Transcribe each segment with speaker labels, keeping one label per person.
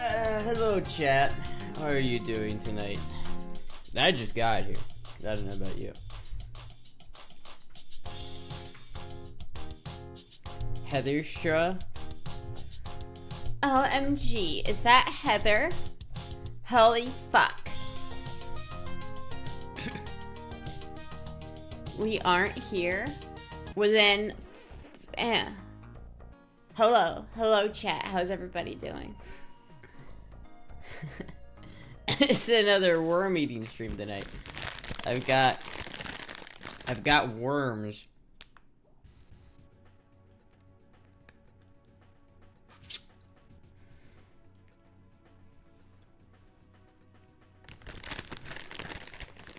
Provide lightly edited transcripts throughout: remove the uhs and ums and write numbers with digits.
Speaker 1: Hello, chat. How are you doing tonight? I just got here. I don't know about you. Heatherstra?
Speaker 2: OMG, is that Heather? Holy fuck. We aren't here? Well then, Hello chat, how's everybody doing?
Speaker 1: It's another worm eating stream tonight. I've got worms.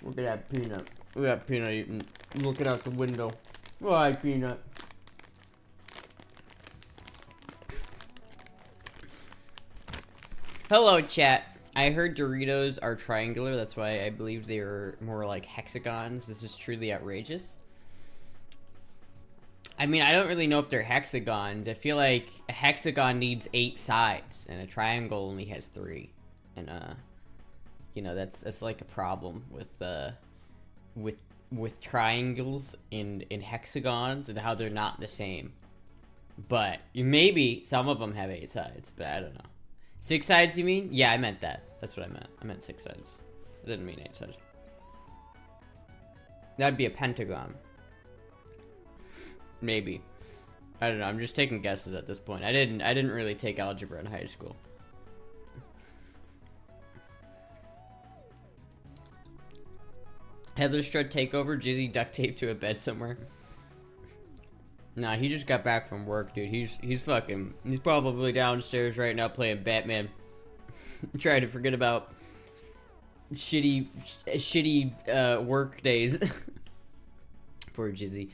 Speaker 1: Look at that peanut. Look at that peanut eating. Looking out the window. Why, peanut? Hello, chat. I heard Doritos are triangular. That's why I believe they are more like hexagons. This is truly outrageous. I mean, I don't really know if they're hexagons. I feel like a hexagon needs 8 sides, and a triangle only has 3. And you know, that's like a problem with triangles in hexagons and how they're not the same. But maybe some of them have 8 sides, but I don't know. 6 sides, you mean? Yeah, I meant that. That's what I meant. I meant 6 sides. I didn't mean 8 sides. That'd be a pentagon. Maybe. I don't know. I'm just taking guesses at this point. I didn't really take algebra in high school. Heatherstrut takeover, Jizzy duct tape to a bed somewhere. Nah, he just got back from work, dude. He's probably downstairs right now playing Batman. Trying to forget about shitty work days. Poor Jizzy.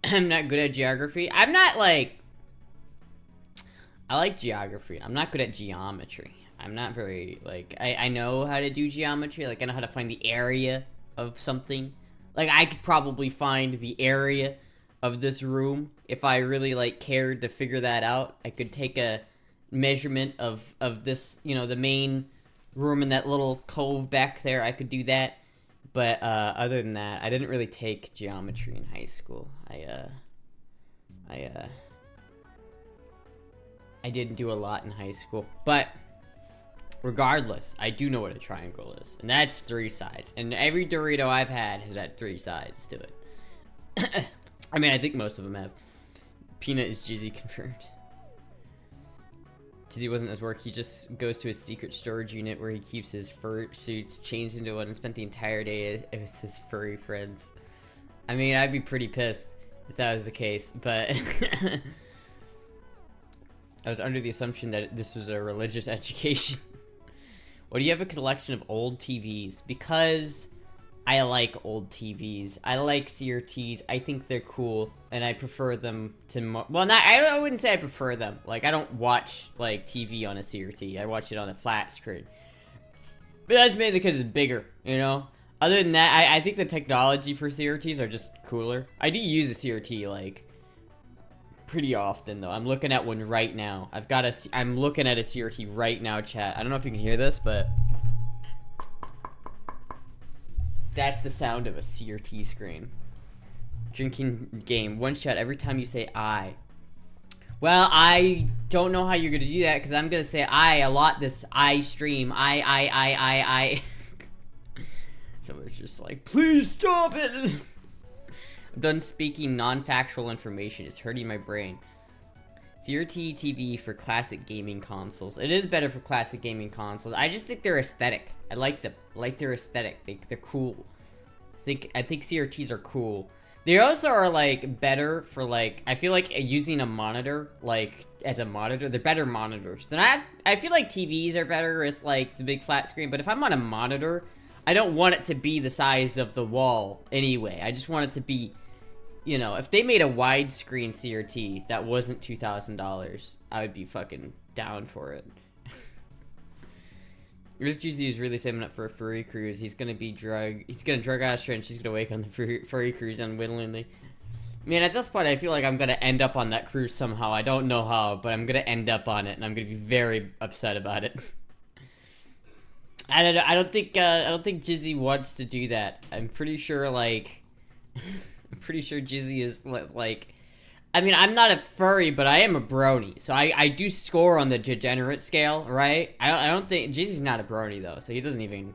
Speaker 1: I'm not good at geography. I'm not like... I like geography. I'm not good at geometry. I'm not very, like... I know how to do geometry. Like, I know how to find the area of something. Like, I could probably find the area of this room if I really like cared to figure that out. I could take a measurement of this, you know, the main room in that little cove back there. I could do that, but other than that, I didn't really take geometry in high school. I didn't do a lot in high school, but regardless, I do know what a triangle is, and that's 3 sides, and every Dorito I've had has had 3 sides to it. I mean, I think most of them have. Peanut is Jizzy confirmed. Jizzy wasn't at work. He just goes to his secret storage unit where he keeps his fur suits changed into one and spent the entire day with his furry friends. I mean, I'd be pretty pissed if that was the case, but I was under the assumption that this was a religious education. Why do you have a collection of old TVs? Because I like old TVs. I like CRTs. I think they're cool, and I prefer them to I wouldn't say I prefer them. Like, I don't watch like TV on a CRT. I watch it on a flat screen. But that's mainly because it's bigger, you know? Other than that, I think the technology for CRTs are just cooler. I do use a CRT, like, pretty often, though. I'm looking at one right now. I'm looking at a CRT right now, chat. I don't know if you can hear this, but that's the sound of a CRT screen. Drinking game. One shot every time you say I. Well, I don't know how you're going to do that, because I'm going to say I a lot this I stream. I. Someone's just like, please stop it! I'm done speaking non-factual information. It's hurting my brain. CRT TV for classic gaming consoles. It is better for classic gaming consoles. I just think they're aesthetic. I like them. I like their aesthetic. They're cool. I think CRTs are cool. They also are like better for like, I feel like using a monitor, like as a monitor, they're better monitors. I feel like TVs are better with like the big flat screen, but if I'm on a monitor, I don't want it to be the size of the wall anyway. I just want it to be, you know, if they made a widescreen CRT that wasn't $2,000, I would be fucking down for it. If Juicy is really saving up for a furry cruise, he's gonna drug Astra and she's gonna wake on the furry cruise unwillingly. Man, at this point, I feel like I'm gonna end up on that cruise somehow. I don't know how, but I'm gonna end up on it, and I'm gonna be very upset about it. I don't know. I don't think Jizzy wants to do that. I'm pretty sure, like, I'm pretty sure Jizzy is like. I mean, I'm not a furry, but I am a brony, so I do score on the degenerate scale, right? I don't think Jizzy's not a brony though, so he doesn't even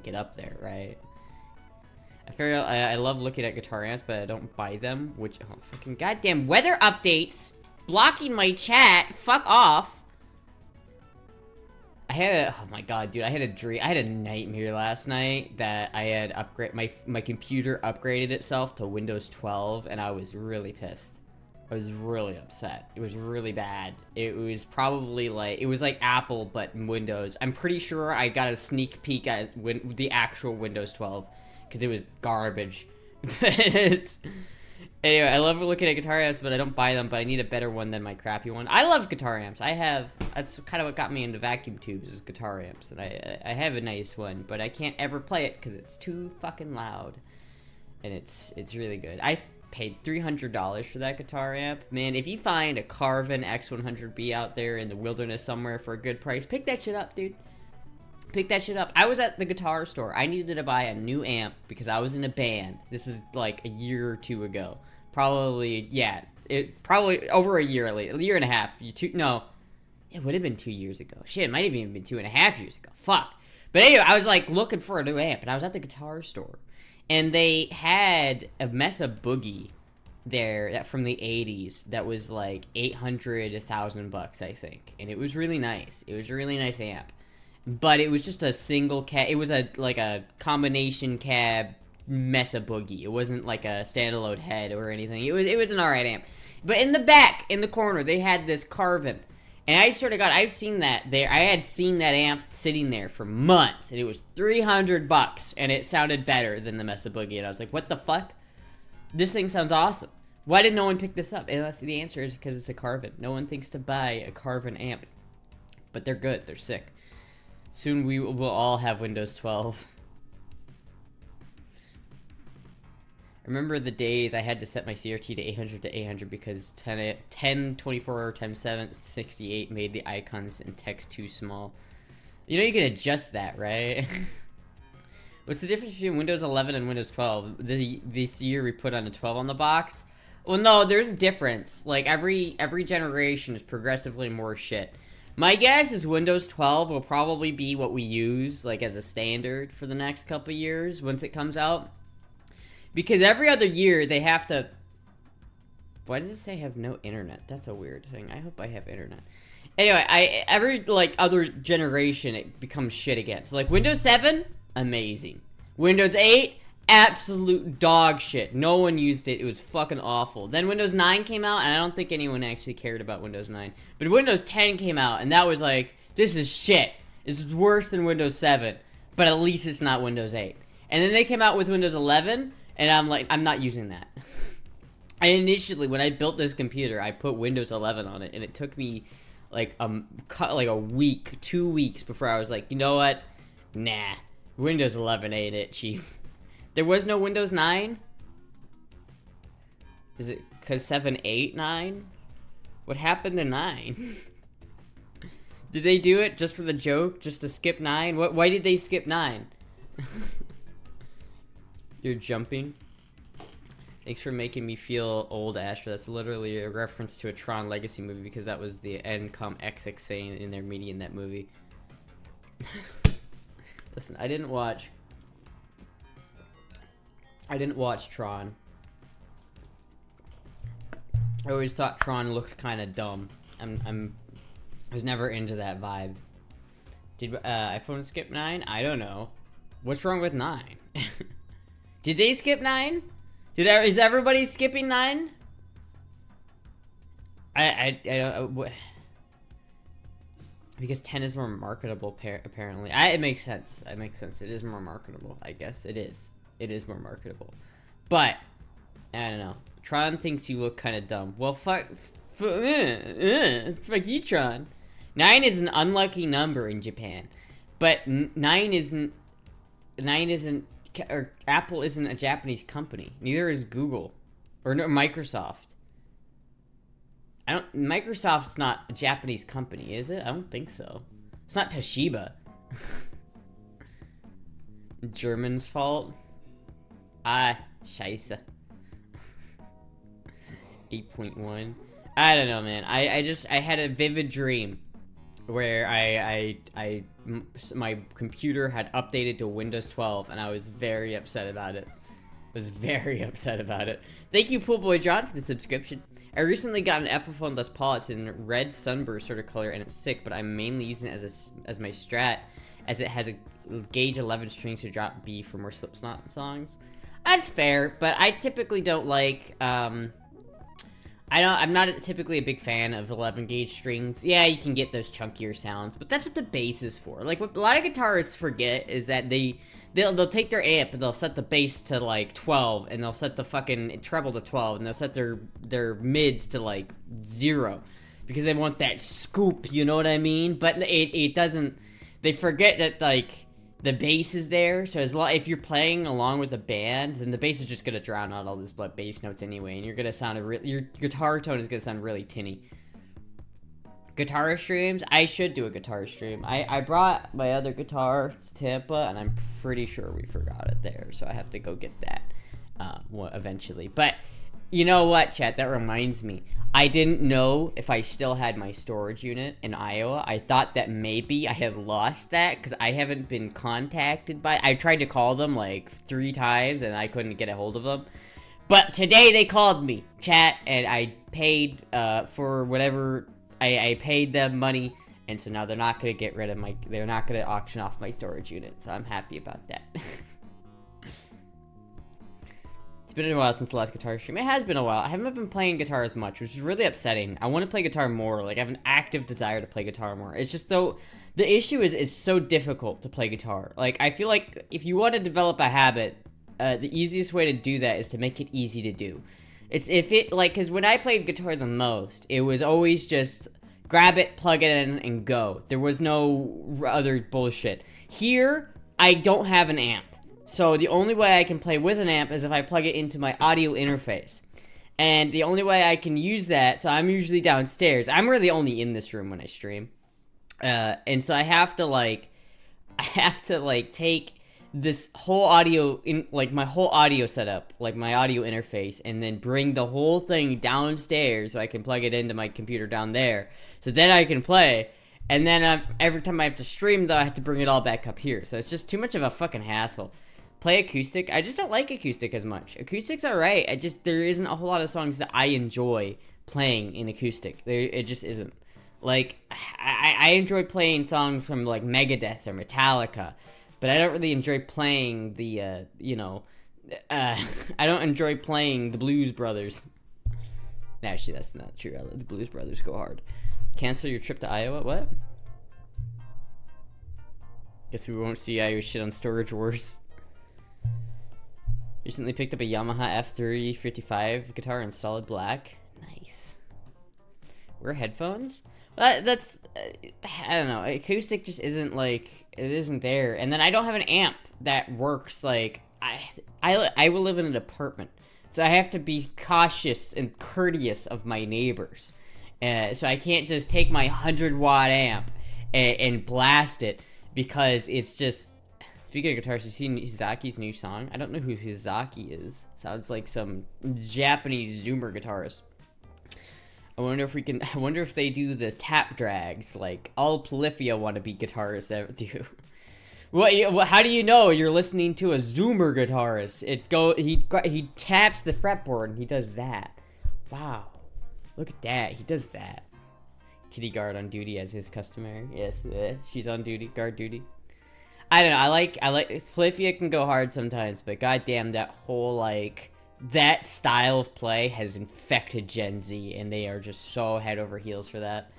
Speaker 1: get up there, right? I love looking at guitar amps, but I don't buy them. Which fucking goddamn weather updates blocking my chat. Fuck off. Oh my god, dude, I had a dream. I had a nightmare last night that I had my computer upgraded itself to Windows 12, and I was really pissed. I was really upset. It was really bad. It was probably like, it was like Apple, but Windows. I'm pretty sure I got a sneak peek at the actual Windows 12, because it was garbage. Anyway, I love looking at guitar amps, but I don't buy them, but I need a better one than my crappy one. I love guitar amps. That's kind of what got me into vacuum tubes, is guitar amps, and I have a nice one, but I can't ever play it, because it's too fucking loud. And it's really good. I paid $300 for that guitar amp. Man, if you find a Carvin X100B out there in the wilderness somewhere for a good price, pick that shit up, dude. Pick that shit up. I was at the guitar store. I needed to buy a new amp because I was in a band. This is like a year or two ago. Probably, yeah. Probably over a year and a half. No. It would have been 2 years ago. Shit, it might have even been 2.5 years ago. Fuck. But anyway, I was like looking for a new amp, and I was at the guitar store. And they had a Mesa Boogie there that from the 80s that was like $800, $1,000, I think. And it was really nice. It was a really nice amp. But it was just a single cab. It was like a combination cab Mesa Boogie. It wasn't like a standalone head or anything. It was an alright amp. But in the back, in the corner, they had this Carvin. And I swear to God, I've seen that there. I had seen that amp sitting there for months, and it was $300, and it sounded better than the Mesa Boogie. And I was like, what the fuck? This thing sounds awesome. Why did no one pick this up? And the answer is because it's a Carvin. No one thinks to buy a Carvin amp. But they're good. They're sick. Soon we will all have Windows 12. I remember the days I had to set my CRT to 800 to 800 because 1024 times 768 made the icons and text too small. You know you can adjust that, right? What's the difference between Windows 11 and Windows 12? This year we put on a 12 on the box. Well, no, there's a difference. Like every generation is progressively more shit. My guess is Windows 12 will probably be what we use like as a standard for the next couple years once it comes out. Because every other year they have to... Why does it say have no internet? That's a weird thing. I hope I have internet. Anyway, every like other generation it becomes shit again. So like Windows 7, amazing. Windows 8, absolute dog shit. No one used it. It was fucking awful. Then Windows 9 came out, and I don't think anyone actually cared about Windows 9. But Windows 10 came out, and that was like, this is shit. This is worse than Windows 7, but at least it's not Windows 8. And then they came out with Windows 11, and I'm like, I'm not using that. And initially, when I built this computer, I put Windows 11 on it, and it took me like a week, 2 weeks before I was like, you know what? Nah, Windows 11 ain't it, chief. There was no Windows 9? Is it because 7, 8, 9? What happened to 9? Did they do it just for the joke? Just to skip 9? Why did they skip 9? You're jumping? Thanks for making me feel old, Astra. That's literally a reference to a Tron Legacy movie because that was the NCOM XX saying in their media in that movie. Listen, I didn't watch Tron. I always thought Tron looked kind of dumb. I was never into that vibe. Did iPhone skip 9? I don't know. What's wrong with 9? Did they skip 9? Is everybody skipping 9? I don't. Because 10 is more marketable, apparently. It makes sense. It makes sense. It is more marketable. I guess it is. It is more marketable. But I don't know. Tron thinks you look kind of dumb. Well, fuck you, Tron. 9 is an unlucky number in Japan, but 9 isn't. Or Apple isn't a Japanese company. Neither is Google. Or no, Microsoft. Microsoft's not a Japanese company, is it? I don't think so. It's not Toshiba. German's fault. Scheiße. 8.1. I don't know, man. I had a vivid dream where my computer had updated to Windows 12 and I was very upset about it. Thank you, Poolboy John, for the subscription. I recently got an Epiphone Les Paul. It's in red sunburst sort of color and it's sick, but I'm mainly using it as my Strat, as it has a gauge 11 strings to drop B for more Slipknot songs. That's fair, but I typically don't like, I'm not typically a big fan of 11 gauge strings. Yeah, you can get those chunkier sounds, but that's what the bass is for. Like, what a lot of guitarists forget is that they'll take their amp and they'll set the bass to like 12 and they'll set the fucking treble to 12 and they'll set their mids to like 0 because they want that scoop, you know what I mean? But it doesn't, they forget that like the bass is there, so if you're playing along with the band, then the bass is just gonna drown out all these bass notes anyway, and you're gonna sound your guitar tone is gonna sound really tinny. Guitar streams? I should do a guitar stream. I brought my other guitar to Tampa, and I'm pretty sure we forgot it there, so I have to go get that eventually. But you know what, chat? That reminds me. I didn't know if I still had my storage unit in Iowa. I thought that maybe I had lost that because I haven't been contacted by... I tried to call them like 3 times and I couldn't get a hold of them. But today they called me, chat, and I paid for whatever... I paid them money, and so now they're not going to get rid of my... They're not going to auction off my storage unit, so I'm happy about that. It's been a while since the last guitar stream. It has been a while. I haven't been playing guitar as much, which is really upsetting. I want to play guitar more. Like, I have an active desire to play guitar more. It's just, though, the issue is it's so difficult to play guitar. Like, I feel like if you want to develop a habit, the easiest way to do that is to make it easy to do. Because when I played guitar the most, it was always just grab it, plug it in, and go. There was no other bullshit. Here, I don't have an amp. So the only way I can play with an amp is if I plug it into my audio interface. And the only way I can use that, so I'm usually downstairs. I'm really only in this room when I stream. And so I have to take this whole audio, my whole audio setup, like my audio interface, and then bring the whole thing downstairs so I can plug it into my computer down there. So then I can play. And then every time I have to stream, though, I have to bring it all back up here. So it's just too much of a fucking hassle. Play acoustic. I just don't like acoustic as much. Acoustic's alright. There isn't a whole lot of songs that I enjoy playing in acoustic. It just isn't. Like, I enjoy playing songs from, like, Megadeth or Metallica, but I don't really enjoy playing the, I don't enjoy playing the Blues Brothers. Actually, that's not true. The Blues Brothers go hard. Cancel your trip to Iowa? What? Guess we won't see Iowa shit on Storage Wars. Recently picked up a Yamaha F355 guitar in solid black. Nice. Wear headphones? Well, that's... I don't know. Acoustic just isn't, like... It isn't there. And then I don't have an amp that works, like... I will live in an apartment. So I have to be cautious and courteous of my neighbors. So I can't just take my 100-watt amp and blast it. Because it's just... Speaking of guitars, you see Hizaki's new song? I don't know who Hizaki is. Sounds like some Japanese Zoomer guitarist. I wonder if they do the tap drags like all Polyphia wannabe guitarists ever do. How do you know you're listening to a Zoomer guitarist? He taps the fretboard and he does that. Wow. Look at that. He does that. Kitty guard on duty as his customary. Yes, she's on duty, guard duty. I don't know, I like Polyphia can go hard sometimes, but goddamn, that whole, like, that style of play has infected Gen Z, and they are just so head over heels for that.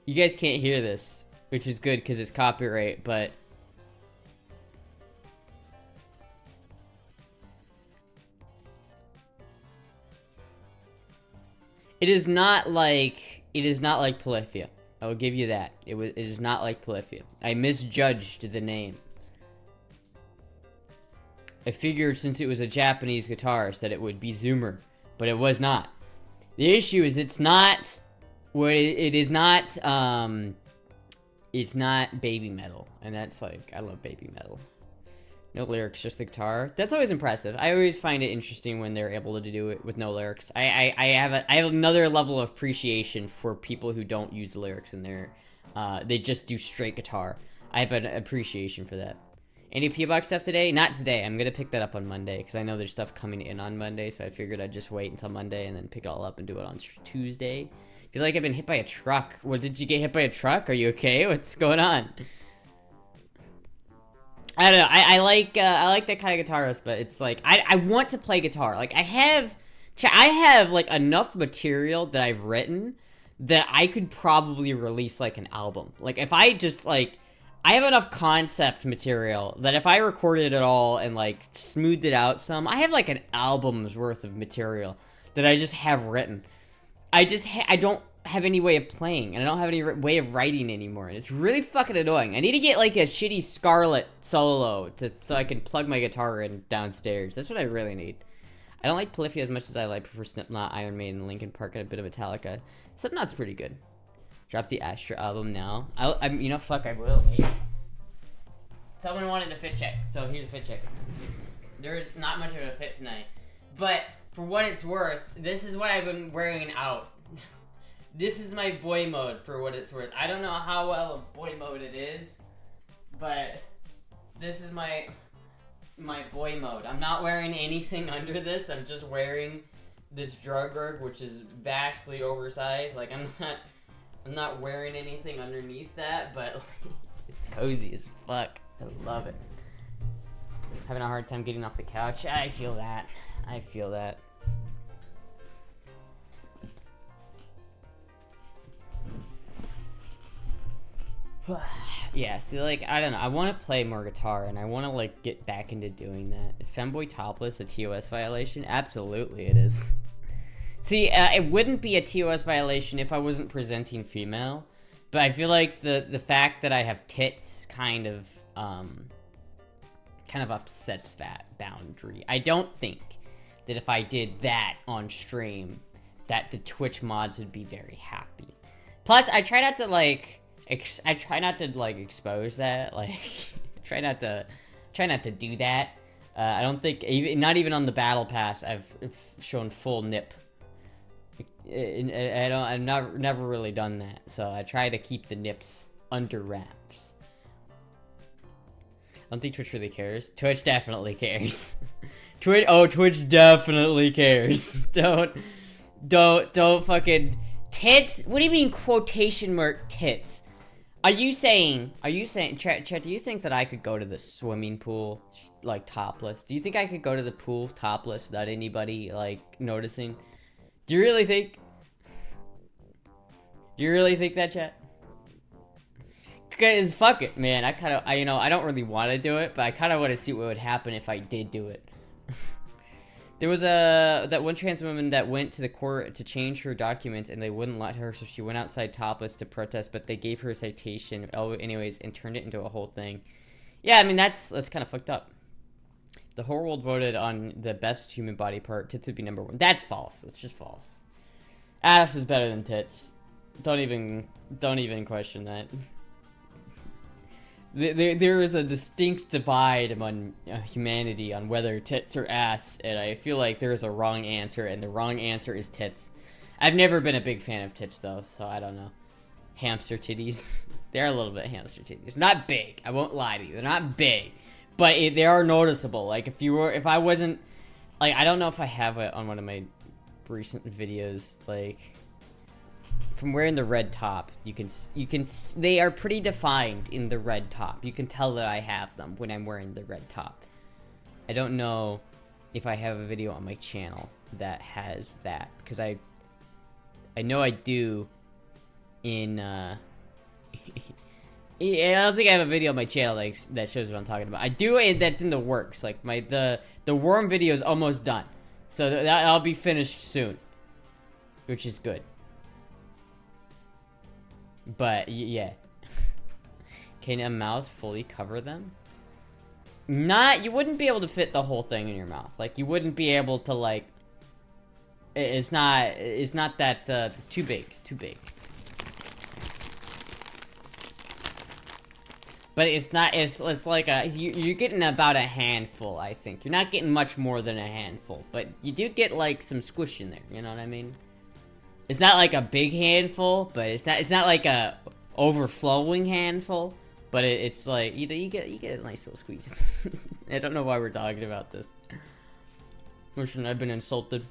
Speaker 1: You guys can't hear this, which is good because it's copyright, but... It is not like Polyphia, I will give you that. It is not like Polyphia. I misjudged the name. I figured since it was a Japanese guitarist that it would be Zoomer, but it was not. The issue is it's not what it is not it's not baby metal, and that's like, I love baby metal. No lyrics, just the guitar. That's always impressive. I always find it interesting when they're able to do it with no lyrics. I have another level of appreciation for people who don't use lyrics in their they just do straight guitar. I have an appreciation for that. Any P-Box stuff today? Not today. I'm gonna pick that up on Monday because I know there's stuff coming in on Monday, so I figured I'd just wait until Monday and then pick it all up and do it on Tuesday. I feel like I've been hit by a truck. What, did you get hit by a truck? Are you okay? What's going on? I don't know. I like that kind of guitarist, but it's like I want to play guitar. Like I have like enough material that I've written that I could probably release like an album. Like if I just like I have enough concept material that if I recorded it all and like smoothed it out some, I have like an album's worth of material that I just have written. I don't have any way of playing, and I don't have any way of writing anymore, and it's really fucking annoying. I need to get like a shitty Scarlet solo so I can plug my guitar in downstairs. That's what I really need. I don't like Polyphia as much as I prefer Slipknot, Iron Maiden, Linkin Park, and a bit of Metallica. Slipknot's pretty good. Drop the Astra album now. I'm you know, fuck, I will. Wait. Someone wanted a fit check, so here's a fit check. There's not much of a fit tonight, but for what it's worth, this is what I've been wearing out. This is my boy mode for what it's worth. I don't know how well a boy mode it is, but this is my boy mode. I'm not wearing anything under this. I'm just wearing this Drugberg, which is vastly oversized. Like I'm not wearing anything underneath that, but like, it's cozy as fuck. I love it. Having a hard time getting off the couch. I feel that. I feel that. Yeah, see, like, I don't know. I want to play more guitar, and I want to, like, get back into doing that. Is Femboy topless a TOS violation? Absolutely it is. See, it wouldn't be a TOS violation if I wasn't presenting female, but I feel like the fact that I have tits kind of upsets that boundary. I don't think that if I did that on stream, that the Twitch mods would be very happy. Plus, I try not to, like... I try not to like expose that, like try not to do that. I don't think not even on the battle pass I've shown full nip. I've never really done that, so I try to keep the nips under wraps. I don't think Twitch really cares. Twitch definitely cares. Twitch definitely cares. Don't fucking tits. What do you mean quotation mark tits? Are you saying, Chet, do you think that I could go to the swimming pool, like, topless? Do you think I could go to the pool topless without anybody, like, noticing? Do you really think that, Chet? Because, fuck it, man, I don't really want to do it, but I kind of want to see what would happen if I did do it. There was that one trans woman that went to the court to change her documents, and they wouldn't let her, so she went outside topless to protest, but they gave her a citation, anyways, and turned it into a whole thing. Yeah, I mean, that's kind of fucked up. The whole world voted on the best human body part. Tits would be #1. That's false. It's just false. Ass is better than tits. Don't even question that. There is a distinct divide among humanity on whether tits or ass, and I feel like there is a wrong answer, and the wrong answer is tits. I've never been a big fan of tits, though, so I don't know. Hamster titties. They're a little bit hamster titties. Not big. I won't lie to you. They're not big, but they are noticeable. Like, if I wasn't... Like, I don't know if I have it on one of my recent videos, like... From wearing the red top, you can, they are pretty defined in the red top. You can tell that I have them when I'm wearing the red top. I don't know if I have a video on my channel that has that, because I know I do in, I don't think I have a video on my channel that shows what I'm talking about. I do, and that's in the works. Like, the worm video is almost done. So that'll be finished soon, which is good. But, yeah. Can a mouth fully cover them? You wouldn't be able to fit the whole thing in your mouth. Like, you wouldn't be able to, like... It's not that, it's too big. It's too big. But it's not, it's like you're getting about a handful, I think. You're not getting much more than a handful. But you do get, like, some squish in there, you know what I mean? It's not like a big handful, but it's not like a overflowing handful. But it's like, you get a nice little squeeze. I don't know why we're talking about this. Listen, I've been insulted.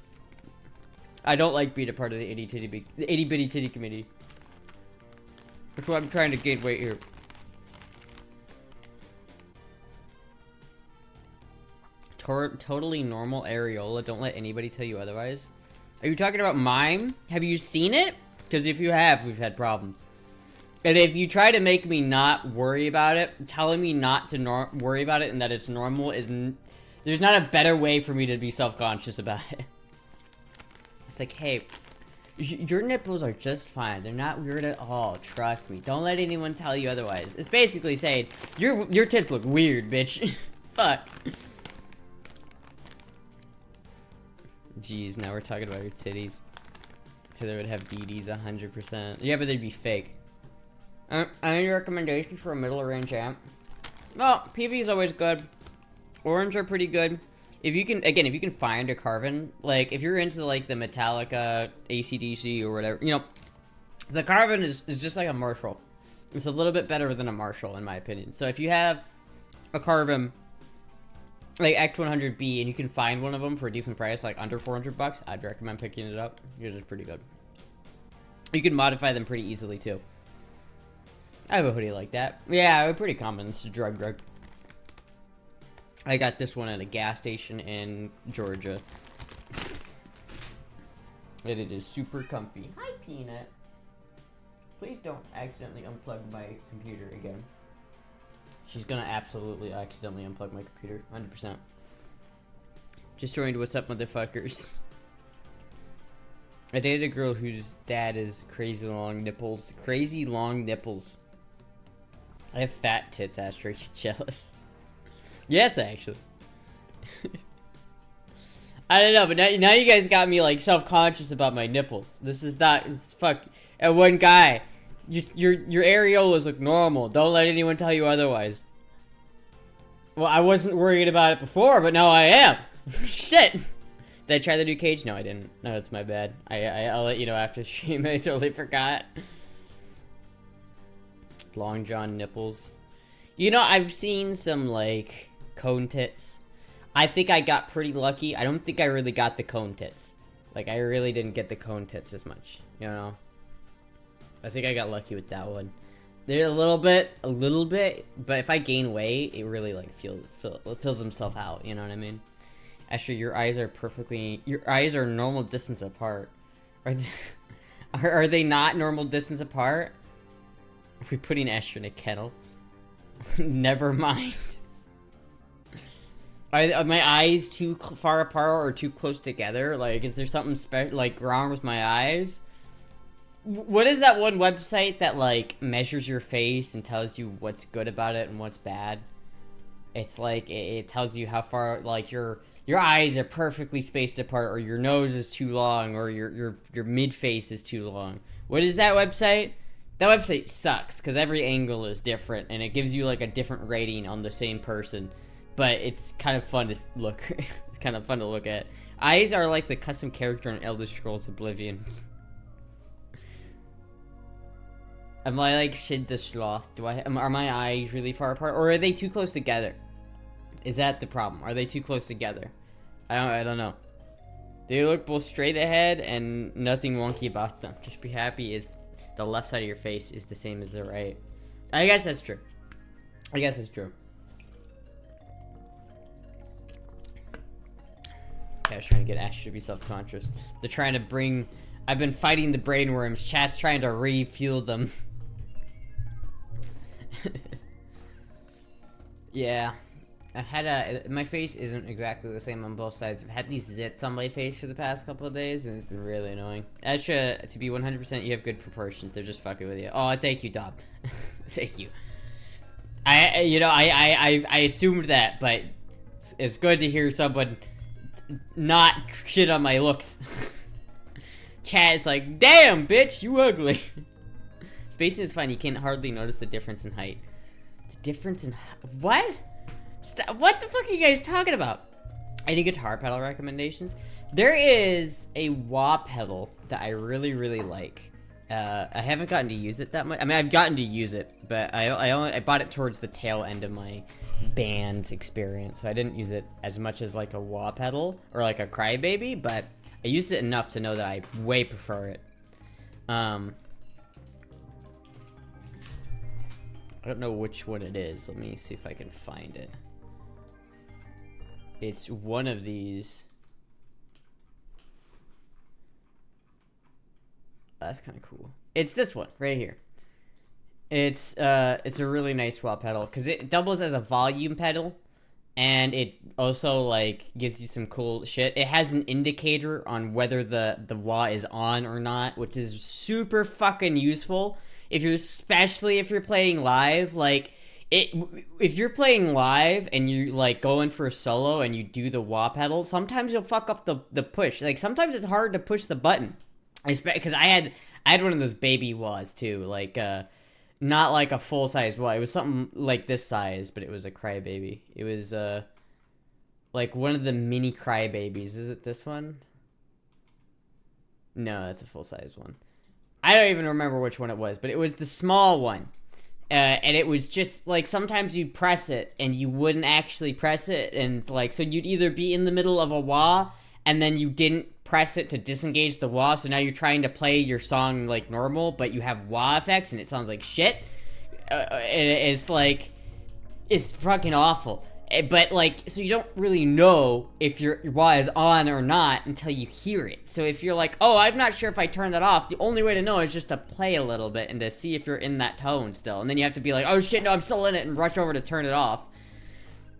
Speaker 1: I don't like being a part of the itty bitty titty committee. That's why I'm trying to gain weight here. Totally normal areola. Don't let anybody tell you otherwise. Are you talking about mime? Have you seen it? Because if you have, we've had problems. And if you try to make me not worry about it, telling me not to worry about it and that it's normal there's not a better way for me to be self-conscious about it. It's like, hey, your nipples are just fine. They're not weird at all. Trust me. Don't let anyone tell you otherwise. It's basically saying, your tits look weird, bitch. Fuck. Jeez, now we're talking about your titties. Heather would have BDs 100%. Yeah, but they'd be fake. Any recommendations for a middle range amp? Well, PV is always good. Orange are pretty good. If you can find a Carvin, like, if you're into, like, the Metallica, AC/DC, or whatever, you know, the Carvin is just like a Marshall. It's a little bit better than a Marshall, in my opinion. So if you have a Carvin, like X100B, and you can find one of them for a decent price, like under $400, I'd recommend picking it up. Yours is pretty good. You can modify them pretty easily, too. I have a hoodie like that. Yeah, pretty common. It's a drug. I got this one at a gas station in Georgia. And it is super comfy. Hi, Peanut. Please don't accidentally unplug my computer again. She's gonna absolutely accidentally unplug my computer. 100%. Just joined. What's up, motherfuckers? I dated a girl whose dad is crazy long nipples. Crazy long nipples. I have fat tits, Astra. You jealous? Yes, actually. I don't know, but now you guys got me, like, self-conscious about my nipples. This is not, it's fuck. And one guy, your areolas look normal. Don't let anyone tell you otherwise. Well, I wasn't worried about it before, but now I am. Shit. Did I try the new cage? No, I didn't. No, that's my bad. I'll let you know after the stream. I totally forgot. Long John nipples. You know, I've seen some, like, cone tits. I think I got pretty lucky. I don't think I really got the cone tits. Like, I really didn't get the cone tits as much, you know? I think I got lucky with that one. They're a little bit, but if I gain weight, it really, like, fills themselves out, you know what I mean? Actually, your eyes are normal distance apart. Are they not normal distance apart? Are we putting Astra in a kettle? Never mind. Are my eyes too far apart or too close together? Like, is there something like wrong with my eyes? What is that one website that, like, measures your face and tells you what's good about it and what's bad? It's like it tells you how far, like, your eyes are perfectly spaced apart, or your nose is too long, or your mid face is too long. What is that website? That website sucks because every angle is different and it gives you, like, a different rating on the same person. But it's kind of fun to look. It's kind of fun to look at. Eyes are like the custom character in Elder Scrolls Oblivion. Am I like Shid the Sloth? Are my eyes really far apart, or are they too close together? Is that the problem? Are they too close together? I don't know. They look both straight ahead and nothing wonky about them. Just be happy if the left side of your face is the same as the right. I guess that's true. I guess that's true. Okay, I was trying to get Asher to be self-conscious. They're trying to bring... I've been fighting the brainworms. Chat's trying to refuel them. Yeah. I had my face isn't exactly the same on both sides. I've had these zits on my face for the past couple of days, and it's been really annoying. Astra, to be 100%, you have good proportions. They're just fucking with you. Oh, thank you, Dom. Thank you. I assumed that, but it's good to hear someone not shit on my looks. Chat is like, damn, bitch, you ugly. Spacing is fine. You can hardly notice the difference in height. The difference in what? What the fuck are you guys talking about? Any guitar pedal recommendations? There is a wah pedal that I really, really like. I haven't gotten to use it that much. I mean, I've gotten to use it, but I bought it towards the tail end of my band experience, so I didn't use it as much as like a wah pedal or like a crybaby, but I used it enough to know that I way prefer it. I don't know which one it is. Let me see if I can find it. It's one of these. That's kind of cool. It's this one right here. It's a really nice wah pedal because it doubles as a volume pedal, and it also like gives you some cool shit. It has an indicator on whether the wah is on or not, which is super fucking useful especially if you're playing live. Like if you're playing live and you like going for a solo and you do the wah pedal, sometimes you'll fuck up the push. Like sometimes it's hard to push the button. Because I had one of those baby wahs too, like not like a full size wah. It was something like this size, but it was a crybaby. It was like one of the mini crybabies. Is it this one? No, that's a full size one. I don't even remember which one it was, but it was the small one. And it was just like sometimes you'd press it and you wouldn't actually press it, and like so you'd either be in the middle of a wah and then you didn't press it to disengage the wah, so now you're trying to play your song like normal, but you have wah effects and it sounds like shit. It's like, it's fucking awful. But like, so you don't really know if your wah is on or not until you hear it. So if you're like, oh, I'm not sure if I turn that off, the only way to know is just to play a little bit and to see if you're in that tone still. And then you have to be like, oh shit, no, I'm still in it, and rush over to turn it off.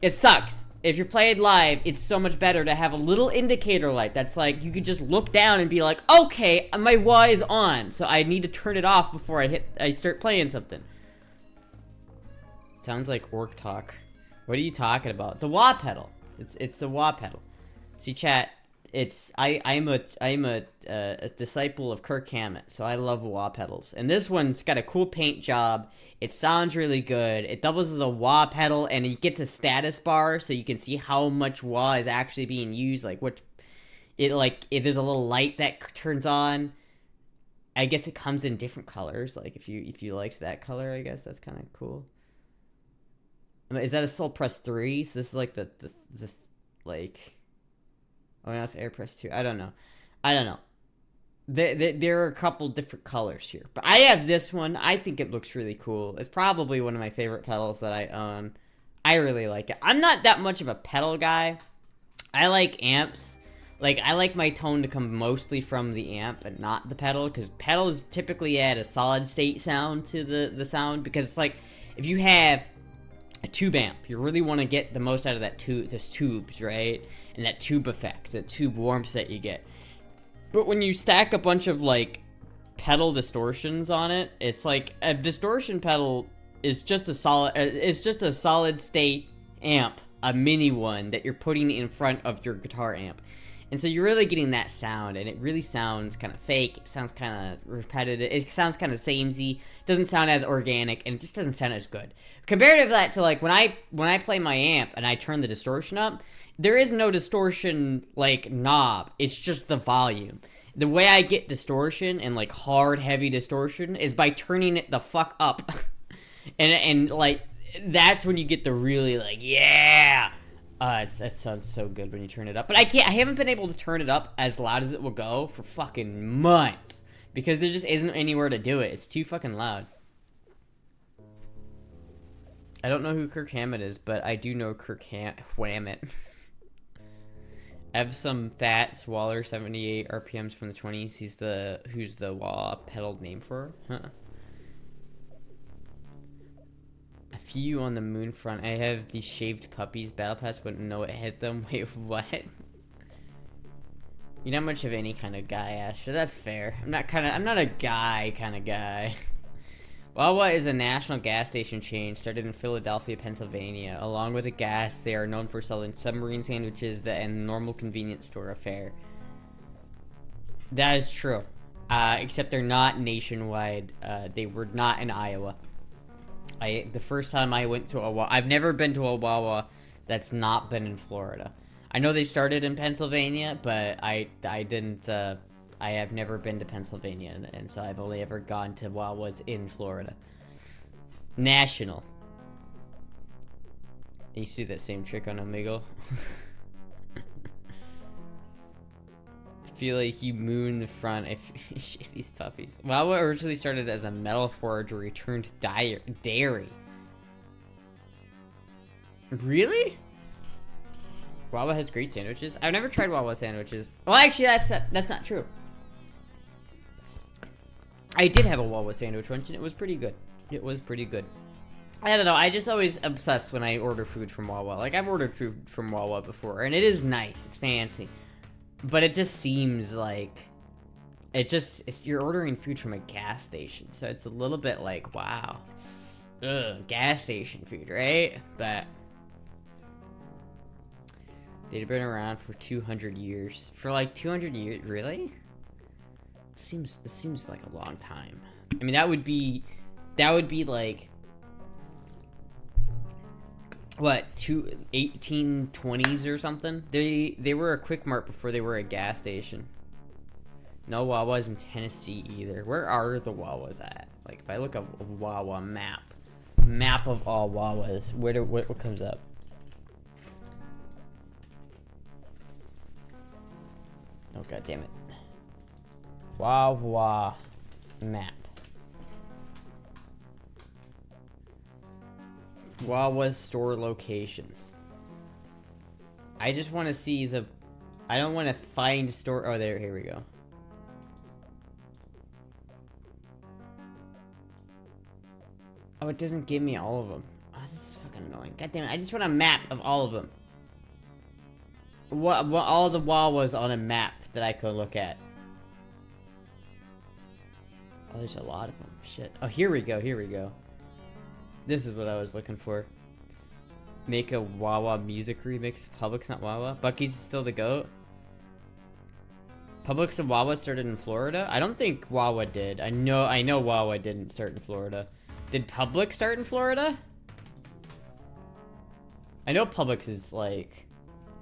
Speaker 1: It sucks. If you're playing live, it's so much better to have a little indicator light that's like, you could just look down and be like, okay, my wah is on, so I need to turn it off before I start playing something. Sounds like orc talk. What are you talking about? The wah pedal. It's the wah pedal. See, chat, I'm a disciple of Kirk Hammett, so I love wah pedals. And this one's got a cool paint job. It sounds really good. It doubles as a wah pedal, and it gets a status bar, so you can see how much wah is actually being used. Like if there's a little light that turns on. I guess it comes in different colors. Like if you liked that color, I guess that's kind of cool. I mean, is that a Soul Press 3? So this is like the like. Oh, no, it's Air Press 2. I don't know. There are a couple different colors here, but I have this one. I think it looks really cool. It's probably one of my favorite pedals that I own. I really like it. I'm not that much of a pedal guy. I like amps. Like, I like my tone to come mostly from the amp and not the pedal, because pedals typically add a solid state sound to the sound, because it's like, if you have a tube amp, you really want to get the most out of that those tubes, right? And that tube effect, that tube warmth that you get. But when you stack a bunch of like pedal distortions on it, it's like a distortion pedal is just a solid state amp, a mini one that you're putting in front of your guitar amp. And so you're really getting that sound, and it really sounds kind of fake. It sounds kind of repetitive. It sounds kind of samey. It doesn't sound as organic, and it just doesn't sound as good. Compared to that, to like when I play my amp and I turn the distortion up, there is no distortion like knob. It's just the volume. The way I get distortion and like hard, heavy distortion is by turning it the fuck up, and like that's when you get the really like yeah. That sounds so good when you turn it up. But I haven't been able to turn it up as loud as it will go for fucking months. Because there just isn't anywhere to do it. It's too fucking loud. I don't know who Kirk Hammett is, but I do know Kirk Hammett. I have some fat Swaller 78 RPMs from the 20s. Who's the wah pedal name for? Huh. few on the moon front. I have these shaved puppies. Battle Pass wouldn't know it hit them. Wait, what? You're not much of any kind of guy, Astra. That's fair. I'm not a guy kind of guy. Wawa is a national gas station chain started in Philadelphia, Pennsylvania. Along with the gas, they are known for selling submarine sandwiches and normal convenience store affair. That is true. Except they're not nationwide. They were not in Iowa. The first time I went to a Wawa, I've never been to a Wawa that's not been in Florida. I know they started in Pennsylvania, but I didn't, I have never been to Pennsylvania, and so I've only ever gone to Wawa's in Florida. National. I used to do that same trick on Omegle. I feel like you moon the front if you shake these puppies. Wawa originally started as a metal forgery turned dairy. Really? Wawa has great sandwiches. I've never tried Wawa sandwiches. Well, actually, that's not true. I did have a Wawa sandwich once, and it was pretty good. It was pretty good. I don't know. I just always obsess when I order food from Wawa. Like, I've ordered food from Wawa before, and it is nice. It's fancy. But it just seems like... you're ordering food from a gas station, so it's a little bit like, wow. Ugh, gas station food, right? But... they'd been around for 200 years. For like 200 years? Really? It seems like a long time. I mean, that would be like... what, 1820s or something? They were a Quick Mart before they were a gas station. No Wawas in Tennessee either. Where are the Wawas at? Like, if I look up a Wawa map of all Wawas, what comes up? Oh, god damn it. Wawa map. Wawa's store locations. I just want to see the... I don't want to find store... oh, here we go. Oh, it doesn't give me all of them. Oh, this is fucking annoying. God damn it, I just want a map of all of them. What all the Wawas on a map that I could look at. Oh, there's a lot of them. Shit. Oh, here we go. This is what I was looking for. Make a Wawa music remix. Publix, not Wawa. Bucky's is still the GOAT. Publix and Wawa started in Florida? I don't think Wawa did. I know Wawa didn't start in Florida. Did Publix start in Florida? I know Publix is like...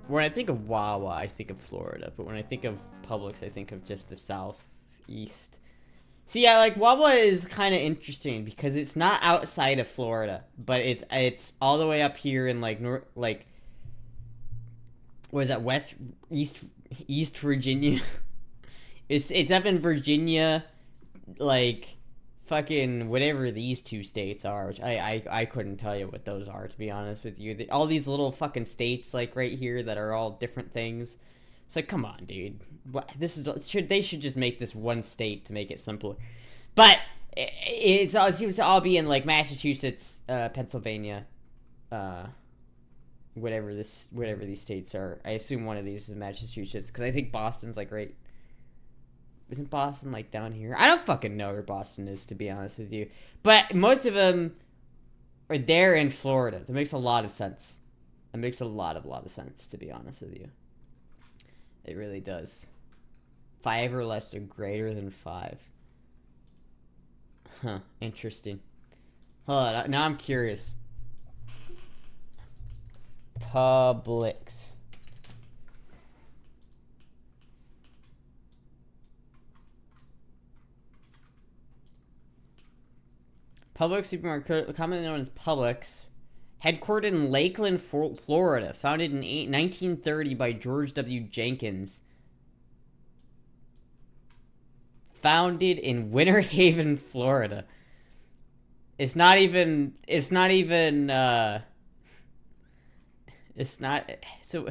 Speaker 1: when I think of Wawa, I think of Florida. But when I think of Publix, I think of just the southeast. So yeah, like, Wawa is kind of interesting because it's not outside of Florida, but it's all the way up here in, like, what is that, East Virginia? It's up in Virginia, like, fucking whatever these two states are, which I couldn't tell you what those are, to be honest with you. All these little fucking states, like, right here that are all different things. It's like, come on, dude. They should just make this one state to make it simpler. But it seems to all be in, like, Massachusetts, Pennsylvania, whatever these states are. I assume one of these is Massachusetts, because I think Boston's, like, right... isn't Boston, like, down here? I don't fucking know where Boston is, to be honest with you. But most of them are there in Florida. That makes a lot of sense. It makes a lot of sense, to be honest with you. It really does. 5 or less are greater than 5. Huh, interesting. Hold on, now I'm curious. Publix. Publix supermarket, commonly known as Publix, headquartered in Lakeland, Florida, founded in 1930 by George W. Jenkins. Founded in Winter Haven, Florida. It's not, so...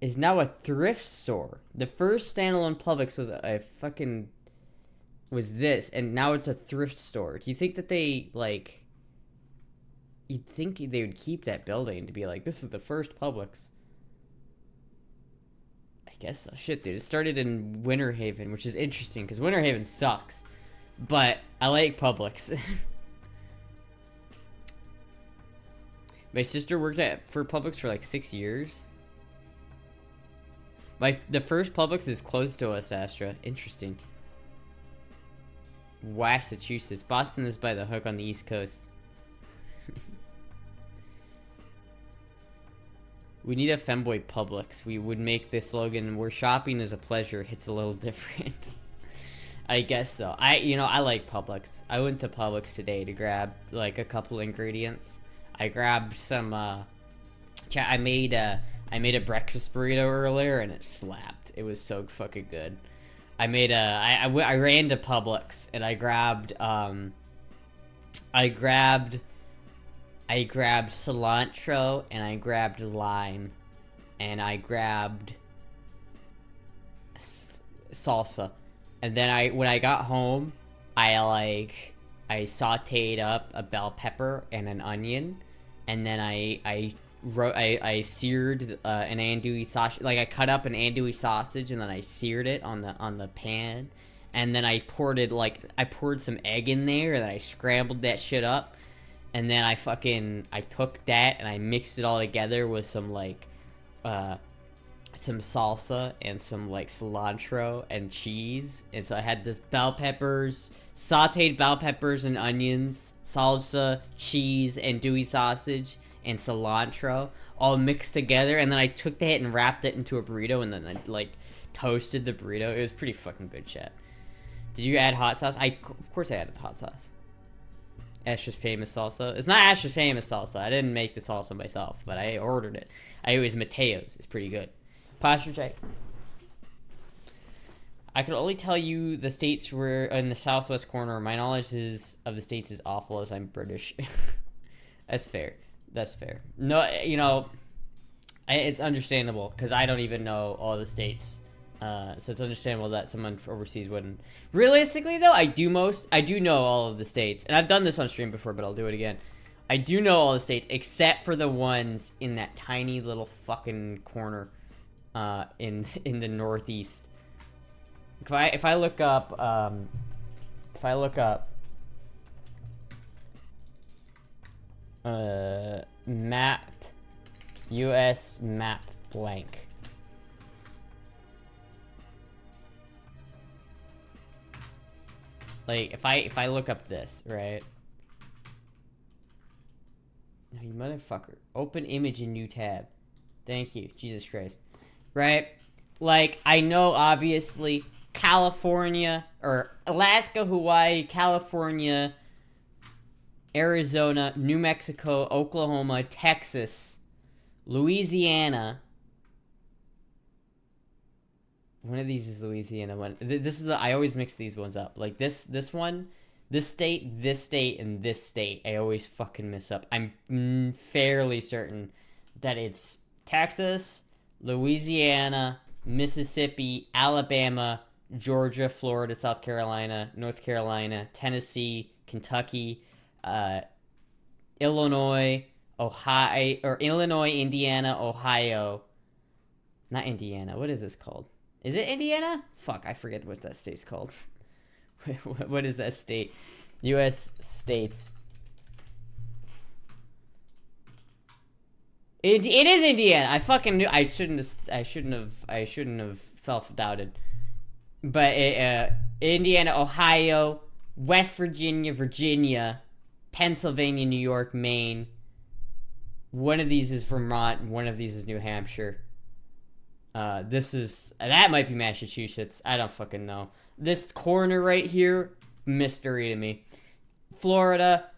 Speaker 1: is now a thrift store. The first standalone Publix was a fucking was this, and now it's a thrift store. Do you think that they, like... You'd think they would keep that building to be like, this is the first Publix. I guess so. Shit, dude. It started in Winter Haven, which is interesting, because Winter Haven sucks. But I like Publix. My sister worked for Publix for like 6 years. The first Publix is close to us, Astra. Interesting. Massachusetts. Boston is by the hook on the East Coast. We need a Femboy Publix. We would make this slogan, where shopping is a pleasure. It's a little different. I guess so. I like Publix. I went to Publix today to grab like a couple ingredients. I grabbed some I made a breakfast burrito earlier and it slapped. It was so fucking good. I ran to Publix and I grabbed cilantro and I grabbed lime and I grabbed salsa. And then when I got home, I sauteed up a bell pepper and an onion, and then I seared an andouille sausage. Like I cut up an andouille sausage and then I seared it on the pan, and then I poured some egg in there and I scrambled that shit up, and then I took that and I mixed it all together with some some salsa and some like cilantro and cheese. And so I had this sauteed bell peppers and onions, salsa, cheese, andouille sausage, and cilantro all mixed together. And then I took that and wrapped it into a burrito and then I like toasted the burrito. It was pretty fucking good shit. Did you add hot sauce? Of course I added hot sauce. Astra's famous salsa. It's not Astra's famous salsa. I didn't make the salsa myself, but I ordered it. It was Mateo's. It's pretty good. Posture check. I could only tell you the states were in the southwest corner. My knowledge of the states is awful as I'm British. That's fair. That's fair. No, it's understandable because I don't even know all the states. So it's understandable that someone overseas wouldn't. Realistically, though, I do know all of the states, and I've done this on stream before, but I'll do it again. I do know all the states except for the ones in that tiny little fucking corner. In the Northeast. If I look up map, U.S. map blank. Like if I look up this, right? No, you motherfucker. Open image in new tab. Thank you, Jesus Christ. Right? Like, I know, obviously, California, or Alaska, Hawaii, California, Arizona, New Mexico, Oklahoma, Texas, Louisiana. One of these is Louisiana. This is I always mix these ones up. Like, this one, this state, and this state, I always fucking mess up. I'm fairly certain that it's Texas, Louisiana, Mississippi, Alabama, Georgia, Florida, South Carolina, North Carolina, Tennessee, Kentucky, Illinois, Indiana, Ohio. Not Indiana. What is this called? Is it Indiana? Fuck, I forget what that state's called. What is that state? U.S. states. It is Indiana. I fucking knew. I shouldn't have self-doubted. But Indiana, Ohio, West Virginia, Virginia, Pennsylvania, New York, Maine. One of these is Vermont. One of these is New Hampshire. That might be Massachusetts. I don't fucking know. This corner right here, mystery to me. Florida,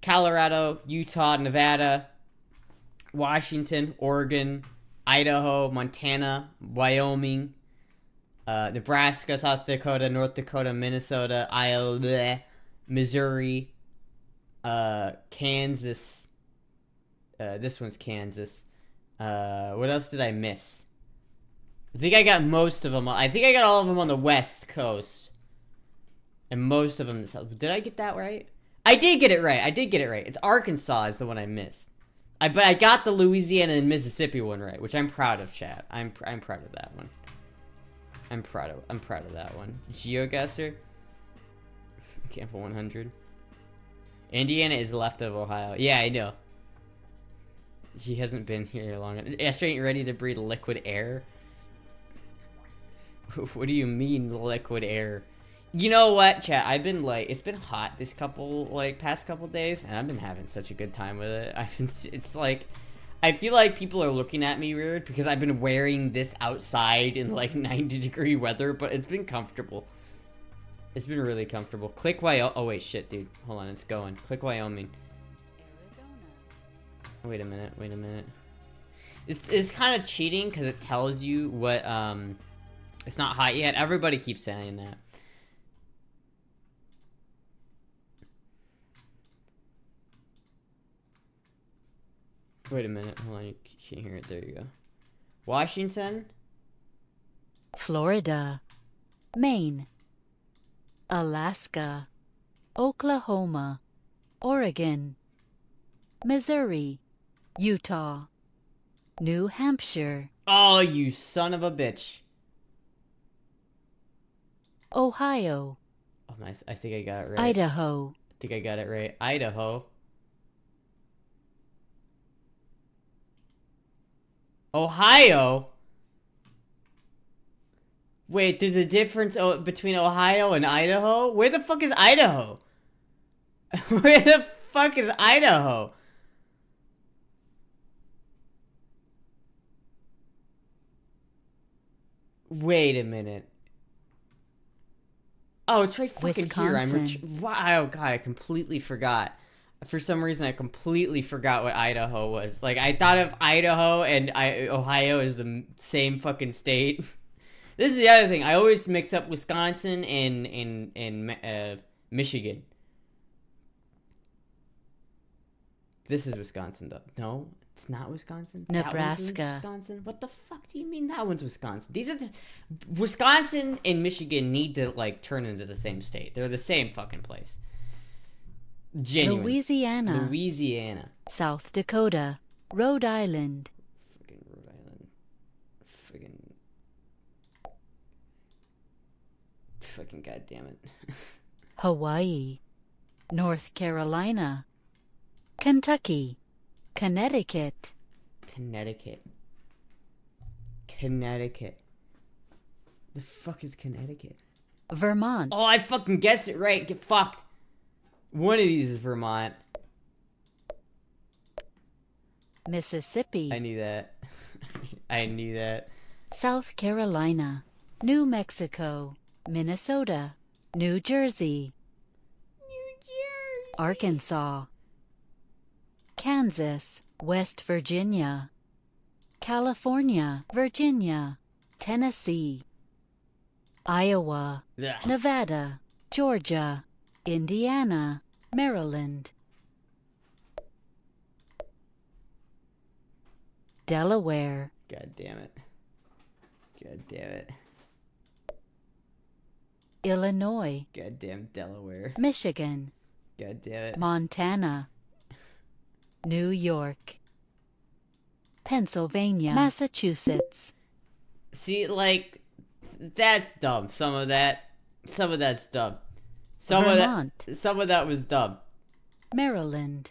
Speaker 1: Colorado, Utah, Nevada, Washington, Oregon, Idaho, Montana, Wyoming, Nebraska, South Dakota, North Dakota, Minnesota, Iowa, Missouri, Kansas. This one's Kansas. What else did I miss? I think I got most of them. I think I got all of them on the West Coast. And most of them, did I get that right? I did get it right. I did get it right. It's Arkansas is the one I missed. But I got the Louisiana and Mississippi one right, which I'm proud of, chat. I'm proud of that one. I'm proud of that one. GeoGuessr. Campbell 100. Indiana is left of Ohio. Yeah, I know. She hasn't been here long. Astra ain't ready to breathe liquid air. What do you mean liquid air? You know what, chat? I've been like, it's been hot this past couple days, and I've been having such a good time with it. It's like, I feel like people are looking at me weird because I've been wearing this outside in like 90-degree weather, but it's been comfortable. It's been really comfortable. Click Wyoming. Oh wait, shit, dude. Hold on, it's going. Click Wyoming. Wait a minute. Wait a minute. It's kind of cheating because it tells you what it's not hot yet. Everybody keeps saying that. Wait a minute. Hold on. You can't hear it. There you go. Washington.
Speaker 3: Florida. Maine. Alaska. Oklahoma. Oregon. Missouri. Utah. New Hampshire.
Speaker 1: Oh, you son of a bitch.
Speaker 3: Ohio.
Speaker 1: Oh, I think I got it right.
Speaker 3: Idaho.
Speaker 1: I think I got it right. Idaho. Ohio? Wait, there's a difference between Ohio and Idaho? Where the fuck is Idaho? Where the fuck is Idaho? Wait a minute. Oh, it's right fucking
Speaker 3: Wisconsin.
Speaker 1: here. Wow, God, I completely forgot. For some reason, I completely forgot what Idaho was. Like, I thought of Idaho and Ohio as the same fucking state. This is the other thing. I always mix up Wisconsin and Michigan. This is Wisconsin, though. No, it's not Wisconsin.
Speaker 3: Nebraska.
Speaker 1: That one's Wisconsin. What the fuck do you mean that one's Wisconsin? These are Wisconsin and Michigan need to like turn into the same state. They're the same fucking place. Genuine. Louisiana.
Speaker 3: South Dakota. Rhode Island.
Speaker 1: Fucking Rhode Island. Fucking goddamn it.
Speaker 3: Hawaii. North Carolina. Kentucky. Connecticut.
Speaker 1: Connecticut. The fuck is Connecticut?
Speaker 3: Vermont.
Speaker 1: Oh, I fucking guessed it right. Get fucked. One of these is Vermont.
Speaker 3: Mississippi.
Speaker 1: I knew that. I knew that.
Speaker 3: South Carolina. New Mexico. Minnesota. New Jersey. Arkansas. Kansas. West Virginia. California. Virginia. Tennessee. Iowa.
Speaker 1: Ugh.
Speaker 3: Nevada. Georgia. Indiana. Maryland. Delaware.
Speaker 1: God damn it. God damn it.
Speaker 3: Illinois.
Speaker 1: Goddamn Delaware.
Speaker 3: Michigan.
Speaker 1: God damn it.
Speaker 3: Montana. New York. Pennsylvania. Massachusetts.
Speaker 1: See, like, that's dumb. Some of that's dumb.
Speaker 3: Vermont.
Speaker 1: Some of that was dumb.
Speaker 3: Maryland.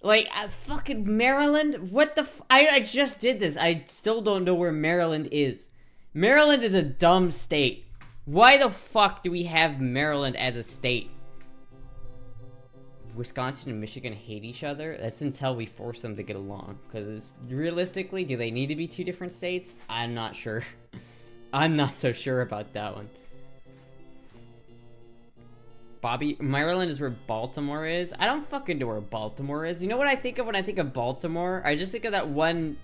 Speaker 1: Like, fucking Maryland? What the I just did this. I still don't know where Maryland is. Maryland is a dumb state. Why the fuck do we have Maryland as a state? Wisconsin and Michigan hate each other? That's until we force them to get along. Because realistically, do they need to be two different states? I'm not sure. I'm not so sure about that one. Bobby, Maryland is where Baltimore is. I don't fucking know where Baltimore is. You know what I think of when I think of Baltimore? I just think of that one.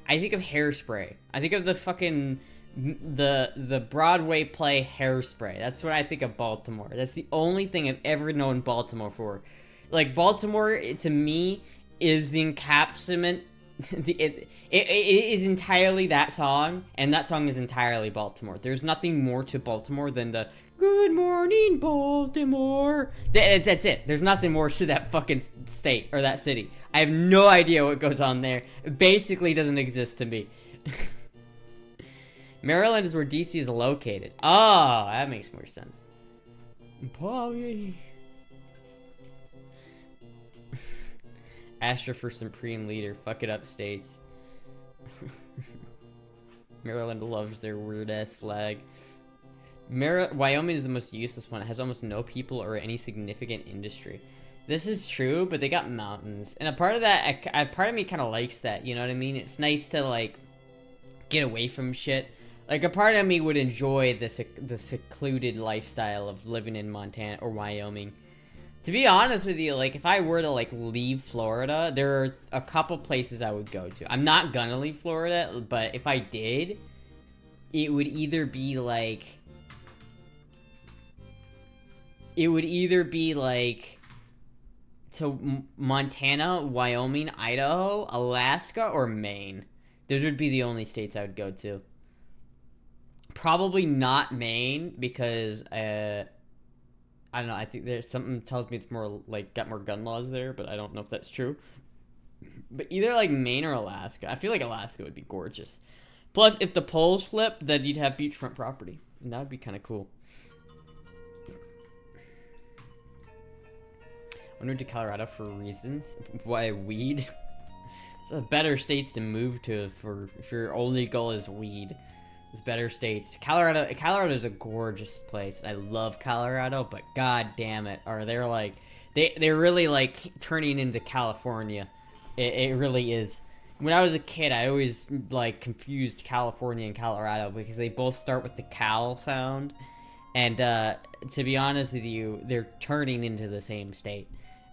Speaker 1: I think of Hairspray. I think of the fucking the Broadway play Hairspray. That's what I think of Baltimore. That's the only thing I've ever known Baltimore for. Like, Baltimore, to me, is the encapsulation. It is entirely that song, and that song is entirely Baltimore. There's nothing more to Baltimore than the Good morning, Baltimore. That's it. There's nothing more to that fucking state or that city. I have no idea what goes on there. It basically doesn't exist to me. Maryland is where DC is located. Oh, that makes more sense. Polly. Astra for Supreme Leader. Fuck it up, states. Maryland loves their weird-ass flag. Wyoming is the most useless one. It has almost no people or any significant industry. This is true, but they got mountains. And a part of that, a part of me kind of likes that, you know what I mean? It's nice to, like, get away from shit. Like, a part of me would enjoy the secluded lifestyle of living in Montana or Wyoming. To be honest with you, like, if I were to, like, leave Florida, there are a couple places I would go to. I'm not gonna leave Florida, but if I did, it would either be, like... to Montana, Wyoming, Idaho, Alaska, or Maine. Those would be the only states I would go to. Probably not Maine, because, I don't know, I think there's something tells me it's more, like, got more gun laws there, but I don't know if that's true. But either, like, Maine or Alaska. I feel like Alaska would be gorgeous. Plus, if the poles flip, then you'd have beachfront property. And that would be kind of cool. I moved to Colorado for reasons. Why weed? It's a better states to move to if your only goal is weed. It's better states. Colorado is a gorgeous place. I love Colorado, but god damn it, are they like they're really like turning into California. It really is. When I was a kid, I always like confused California and Colorado because they both start with the Cal sound. And to be honest with you, they're turning into the same state.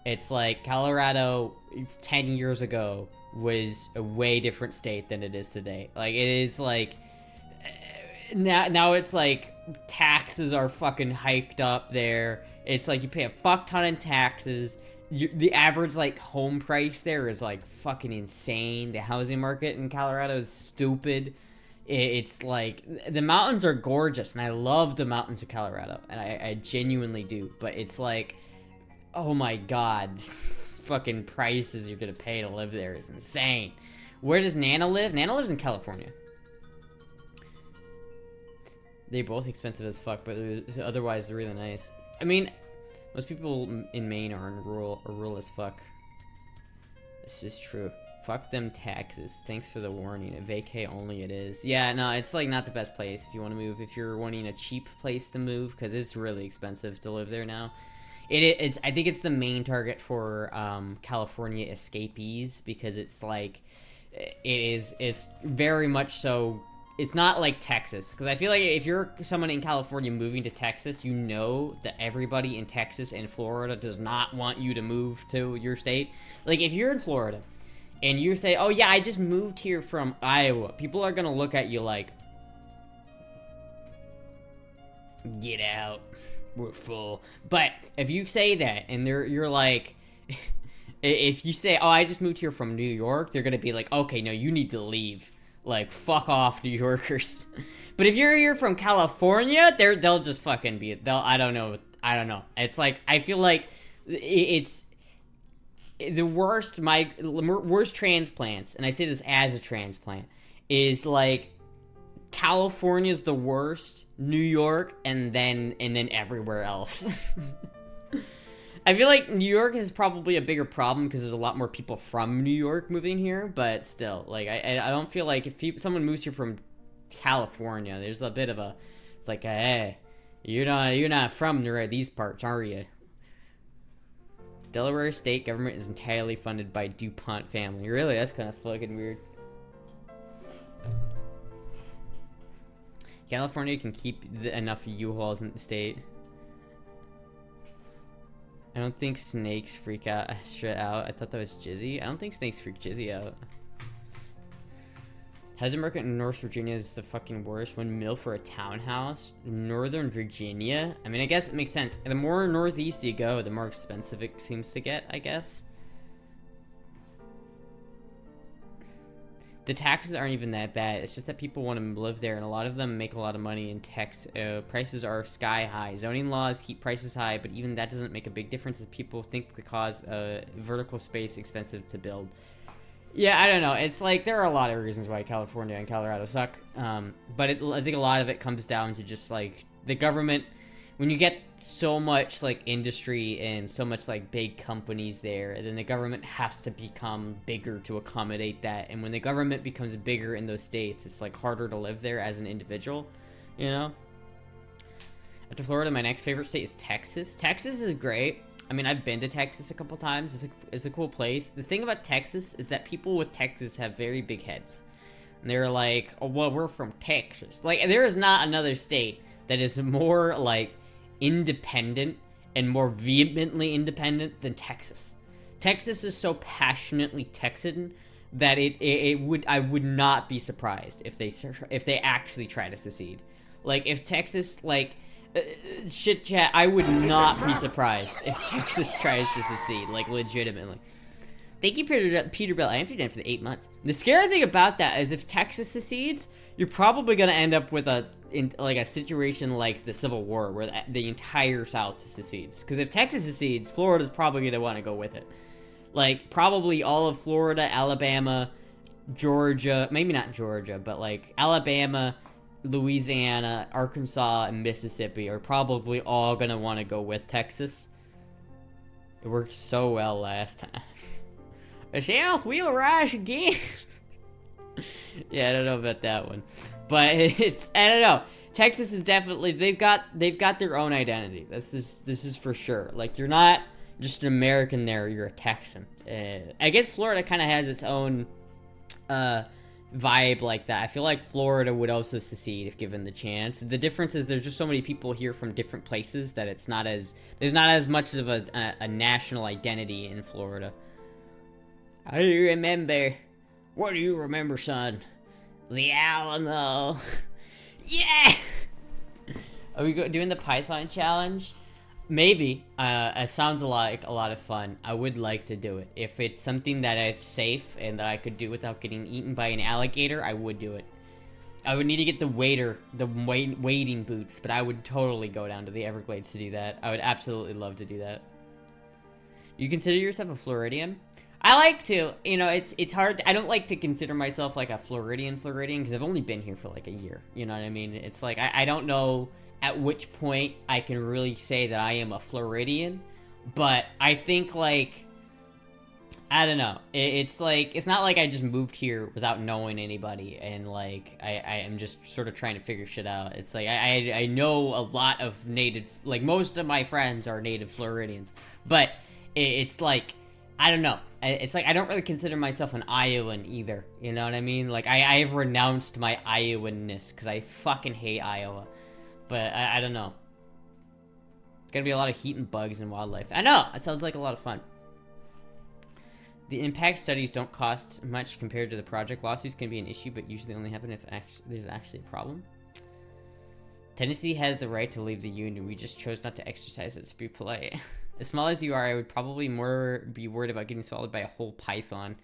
Speaker 1: It's like Colorado 10 years ago was a way different state than it is today. Like, it is like now it's like taxes are fucking hiked up there. It's like you pay a fuck ton in taxes. The average like home price there is like fucking insane. The housing market in Colorado is stupid. It's like the mountains are gorgeous, and I love the mountains of Colorado, and I genuinely do. But it's like, oh my god, this fucking prices you're gonna pay to live there is insane. Where does Nana live? Nana lives in California. They're both expensive as fuck, but otherwise they're really nice. I mean, most people in Maine are rural as fuck. It's just true. Fuck them taxes. Thanks for the warning. A vacay only it is. Yeah, no, it's like not the best place if you want to move. If you're wanting a cheap place to move, because it's really expensive to live there now. It's I think it's the main target for California escapees, because it's like it's very much so. It's not like Texas, because I feel like if you're someone in California moving to Texas, you know that everybody in Texas and Florida does not want you to move to your state. Like, if you're in Florida and you say, oh yeah, I just moved here from Iowa, people are gonna look at you like, get out, we're full. But if you say that and you're like, if you say, oh, I just moved here from New York, they're gonna be like, okay, no, you need to leave. Like, fuck off, New Yorkers. But if you're here from California, they'll just fucking be, I don't know. It's like, I feel like it's the worst, worst transplants, and I say this as a transplant, is like, California's the worst, New York, and then everywhere else. I feel like New York is probably a bigger problem because there's a lot more people from New York moving here, but still, like, I don't feel like if someone moves here from California, there's a bit of a, it's like, hey, you're not from these parts, are you? Delaware state government is entirely funded by DuPont family. Really? That's kind of fucking weird. California can keep enough U-Hauls in the state. I don't think snakes freak Astra out. I thought that was Jizzy. I don't think snakes freak Jizzy out. Housing market in North Virginia is the fucking worst. $1 million for a townhouse. Northern Virginia? I mean, I guess it makes sense. The more northeast you go, the more expensive it seems to get, I guess. the taxes aren't even that bad. It's just that people want to live there, and a lot of them make a lot of money, and prices are sky high. Zoning laws keep prices high, but even that doesn't make a big difference, as people think the cause vertical space expensive to build. Yeah, I don't know. It's like there are a lot of reasons why California and Colorado suck, but I think a lot of it comes down to just like the government. When you get so much like industry and so much like big companies there, then the government has to become bigger to accommodate that. And when the government becomes bigger in those states, it's like harder to live there as an individual, you know? After Florida, my next favorite state is Texas. Texas is great. I mean, I've been to Texas a couple times. It's a cool place. The thing about Texas is that people with Texas have very big heads. And they're like, oh, well, we're from Texas. Like, there is not another state that is more like independent and more vehemently independent than Texas. Texas is so passionately Texan that I would not be surprised if they actually try to secede. Like if Texas shit chat, I would not be surprised if Texas tries to secede, like legitimately. Thank you, Peterbilt. I emptied in for the 8 months. The scary thing about that is if Texas secedes, you're probably gonna end up with a situation like the Civil War, where the entire South secedes. Because if Texas secedes, Florida's probably gonna want to go with it. Like probably all of Florida, Alabama, Georgia, maybe not Georgia, but like Alabama, Louisiana, Arkansas, and Mississippi are probably all gonna want to go with Texas. It worked so well last time. The South will rise again. Yeah, I don't know about that one, but it's, I don't know. Texas is definitely, they've got their own identity. This is for sure. Like, you're not just an American there, you're a Texan. I guess Florida kind of has its own vibe like that. I feel like Florida would also secede if given the chance. The difference is there's just so many people here from different places that there's not as much of a national identity in Florida. I remember. What do you remember, son? The Alamo. Yeah! Are we doing the Python challenge? Maybe. It sounds like a lot of fun. I would like to do it. If it's something that it's safe and that I could do without getting eaten by an alligator, I would do it. I would need to get the wading boots, but I would totally go down to the Everglades to do that. I would absolutely love to do that. You consider yourself a Floridian? I like to. You know, it's hard. I don't like to consider myself like a Floridian because I've only been here for like a year. You know what I mean? It's like I don't know at which point I can really say that I am a Floridian, but I think like, I don't know. It's like, it's not like I just moved here without knowing anybody and like I am just sort of trying to figure shit out. It's like I know a lot of native, like most of my friends are native Floridians, but it's like, I don't know. It's like I don't really consider myself an Iowan either. You know what I mean? Like I have renounced my Iowanness because I fucking hate Iowa. But I don't know. It's gonna be a lot of heat and bugs and wildlife. I know! That sounds like a lot of fun. The impact studies don't cost much compared to the project. Lawsuits can be an issue, but usually only happen if there's actually a problem. Tennessee has the right to leave the union. We just chose not to exercise it to be polite. As small as you are, I would probably more be worried about getting swallowed by a whole python.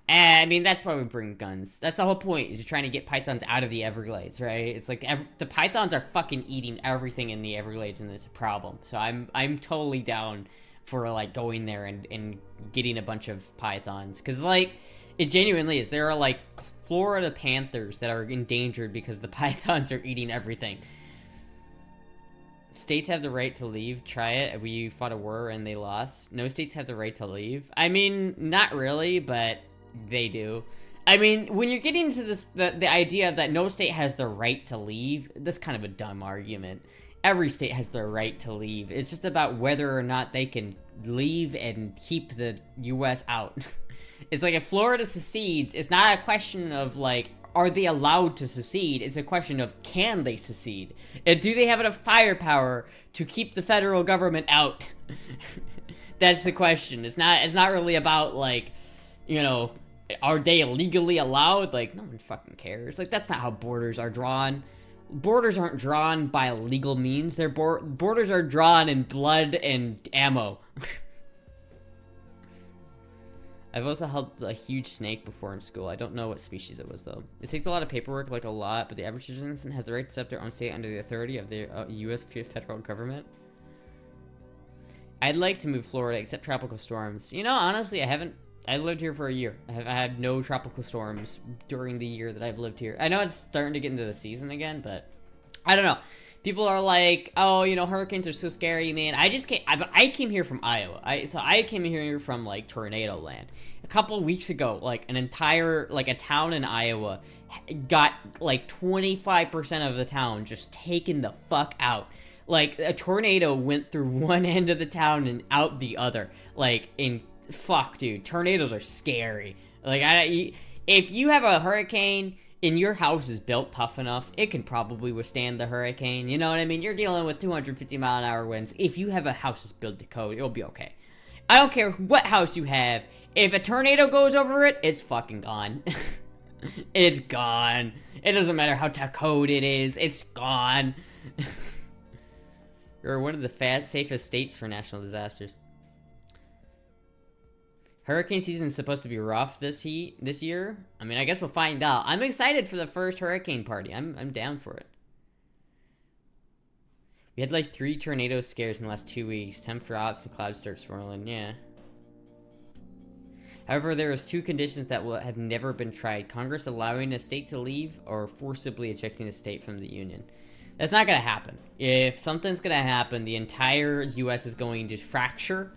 Speaker 1: I mean, that's why we bring guns. That's the whole point, is you're trying to get pythons out of the Everglades, right? It's like the pythons are fucking eating everything in the Everglades, and it's a problem. So I'm totally down for like going there and getting a bunch of pythons. Because like, it genuinely is. There are like Florida panthers that are endangered because the pythons are eating everything. States have the right to leave. Try it. We fought a war and they lost. No states have the right to leave. I mean, not really, but they do. I mean, when you're getting to this, the idea of that no state has the right to leave, that's kind of a dumb argument. Every state has the right to leave. It's just about whether or not they can leave and keep the U.S. out. It's like if Florida secedes, it's not a question of like, are they allowed to secede? It's a question of, can they secede? And do they have enough firepower to keep the federal government out? That's the question. It's not really about like, you know, are they legally allowed? Like, no one fucking cares. Like, that's not how borders are drawn. Borders aren't drawn by legal means. Their borders are drawn in blood and ammo. I've also held a huge snake before in school. I don't know what species it was, though. It takes a lot of paperwork, like a lot, but the average citizen has the right to set up their own state under the authority of the U.S. federal government. I'd like to move Florida, except tropical storms. You know, honestly, I lived here for a year. I had no tropical storms during the year that I've lived here. I know it's starting to get into the season again, but I don't know. People are like, oh, you know, hurricanes are so scary, man. I came here from Iowa. I came here from, like, tornado land. A couple of weeks ago, like, an entire, like, a town in Iowa got, like, 25% of the town just taken the fuck out. Like, a tornado went through one end of the town and out the other. Like, fuck, dude. Tornadoes are scary. Like, if you have a hurricane and your house is built tough enough, it can probably withstand the hurricane. You know what I mean? You're dealing with 250-mile-an-hour winds. If you have a house that's built to code, it'll be okay. I don't care what house you have. If a tornado goes over it, it's fucking gone. It's gone. It doesn't matter how to code it is. It's gone. You're one of the safest states for national disasters. Hurricane season is supposed to be rough this year. I mean, I guess we'll find out. I'm excited for the first hurricane party. I'm down for it. We had like 3 tornado scares in the last 2 weeks. Temp drops, the clouds start swirling. Yeah. However, there is 2 conditions that will have never been tried: Congress allowing a state to leave, or forcibly ejecting a state from the union. That's not gonna happen. If something's gonna happen, the entire U.S. is going to fracture,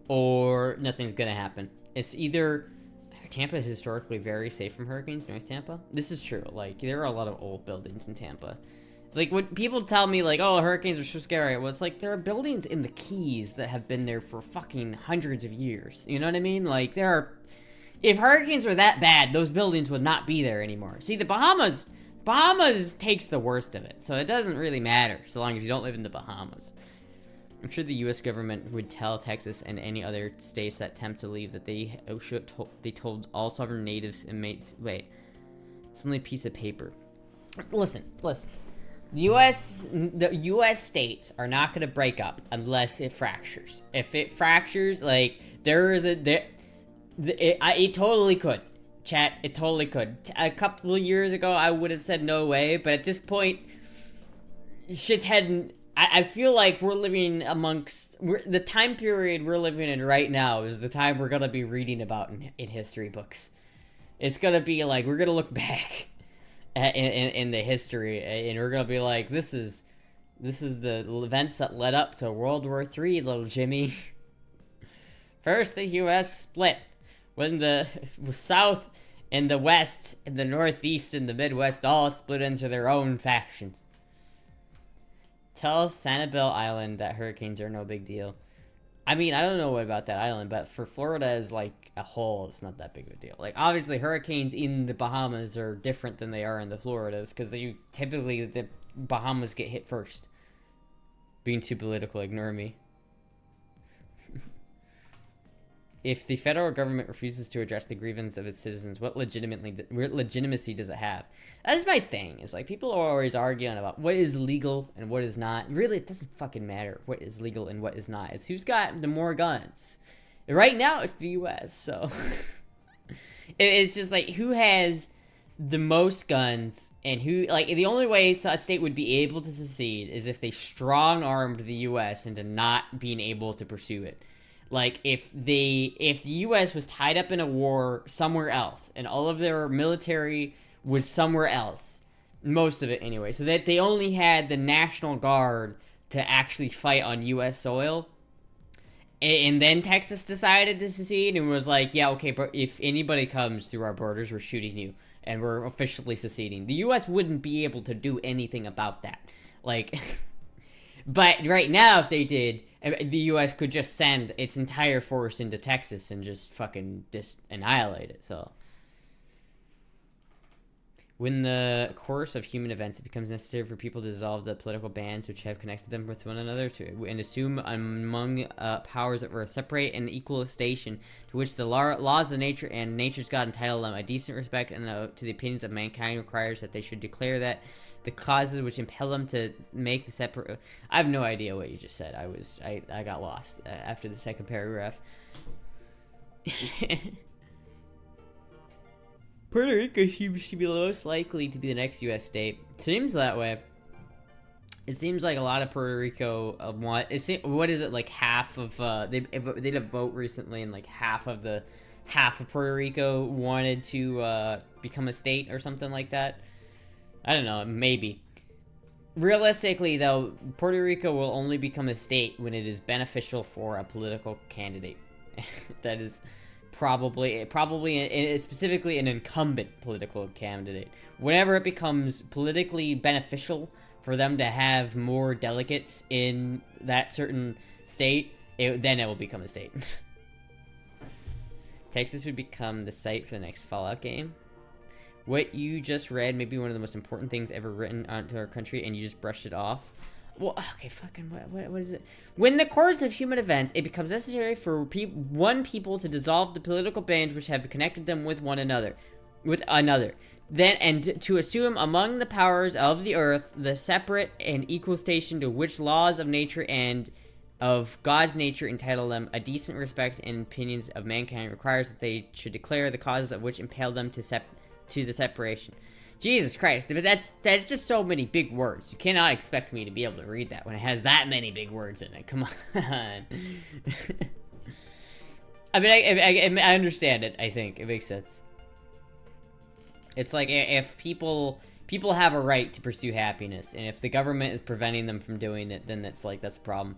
Speaker 1: or nothing's gonna happen. It's either... Tampa is historically very safe from hurricanes, North Tampa. This is true. Like, there are a lot of old buildings in Tampa. It's like, when people tell me, like, oh, hurricanes are so scary, well, it's like, there are buildings in the Keys that have been there for fucking hundreds of years. You know what I mean? Like, there are... If hurricanes were that bad, those buildings would not be there anymore. See, the Bahamas takes the worst of it, so it doesn't really matter, so long as you don't live in the Bahamas. I'm sure the U.S. government would tell Texas and any other states that attempt to leave that they told all sovereign natives inmates. Wait, it's only a piece of paper. Listen. The U.S. states are not gonna break up unless it fractures. If it fractures, like it totally could. Chat, it totally could. A couple of years ago, I would have said no way, but at this point, shit's heading... I feel like we're living amongst... the time period we're living in right now is the time we're gonna be reading about in history books. It's gonna be like, we're gonna look back in the history, and we're gonna be like, this is the events that led up to World War III, little Jimmy. First, the U.S. split. When the South and the West and the Northeast and the Midwest all split into their own factions. Tell Sanibel Island that hurricanes are no big deal. I mean, I don't know about that island, but for Florida as like a whole, it's not that big of a deal. Like, obviously, hurricanes in the Bahamas are different than they are in the Floridas, because typically the Bahamas get hit first. Being too political, ignore me. If the federal government refuses to address the grievance of its citizens, what legitimacy does it have? That's my thing. It's like, people are always arguing about what is legal and what is not. Really, it doesn't fucking matter what is legal and what is not. It's who's got the more guns. Right now, it's the U.S., so... It's just like, who has the most guns, and who... Like, the only way a state would be able to secede is if they strong-armed the U.S. into not being able to pursue it. Like, if the U.S. was tied up in a war somewhere else, and all of their military was somewhere else, most of it anyway, so that they only had the National Guard to actually fight on U.S. soil, and then Texas decided to secede and was like, yeah, okay, but if anybody comes through our borders, we're shooting you, and we're officially seceding. The U.S. wouldn't be able to do anything about that. Like... But right now, if they did, the U.S. could just send its entire force into Texas and just fucking annihilate it, so. When the course of human events, it becomes necessary for people to dissolve the political bands which have connected them with one another and assume among powers that were separate and equal station, to which the laws of nature and nature's God entitle them a decent respect, and to the opinions of mankind requires that they should declare that the causes which impel them to make the separate... I have no idea what you just said. I got lost after the second paragraph. Puerto Rico should be most likely to be the next U.S. state. Seems that way. It seems like a lot of Puerto Rico want. What is it, like half of? They did a vote recently, and like half of Puerto Rico wanted to become a state or something like that. I don't know, maybe. Realistically, though, Puerto Rico will only become a state when it is beneficial for a political candidate. That is probably specifically an incumbent political candidate. Whenever it becomes politically beneficial for them to have more delegates in that certain state, then it will become a state. Texas would become the site for the next Fallout game. What you just read may be one of the most important things ever written onto our country, and you just brushed it off. Well, okay, fucking, what is it? When the course of human events, it becomes necessary for people to dissolve the political bands which have connected them with another. Then, and to assume among the powers of the earth the separate and equal station to which laws of nature and of God's nature entitle them, a decent respect and opinions of mankind requires that they should declare the causes of which impel them to the separation. Jesus Christ, but that's just so many big words. You cannot expect me to be able to read that when it has that many big words in it. Come on. I mean, I understand it, I think. It makes sense. It's like, if people have a right to pursue happiness, and if the government is preventing them from doing it, then that's a problem.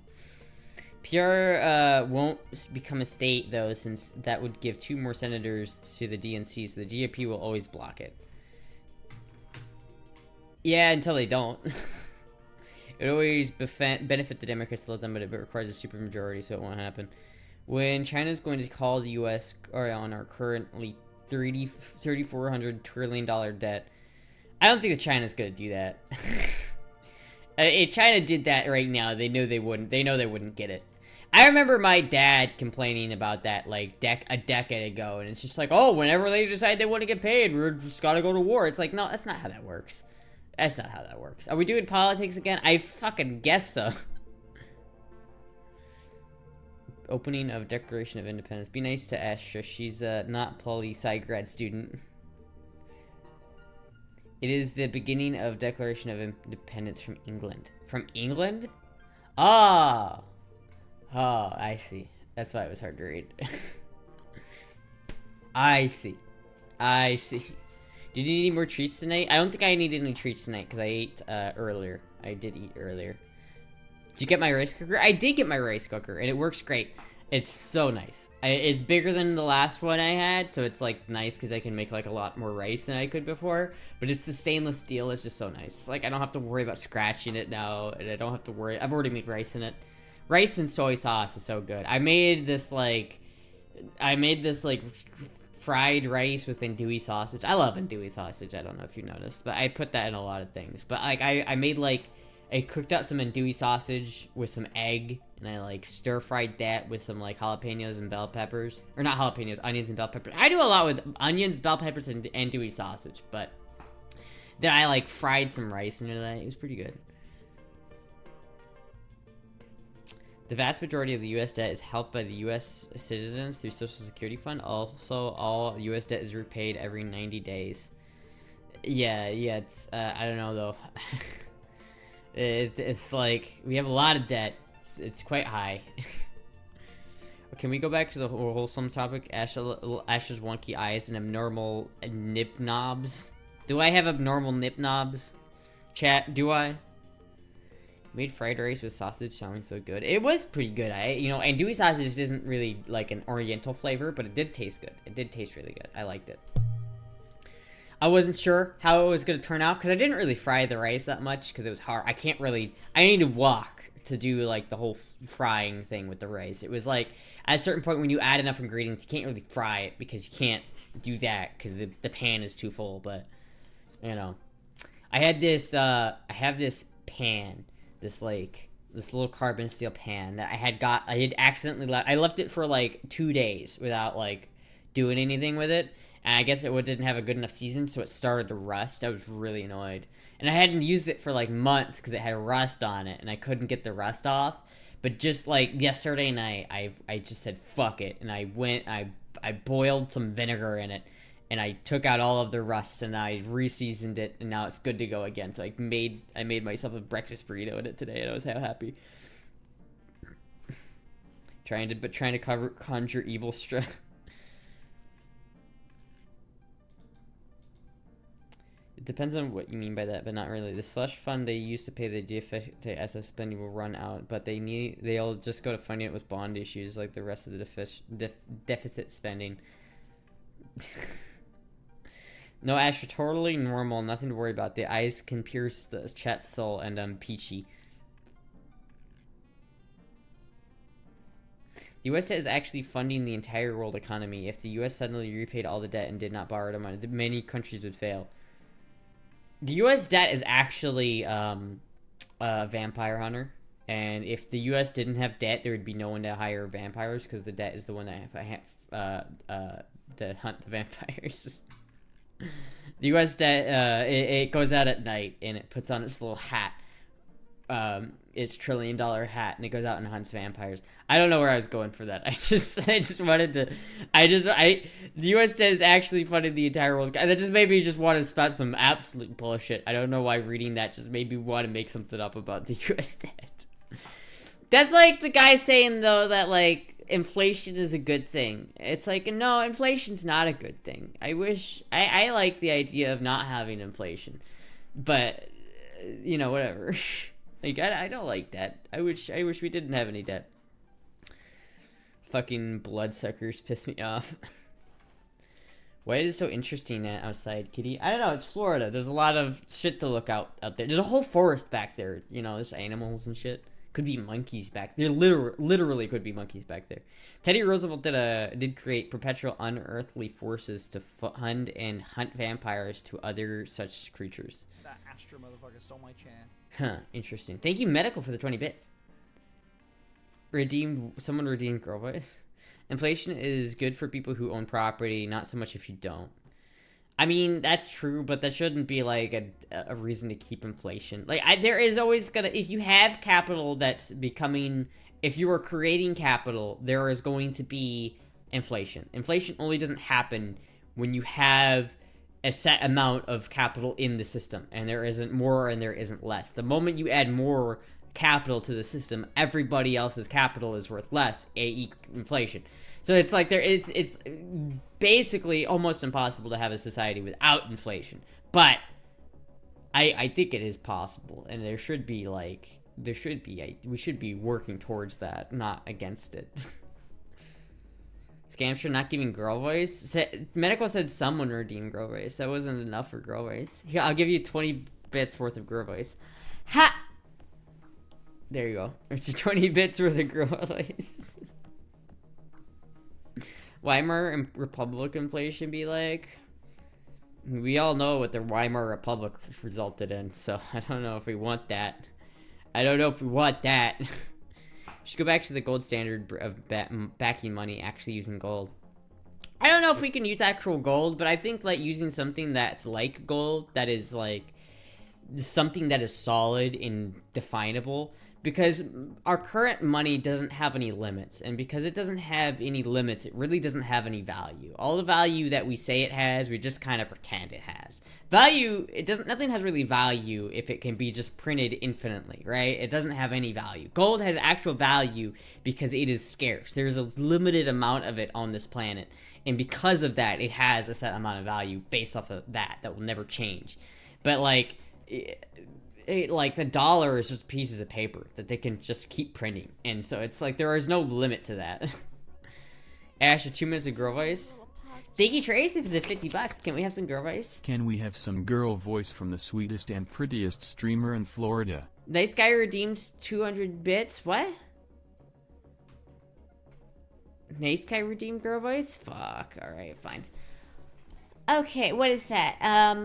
Speaker 1: PR won't become a state, though, since that would give 2 more senators to the DNC, so the GOP will always block it. Yeah, until they don't. It always benefit the Democrats to let them, but it requires a supermajority, so it won't happen. When China's going to call the U.S. on our currently $3,400 trillion debt, I don't think that China's going to do that. If China did that right now, they know they wouldn't get it. I remember my dad complaining about that like a decade ago, and it's just like, oh, whenever they decide they want to get paid, we're just gotta go to war. It's like, no, that's not how that works. That's not how that works. Are we doing politics again? I fucking guess so. Opening of Declaration of Independence. Be nice to Astra. She's not poli-sci grad student. It is the beginning of Declaration of Independence from England. From England? Ah! Oh, I see. That's why it was hard to read. I see. Did you need any more treats tonight? I don't think I needed any treats tonight because I ate earlier. I did eat earlier. Did you get my rice cooker? I did get my rice cooker, and it works great. It's so nice. It's bigger than the last one I had, so it's like nice because I can make like a lot more rice than I could before. But it's the stainless steel. It's just so nice. Like, I don't have to worry about scratching it now, and I don't have to worry. I've already made rice in it. Rice and soy sauce is so good. I made this like fried rice with andouille sausage. I love andouille sausage. I don't know if you noticed, but I put that in a lot of things. But like I cooked up some andouille sausage with some egg, and I like stir fried that with some like jalapenos and bell peppers, or not jalapenos, onions and bell peppers. I do a lot with onions, bell peppers, and andouille sausage. But then I like fried some rice into that. It was pretty good. The vast majority of the U.S. debt is helped by the U.S. citizens through Social Security Fund. Also, all U.S. debt is repaid every 90 days. Yeah, it's, I don't know, though. It's like, we have a lot of debt. It's quite high. Can we go back to the wholesome topic? Ashla's wonky eyes and abnormal nip knobs. Do I have abnormal nip knobs? Chat, do I? Made fried rice with sausage sounding so good. It was pretty good. Andouille sausage isn't really like an oriental flavor, but it did taste good. It did taste really good. I liked it. I wasn't sure how it was going to turn out because I didn't really fry the rice that much because it was hard. I need to walk to do like the whole frying thing with the rice. It was like at a certain point when you add enough ingredients, you can't really fry it because you can't do that because the pan is too full. But I have this pan. This little carbon steel pan that I had accidentally left. I left it for like 2 days without like doing anything with it, and I guess it didn't have a good enough season, so it started to rust. I was really annoyed, and I hadn't used it for like months because it had rust on it, and I couldn't get the rust off. But just like yesterday night, I just said fuck it, and I boiled some vinegar in it, and I took out all of the rust and I re-seasoned it, and now it's good to go again. So I made myself a breakfast burrito in it today, and I was so happy. Trying to conjure evil strength. It depends on what you mean by that, but not really. The slush fund they used to pay the DFA SS spending will run out, but they'll just go to funding it with bond issues like the rest of the deficit spending. No, Astra, totally normal, nothing to worry about. The eyes can pierce the chat soul, and I'm peachy. The U.S. debt is actually funding the entire world economy. If the U.S. suddenly repaid all the debt and did not borrow the money, many countries would fail. The U.S. debt is actually a vampire hunter, and if the U.S. didn't have debt, there would be no one to hire vampires because the debt is the one that hunt the vampires. The U.S. debt it goes out at night and it puts on its little hat, its $1 trillion hat, and it goes out and hunts vampires. I don't know where I was going for that. I just wanted to. The U.S. debt is actually funding the entire world. That just made me just want to spout some absolute bullshit. I don't know why reading that just made me want to make something up about the U.S. debt. That's like the guy saying though that like inflation is a good thing. It's like, no, inflation's not a good thing. I like the idea of not having inflation, but you know, whatever. Like I don't like that. I wish we didn't have any debt. Fucking bloodsuckers piss me off. Why is it so interesting outside, Kitty? I don't know. It's Florida. There's a lot of shit to look out there. There's a whole forest back there. You know, there's animals and shit. Could be monkeys back there. Literally could be monkeys back there. Teddy Roosevelt did create perpetual unearthly forces to fund and hunt vampires to other such creatures.
Speaker 4: That Astra motherfucker stole my chair.
Speaker 1: Huh, interesting. Thank you, Medical, for the 20 bits. Someone redeemed Girl Voice. Inflation is good for people who own property, not so much if you don't. I mean, that's true, but that shouldn't be like a reason to keep inflation. Like, there is always gonna, if you have capital that's becoming, if you are creating capital, there is going to be inflation. Inflation only doesn't happen when you have a set amount of capital in the system, and there isn't more and there isn't less. The moment you add more capital to the system, everybody else's capital is worth less, i.e. inflation. So it's like it's basically almost impossible to have a society without inflation. But I think it is possible, and we should be working towards that, not against it. Scamster not giving Girl Voice. Medical said someone redeemed Girl Voice. That wasn't enough for Girl Voice. Here, I'll give you 20 bits worth of Girl Voice. Ha! There you go. It's 20 bits worth of Girl Voice. Weimar Republic inflation be like? We all know what the Weimar Republic resulted in, so I don't know if we want that. We should go back to the gold standard of backing money actually using gold. I don't know if we can use actual gold, but I think like using something that's like gold, that is like something that is solid and definable, because our current money doesn't have any limits, and because it doesn't have any limits, it really doesn't have any value. All the value that we say it has, we just kind of pretend it has. Value, nothing has really value if it can be just printed infinitely, right? It doesn't have any value. Gold has actual value because it is scarce. There's a limited amount of it on this planet, and because of that, it has a set amount of value based off of that will never change. But like, like the dollar is just pieces of paper that they can just keep printing, and so it's like there is no limit to that. Ash, 2 minutes of Girl Voice. Thank you, Tracy, for the $50. Can we have some Girl Voice?
Speaker 5: Can we have some Girl Voice from the sweetest and prettiest streamer in Florida?
Speaker 1: Nice guy redeemed 200 bits. What? Nice guy redeemed Girl Voice? Fuck. Alright, fine.
Speaker 2: Okay, what is that?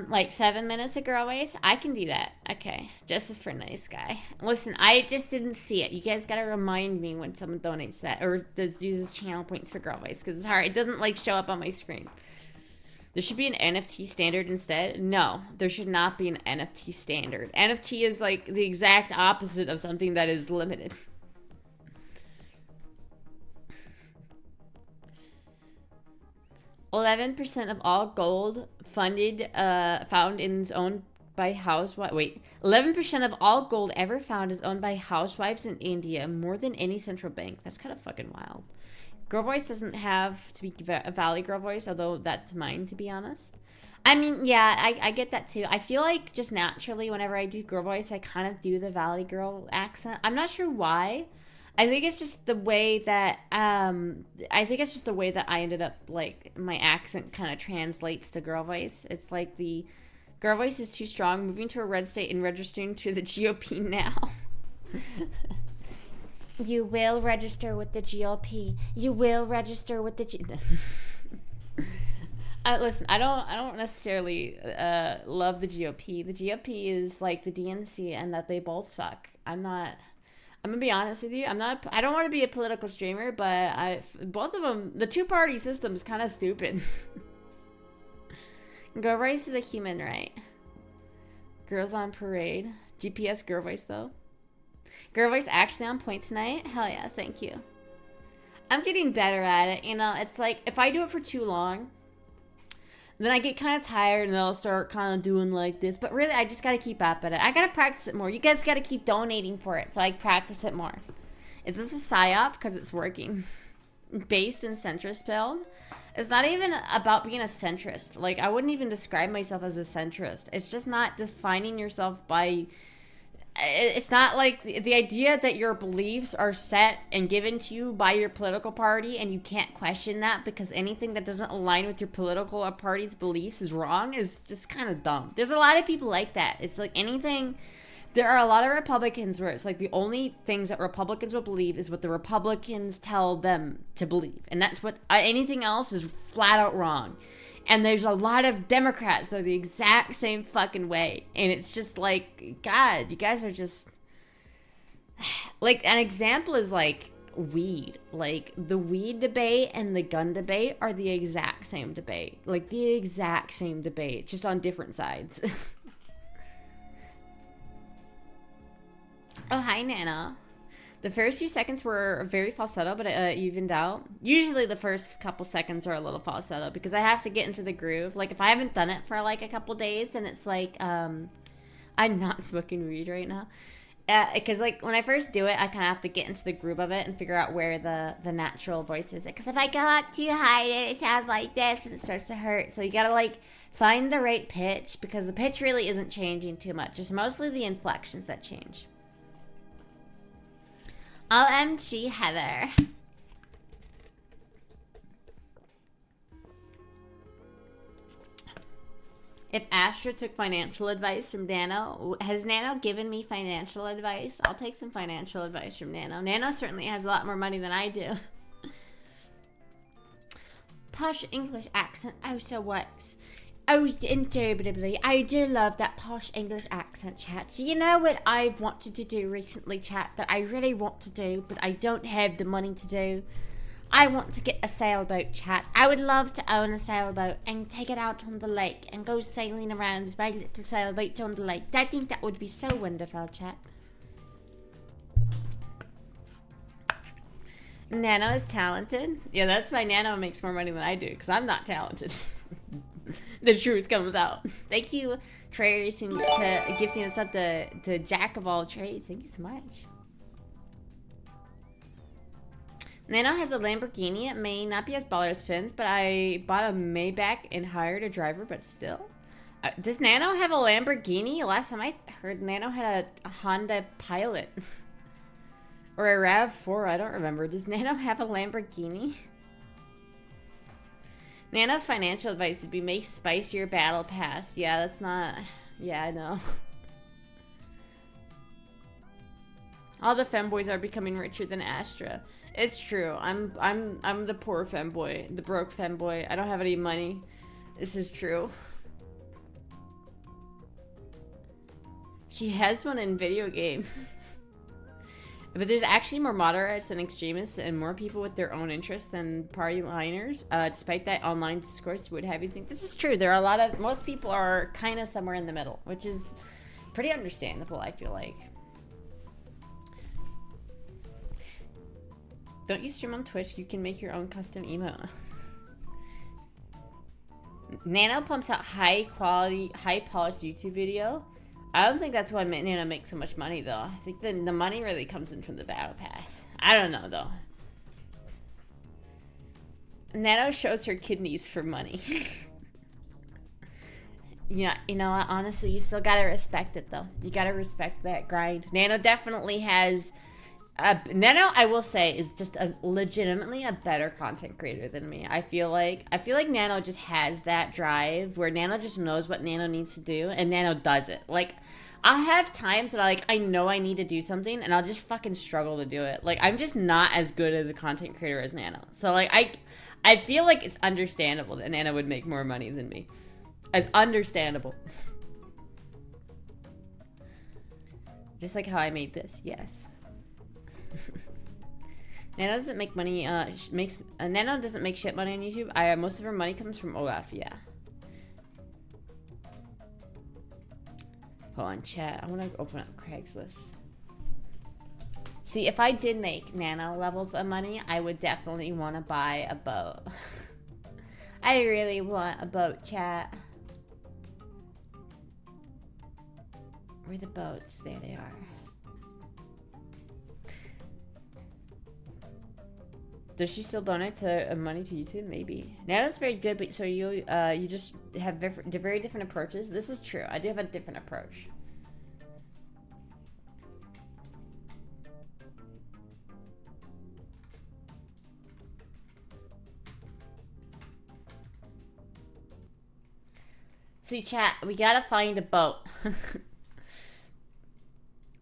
Speaker 2: Like 7 minutes of Girl Voice? I can do that. Okay, justice for nice guy. Listen, I just didn't see it. You guys gotta remind me when someone donates that, or uses channel points for Girl Voice, because it's hard. It doesn't like show up on my screen. There should be an NFT standard instead. No, there should not be an NFT standard. NFT is like the exact opposite of something that is limited. 11% of all gold funded found is owned by housewives. Wait, 11% of all gold ever found is owned by housewives in India, more than any central bank. That's kind of fucking wild. Girl voice doesn't have to be a Valley girl voice, although that's mine, to be honest. I mean, yeah, I get that too. I feel like just naturally, whenever I do girl voice, I kind of do the Valley girl accent. I'm not sure why. I think it's just the way that I ended up, like, my accent kind of translates to girl voice. It's like the girl voice is too strong, moving to a red state and registering to the GOP now. You will register with the GOP. You will register with the listen, I don't necessarily love the GOP. The GOP is like the DNC, and that they both suck. I'm gonna be honest with you. I don't want to be a political streamer, but both of them, the two-party system is kind of stupid. Girl voice is a human right. Girls on parade. GPS girl voice though. Girl voice actually on point tonight? Hell yeah, thank you. I'm getting better at it. You know, it's like if I do it for too long, then I get kind of tired and then I'll start kind of doing like this. But really, I just got to keep up at it. I got to practice it more. You guys got to keep donating for it so I practice it more. Is this a psyop? Because it's working. Based in centrist build. It's not even about being a centrist. Like, I wouldn't even describe myself as a centrist. It's just not defining yourself by... It's not like the idea that your beliefs are set and given to you by your political party and you can't question that because anything that doesn't align with your political party's beliefs is wrong is just kind of dumb. There's a lot of people like that. It's like anything... There are a lot of Republicans where it's like the only things that Republicans will believe is what the Republicans tell them to believe. And that's what... anything else is flat out wrong. And there's a lot of Democrats that are the exact same fucking way. And it's just like, God, you guys are just... Like, an example is like weed. Like, the weed debate and the gun debate are the exact same debate. Like, the exact same debate, just on different sides. Oh, hi, Nana. The first few seconds were very falsetto, but it evened out. Usually the first couple seconds are a little falsetto because I have to get into the groove. Like, if I haven't done it for, like, a couple days, then it's like, I'm not smoking weed right now. Because, like, when I first do it, I kind of have to get into the groove of it and figure out where the natural voice is. Because if I go up too high, it sounds like this, and it starts to hurt. So you gotta, like, find the right pitch, because the pitch really isn't changing too much. It's mostly the inflections that change. OMG, Heather. If Astra took financial advice from Nano, has Nano given me financial advice? I'll take some financial advice from Nano. Nano certainly has a lot more money than I do. Posh English accent, oh so works. Oh, indubitably. I do love that posh English accent, chat. So you know what I've wanted to do recently, chat, that I really want to do, but I don't have the money to do? I want to get a sailboat, chat. I would love to own a sailboat and take it out on the lake and go sailing around with my little sailboat on the lake. I think that would be so wonderful, chat. Nano is talented? Yeah, that's why Nano makes more money than I do, because I'm not talented. The truth comes out. Thank you, Trace, and to gifting us up to Jack of all trades. Thank you so much. Nano has a Lamborghini. It may not be as baller as Finn's, but I bought a Maybach and hired a driver, but still. Does Nano have a Lamborghini? Last time I heard, Nano had a Honda Pilot. Or a RAV4, I don't remember. Does Nano have a Lamborghini? Nano's financial advice would be make spicier battle pass. Yeah, that's not... Yeah, I know. All the femboys are becoming richer than Astra. It's true. I'm the poor femboy. The broke femboy. I don't have any money. This is true. She has one in video games. But there's actually more moderates than extremists and more people with their own interests than party liners. Despite that, online discourse would have you think this is true. There are a lot of... Most people are kind of somewhere in the middle, which is pretty understandable, I feel like. Don't you stream on Twitch? You can make your own custom emote. Nano pumps out high quality, high polished YouTube video. I don't think that's why Nano makes so much money though. I think the money really comes in from the battle pass. I don't know though. Nano shows her kidneys for money. Yeah, you know what? Honestly, you still gotta respect it though. You gotta respect that grind. Nano definitely has. Nano, I will say, is just legitimately a better content creator than me. I feel like Nano just has that drive where Nano just knows what Nano needs to do, and Nano does it. Like, I'll have times that I know I need to do something, and I'll just fucking struggle to do it. Like, I'm just not as good as a content creator as Nano. So, like, I feel like it's understandable that Nano would make more money than me. As understandable. Just like how I made this, yes. Nano doesn't make money. Nano doesn't make shit money on YouTube. Most of her money comes from OF. Yeah. Hold on, chat. I want to open up Craigslist. See, if I did make Nano levels of money, I would definitely want to buy a boat. I really want a boat, chat. Where are the boats? There they are. Does she still donate to money to YouTube? Maybe. Nano's very good, but so you just have very different approaches. This is true. I do have a different approach. See, chat, we gotta find a boat.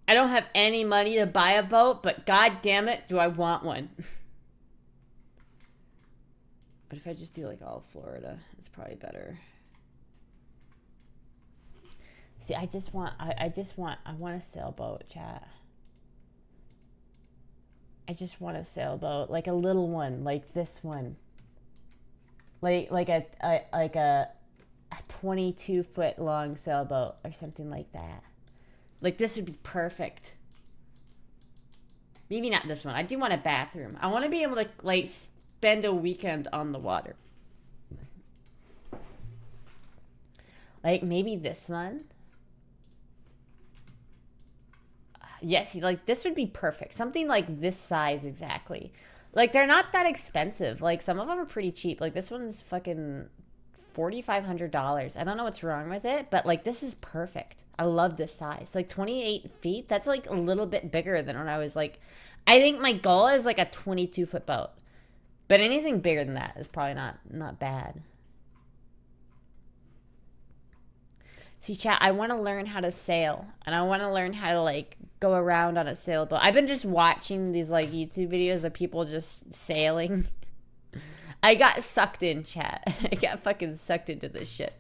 Speaker 2: I don't have any money to buy a boat, but god damn it, do I want one. But if I just do like all of Florida, it's probably better. See, I want a sailboat, chat. I just want a sailboat, like a little one, like this one. Like a 22-foot long sailboat or something like that. Like this would be perfect. Maybe not this one. I do want a bathroom. I want to be able to like spend a weekend on the water. Like maybe this one. Yes, like this would be perfect. Something like this size exactly. Like they're not that expensive. Like some of them are pretty cheap. Like this one's fucking $4,500. I don't know what's wrong with it, but like this is perfect. I love this size. Like 28 feet. That's like a little bit bigger than when I was like, I think my goal is like a 22-foot boat. But anything bigger than that is probably not bad. See, chat, I want to learn how to sail. And I want to learn how to, like, go around on a sailboat. I've been just watching these, like, YouTube videos of people just sailing. I got sucked in, chat. I got fucking sucked into this shit.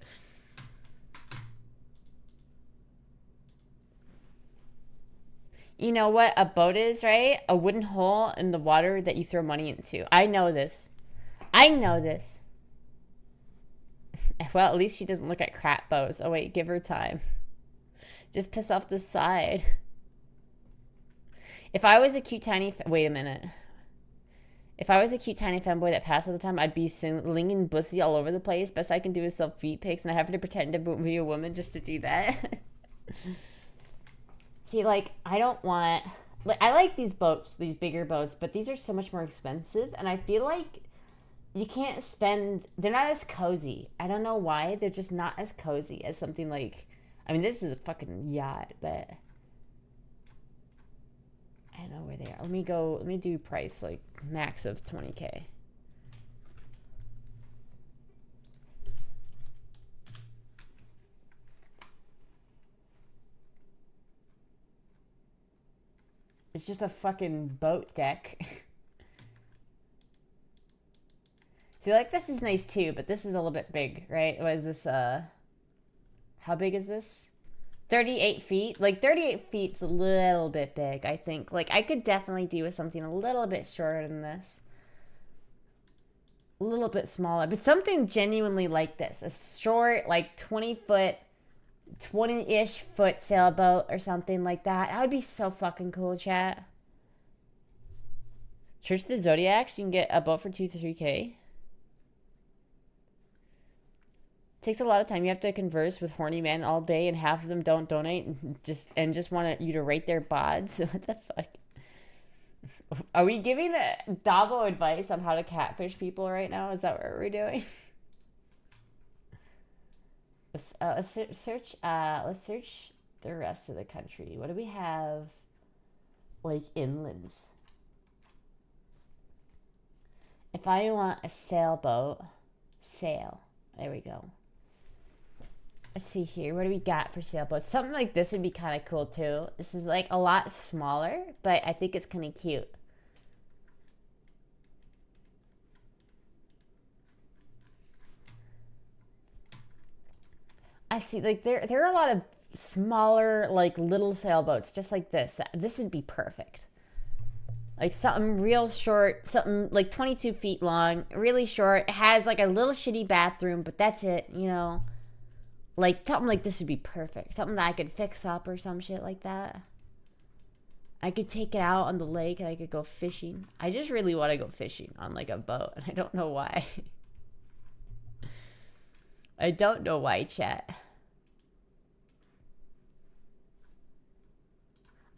Speaker 2: You know what a boat is, right? A wooden hole in the water that you throw money into. I know this. I know this. Well, at least she doesn't look at crap boats. Oh, wait, give her time. Just piss off the side. If I was a cute tiny... Wait a minute. If I was a cute tiny femboy that passed all the time, I'd be slinging pussy all over the place. Best I can do is sell feet pics, and I have to pretend to be a woman just to do that. See, like, I don't want... Like, I like these boats, these bigger boats, but these are so much more expensive, and I feel like you can't spend... They're not as cozy. I don't know why. They're just not as cozy as something like... I mean, this is a fucking yacht, but... I don't know where they are. Let me do price, like, max of 20K. It's just a fucking boat deck. See, like, this is nice too, but this is a little bit big, right? What is this, how big is this? 38 feet? Like, 38 feet's a little bit big, I think. Like, I could definitely do with something a little bit shorter than this. A little bit smaller, but something genuinely like this. A short, like, 20-foot, 20-ish foot sailboat or something like that. That would be so fucking cool, chat. Church of the Zodiacs, you can get a boat for 2 to 3K. takes a lot of time. You have to converse with horny men all day, and half of them don't donate and just want you to rate their bods. What the fuck? Are we giving the Dabo advice on how to catfish people right now? Is that what we're doing? Let's search the rest of the country. What do we have? Like inlands. If I want a sailboat, sail. There we go. Let's see here. What do we got for sailboats? Something like this would be kind of cool too. This is like a lot smaller, but I think it's kind of cute. I see, like there are a lot of smaller, like little sailboats, just like this. This would be perfect. Like something real short, something like 22 feet long, really short. It has like a little shitty bathroom, but that's it, you know. Like something like this would be perfect. Something that I could fix up or some shit like that. I could take it out on the lake and I could go fishing. I just really want to go fishing on like a boat, and I don't know why. I don't know why, chat.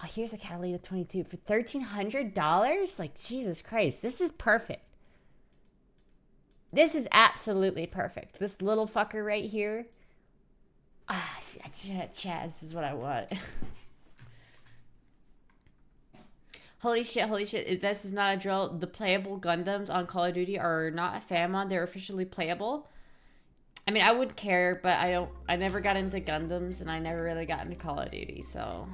Speaker 2: Oh, here's a Catalina 22 for $1,300? Like, Jesus Christ. This is perfect. This is absolutely perfect. This little fucker right here. Ah, chat, this is what I want. Holy shit. This is not a drill. The playable Gundams on Call of Duty are not a fan mod. They're officially playable. I mean, I wouldn't care, but I never got into Gundams, and I never really got into Call of Duty, so...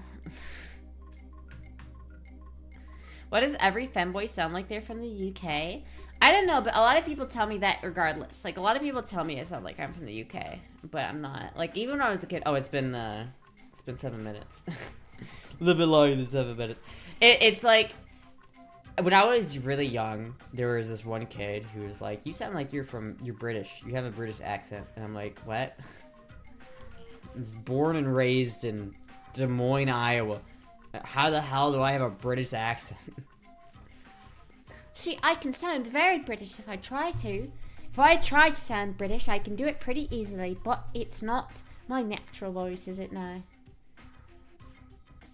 Speaker 2: What does every femboy sound like they're from the UK? I don't know, but a lot of people tell me that regardless. Like, a lot of people tell me I sound like I'm from the UK, but I'm not. Like, even when I was a kid... Oh, it's been 7 minutes. A little bit longer than 7 minutes. It's like... When I was really young, there was this one kid who was like, you sound like you're British. You have a British accent. And I'm like, what? I was born and raised in Des Moines, Iowa. How the hell do I have a British accent? See, I can sound very British if I try to. If I try to sound British, I can do it pretty easily, but it's not my natural voice, is it now?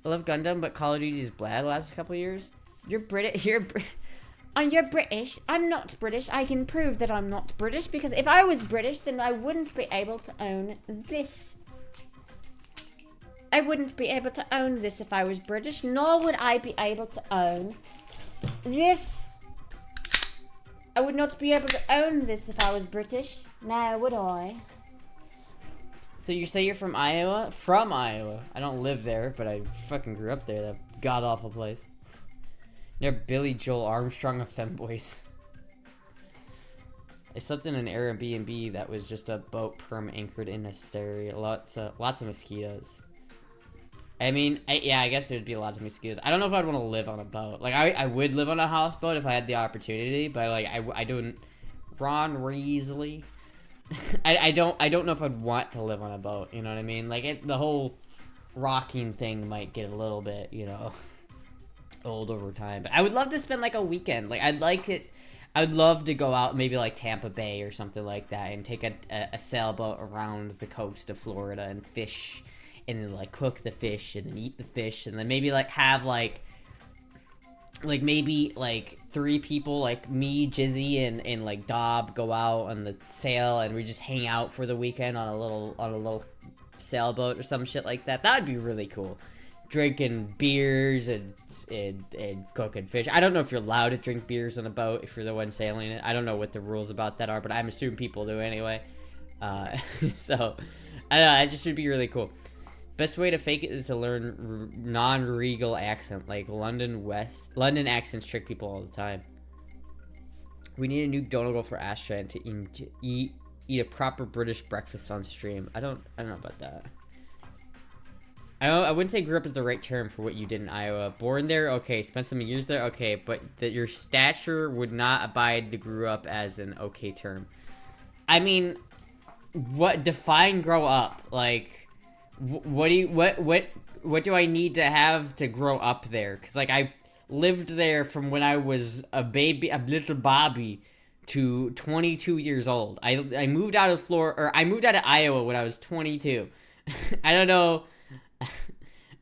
Speaker 1: I love Gundam, but Call of Duty's bad the last couple years. You're British.
Speaker 2: You're British. I'm not British. I can prove that I'm not British, because if I was British, then I wouldn't be able to own this. I wouldn't be able to own this if I was British, nor would I be able to own this. I would not be able to own this if I was British. Now, would I?
Speaker 1: So you say you're from Iowa? From Iowa. I don't live there, but I fucking grew up there. That god-awful place. Near Billy Joel Armstrong of Femboys. I slept in an Airbnb that was just a boat perm anchored in a stereo. Lots of mosquitoes. I mean, yeah, I guess there'd be lots of mosquitoes. I don't know if I'd want to live on a boat. Like, I would live on a houseboat if I had the opportunity, but like, I don't. Ron Weasley. I don't know if I'd want to live on a boat. You know what I mean? Like, the whole rocking thing might get a little bit, you know, old over time. But I would love to spend like a weekend. Like, I'd love to go out maybe like Tampa Bay or something like that and take a sailboat around the coast of Florida and fish. And then like cook the fish and then eat the fish and then maybe like have like maybe like 3 people like me, Jizzy, and like Dob go out on the sail and we just hang out for the weekend on a little sailboat or some shit like that. That would be really cool. Drinking beers and cooking fish. I don't know if you're allowed to drink beers on a boat if you're the one sailing it. I don't know what the rules about that are, but I'm assuming people do anyway. So I don't know. It just would be really cool. Best way to fake it is to learn non-regal accent, like London accents trick people all the time. We need a new dongle for Astra and to eat a proper British breakfast on stream. I don't know about that. I wouldn't say grew up is the right term for what you did in Iowa. Born there, okay. Spent some years there, okay. But that your stature would not abide the grew up as an okay term. I mean, define grow up? Like, what do I need to have to grow up there? Because like I lived there from when I was a little Bobby, to 22 years old. I moved out of Florida, or I moved out of Iowa when I was 22. I don't know.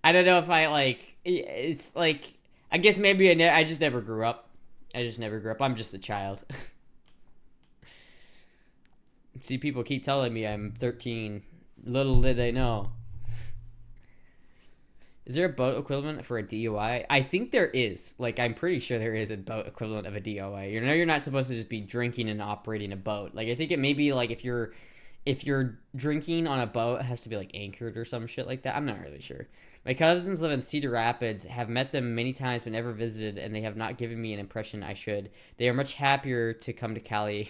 Speaker 1: I don't know if I like. It's like, I guess maybe I just never grew up. I just never grew up. I'm just a child. See, people keep telling me I'm 13. Little did they know. Is there a boat equivalent for a DUI? I think there is. Like, I'm pretty sure there is a boat equivalent of a DUI. You know, you're not supposed to just be drinking and operating a boat. Like, I think it may be like if you're drinking on a boat, it has to be like anchored or some shit like that. I'm not really sure. My cousins live in Cedar Rapids, have met them many times but never visited, and they have not given me an impression I should. They are much happier to come to Cali.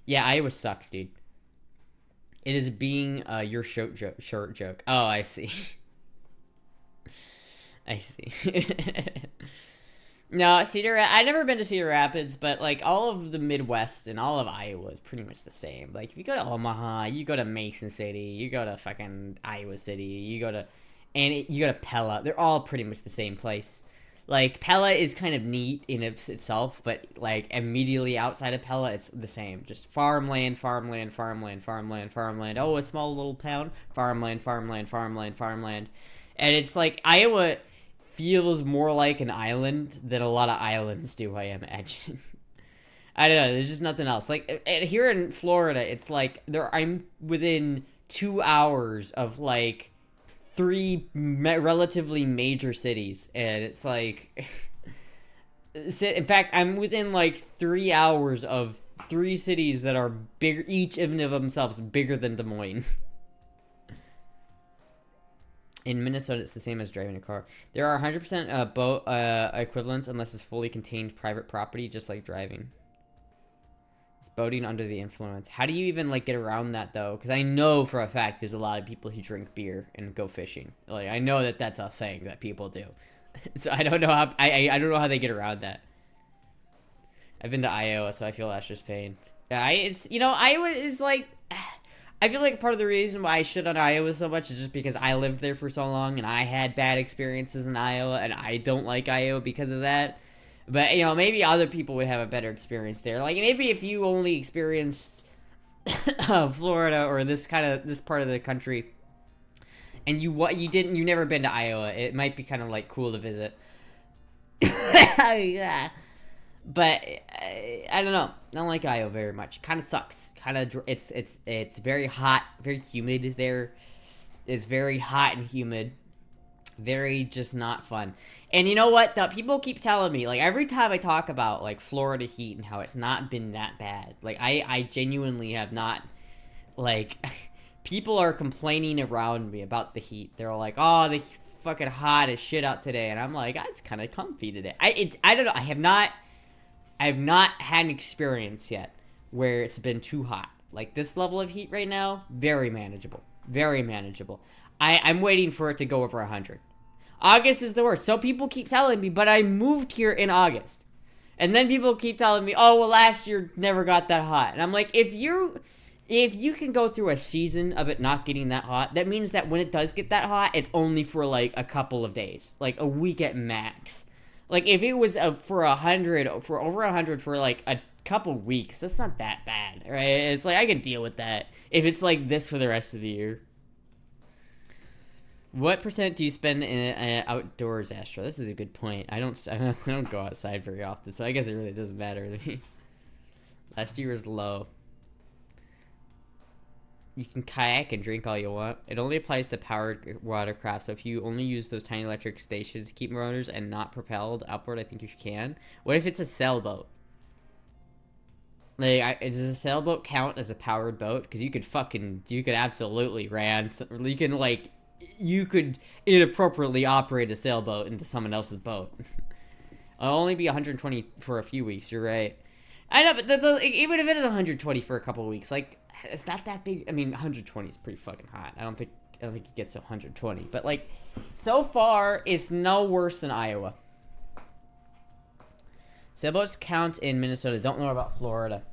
Speaker 1: Yeah, Iowa sucks, dude. It is being your short joke. Oh, I see. I see. No, I've never been to Cedar Rapids, but like all of the Midwest and all of Iowa is pretty much the same. Like if you go to Omaha, you go to Mason City, you go to fucking Iowa City, you go to Pella. They're all pretty much the same place. Like Pella is kind of neat in itself, but like immediately outside of Pella, it's the same. Just farmland, farmland, farmland, farmland, farmland. Oh, a small little town. Farmland, farmland, farmland, farmland. And it's like Iowa feels more like an island than a lot of islands do, I imagine. I don't know, there's just nothing else. Like here in Florida, it's like I'm within 2 hours of like 3 relatively major cities, and it's like in fact, I'm within like 3 hours of 3 cities that are bigger, each in and of themselves bigger than Des Moines. In Minnesota, it's the same as driving a car. There are 100% boat equivalents unless it's fully contained private property, just like driving. It's boating under the influence. How do you even like get around that though? Because I know for a fact there's a lot of people who drink beer and go fishing. Like I know that that's a thing that people do. So I don't know how I don't know how they get around that. I've been to Iowa, so I feel Astra's pain. It's Iowa is like. I feel like part of the reason why I shit on Iowa so much is just because I lived there for so long and I had bad experiences in Iowa and I don't like Iowa because of that. But, maybe other people would have a better experience there. Like, maybe if you only experienced Florida or this part of the country and you never been to Iowa, it might be kind of, like, cool to visit. Yeah. But I don't know. I don't like Iowa very much. Kind of sucks. It's very hot, very humid there. It's very hot and humid. Very just not fun. And you know what? People keep telling me, like every time I talk about like Florida heat and how it's not been that bad. Like I genuinely have not. Like people are complaining around me about the heat. They're like, "Oh, the fucking hot as shit out today," and I'm like, "It's kind of comfy today." I don't know. I have not had an experience yet where it's been too hot. Like this level of heat right now, very manageable. Very manageable. I'm waiting for it to go over 100. August is the worst. So people keep telling me, but I moved here in August. And then people keep telling me, oh, well, last year never got that hot. And I'm like, if you can go through a season of it not getting that hot, that means that when it does get that hot, it's only for like a couple of days. Like a week at max. Like, if it was for over 100 for, like, a couple weeks, that's not that bad, right? It's like, I can deal with that if it's like this for the rest of the year. What % do you spend in outdoors, Astra? This is a good point. I don't go outside very often, so I guess it really doesn't matter to me. Last year was low. You can kayak and drink all you want. It only applies to powered watercraft, so if you only use those tiny electric stations to keep motors and not propelled upward, I think you can. What if it's a sailboat? Like, does a sailboat count as a powered boat? Because you could absolutely you could inappropriately operate a sailboat into someone else's boat. It'll only be 120 for a few weeks, you're right. I know, but even if it is 120 for a couple of weeks, like, it's not that big. I mean, 120 is pretty fucking hot. I don't think it gets to 120. But, like, so far, it's no worse than Iowa. Sailboats counts in Minnesota. Don't know about Florida.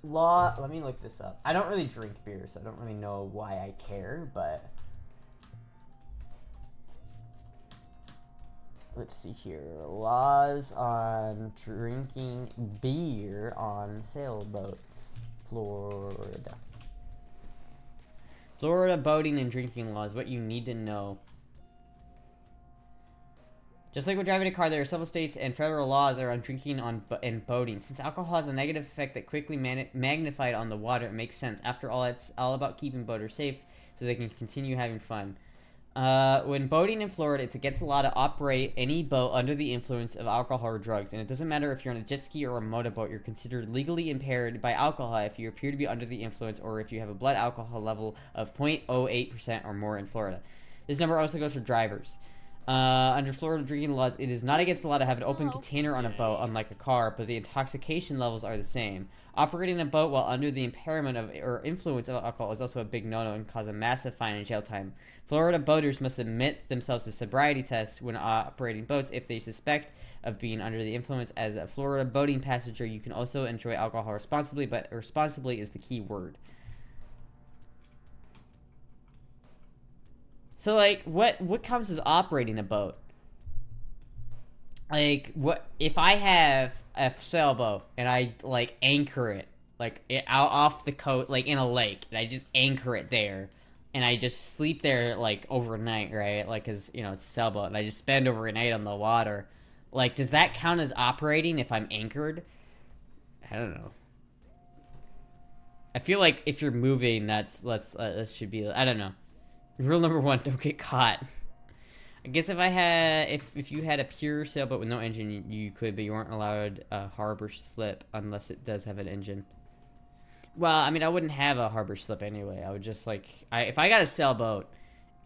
Speaker 1: Let me look this up. I don't really drink beer, so I don't really know why I care, but... let's see here. Laws on drinking beer on sailboats. Florida. Florida boating and drinking laws. What you need to know. Just like when driving a car, there are several states and federal laws are on drinking and boating. Since alcohol has a negative effect that quickly magnified on the water, it makes sense. After all, it's all about keeping boaters safe so they can continue having fun. When boating in Florida, it's against the law to operate any boat under the influence of alcohol or drugs. And it doesn't matter if you're on a jet ski or a motorboat, you're considered legally impaired by alcohol if you appear to be under the influence or if you have a blood alcohol level of 0.08% or more in Florida. This number also goes for drivers. Under Florida drinking laws, it is not against the law to have an open container on a boat, unlike a car, but the intoxication levels are the same. Operating a boat while under the impairment of or influence of alcohol is also a big no-no and cause a massive fine and jail time. Florida boaters must submit themselves to sobriety tests when operating boats if they suspect of being under the influence. As a Florida boating passenger, you can also enjoy alcohol responsibly, but responsibly is the key word. So, like, what counts as operating a boat? Like, what if I have a sailboat and I, like, anchor it, like, out off the coast, like, in a lake, and I just anchor it there, and I just sleep there, like, overnight, right? Like, 'cause, you know, it's a sailboat, and I just spend overnight on the water. Like, does that count as operating if I'm anchored? I don't know. I feel like if you're moving, that should be, I don't know. Rule number 1, don't get caught. I guess if you had a pure sailboat with no engine, you could, but you weren't allowed a harbor slip unless it does have an engine. Well, I mean, I wouldn't have a harbor slip anyway. I would just, like, if I got a sailboat,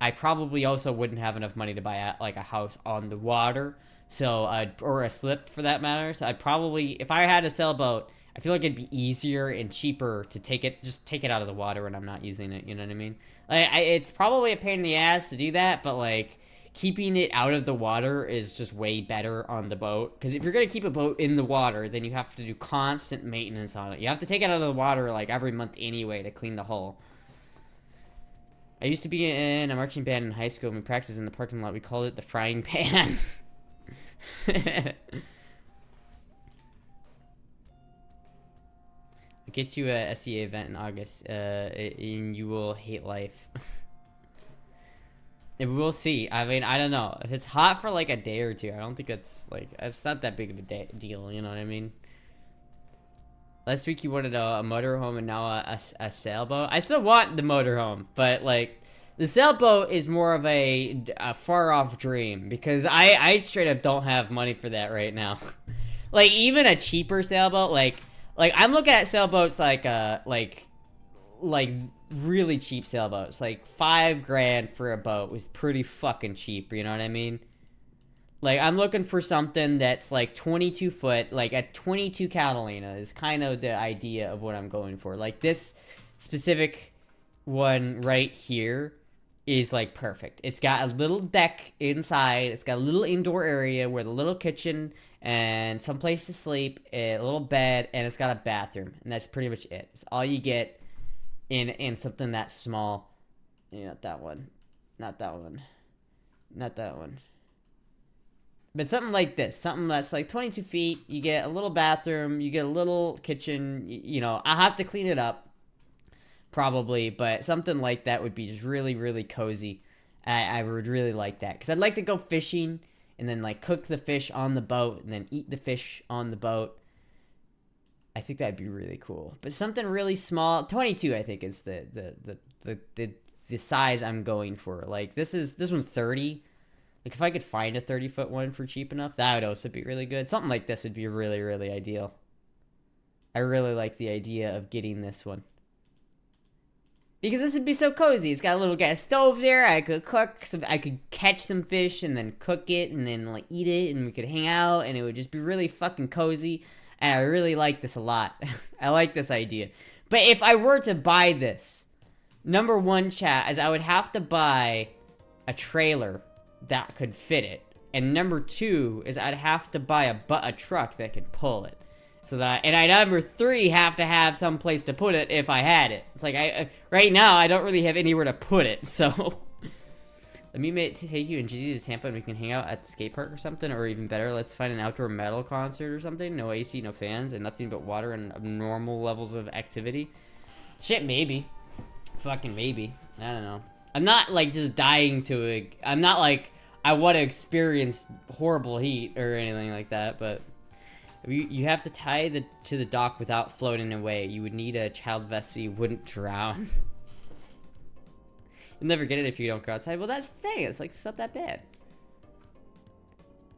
Speaker 1: I probably also wouldn't have enough money to buy, like, a house on the water, so, or a slip for that matter, so I'd probably, if I had a sailboat, I feel like it'd be easier and cheaper to take it out of the water when I'm not using it, you know what I mean? Like, it's probably a pain in the ass to do that, but, like, keeping it out of the water is just way better on the boat. Because if you're going to keep a boat in the water, then you have to do constant maintenance on it. You have to take it out of the water, like, every month anyway to clean the hull. I used to be in a marching band in high school, and we practiced in the parking lot. We called it the frying pan. I'll get you a SEA event in August, and you will hate life. And we'll see. I mean, I don't know. If it's hot for like a day or two, I don't think it's not that big of a deal, you know what I mean? Last week you wanted a motorhome and now a sailboat. I still want the motorhome, but like the sailboat is more of a far off dream because I straight up don't have money for that right now. Like even a cheaper sailboat, like I'm looking at sailboats like really cheap sailboats, like $5,000 for a boat was pretty fucking cheap, you know what I mean? Like I'm looking for something that's like 22 foot, like a 22 Catalina is kind of the idea of what I'm going for. Like this specific one right here is like perfect. It's got a little deck inside, it's got a little indoor area with a little kitchen and some place to sleep, a little bed, and it's got a bathroom, and that's pretty much it. It's all you get in something that small. Not that one. But something like this. Something that's like 22 feet. You get a little bathroom. You get a little kitchen. I'll have to clean it up. Probably. But something like that would be just really, really cozy. I would really like that. Because I'd like to go fishing. And then like cook the fish on the boat. And then eat the fish on the boat. I think that'd be really cool. But something really small, 22 I think is the size I'm going for. Like this one's 30. Like if I could find a 30-foot one for cheap enough, that would also be really good. Something like this would be really, really ideal. I really like the idea of getting this one. Because this would be so cozy. It's got a little gas stove there. I could I could catch some fish and then cook it and then like eat it and we could hang out and it would just be really fucking cozy. And I really like this a lot. I like this idea. But if I were to buy this, number one, chat, is I would have to buy a trailer that could fit it. And number two is I'd have to buy a truck that could pull it. And I number three have to have some place to put it if I had it. It's like right now I don't really have anywhere to put it. So Let me take you and Gigi to Tampa and we can hang out at the skate park or something. Or even better, let's find an outdoor metal concert or something. No AC, no fans, and nothing but water and abnormal levels of activity. Shit, maybe. Fucking maybe. I don't know. I'm not like just dying to I'm not like I want to experience horrible heat or anything like that, but you have to tie to the dock without floating away. You would need a child vest so you wouldn't drown. You'll never get it if you don't go outside. Well, that's the thing. It's like, it's not that bad.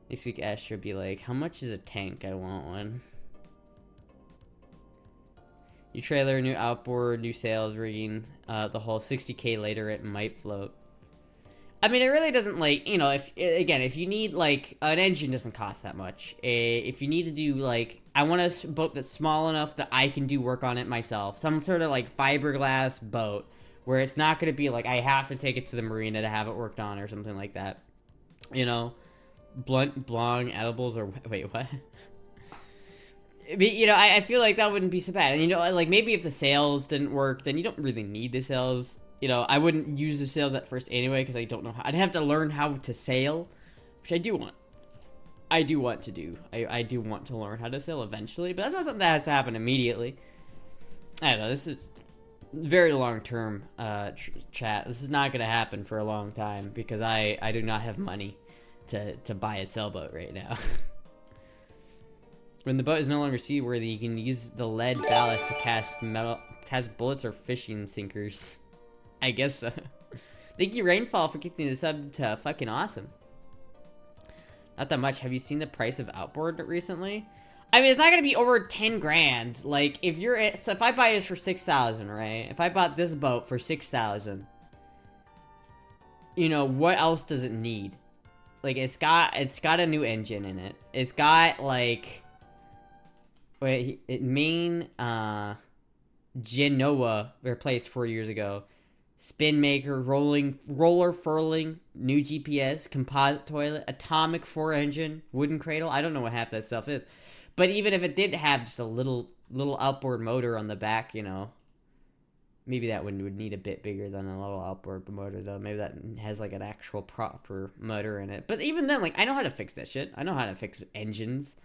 Speaker 1: Next week, Astra be like, how much is a tank? I want one. New trailer, new outboard, new sails, rigging. The whole 60K later, it might float. I mean, it really doesn't, like, you know, if you need, like, an engine doesn't cost that much. If you need to do, like, I want a boat that's small enough that I can do work on it myself. Some sort of, like, fiberglass boat where it's not going to be, like, I have to take it to the marina to have it worked on or something like that. You know? Blong, edibles, or, wait, what? But, you know, I feel like that wouldn't be so bad. And, you know, like, maybe if the sails didn't work, then you don't really need the sails. You know, I wouldn't use the sails at first anyway, because I don't know how. I'd have to learn how to sail, which I do want. I do want to do. I do want to learn how to sail eventually, but that's not something that has to happen immediately. I don't know, this is very long-term chat. This is not going to happen for a long time, because I do not have money to buy a sailboat right now. When the boat is no longer seaworthy, you can use the lead ballast to cast bullets or fishing sinkers. I guess so. Thank you, Rainfall, for kicking the sub to fucking awesome. Not that much. Have you seen the price of outboard recently? I mean, it's not gonna be over 10 grand. Like, if I buy this for 6,000, right? If I bought this boat for 6,000, you know, what else does it need? Like, it's got a new engine in it. It's got, like, main Genoa replaced 4 years ago. Spin maker, roller furling, new GPS, composite toilet, atomic 4-engine, wooden cradle. I don't know what half that stuff is. But even if it did have just a little outboard motor on the back, you know, maybe that one would need a bit bigger than a little outboard motor, though. Maybe that has, like, an actual proper motor in it. But even then, like, I know how to fix that shit. I know how to fix engines.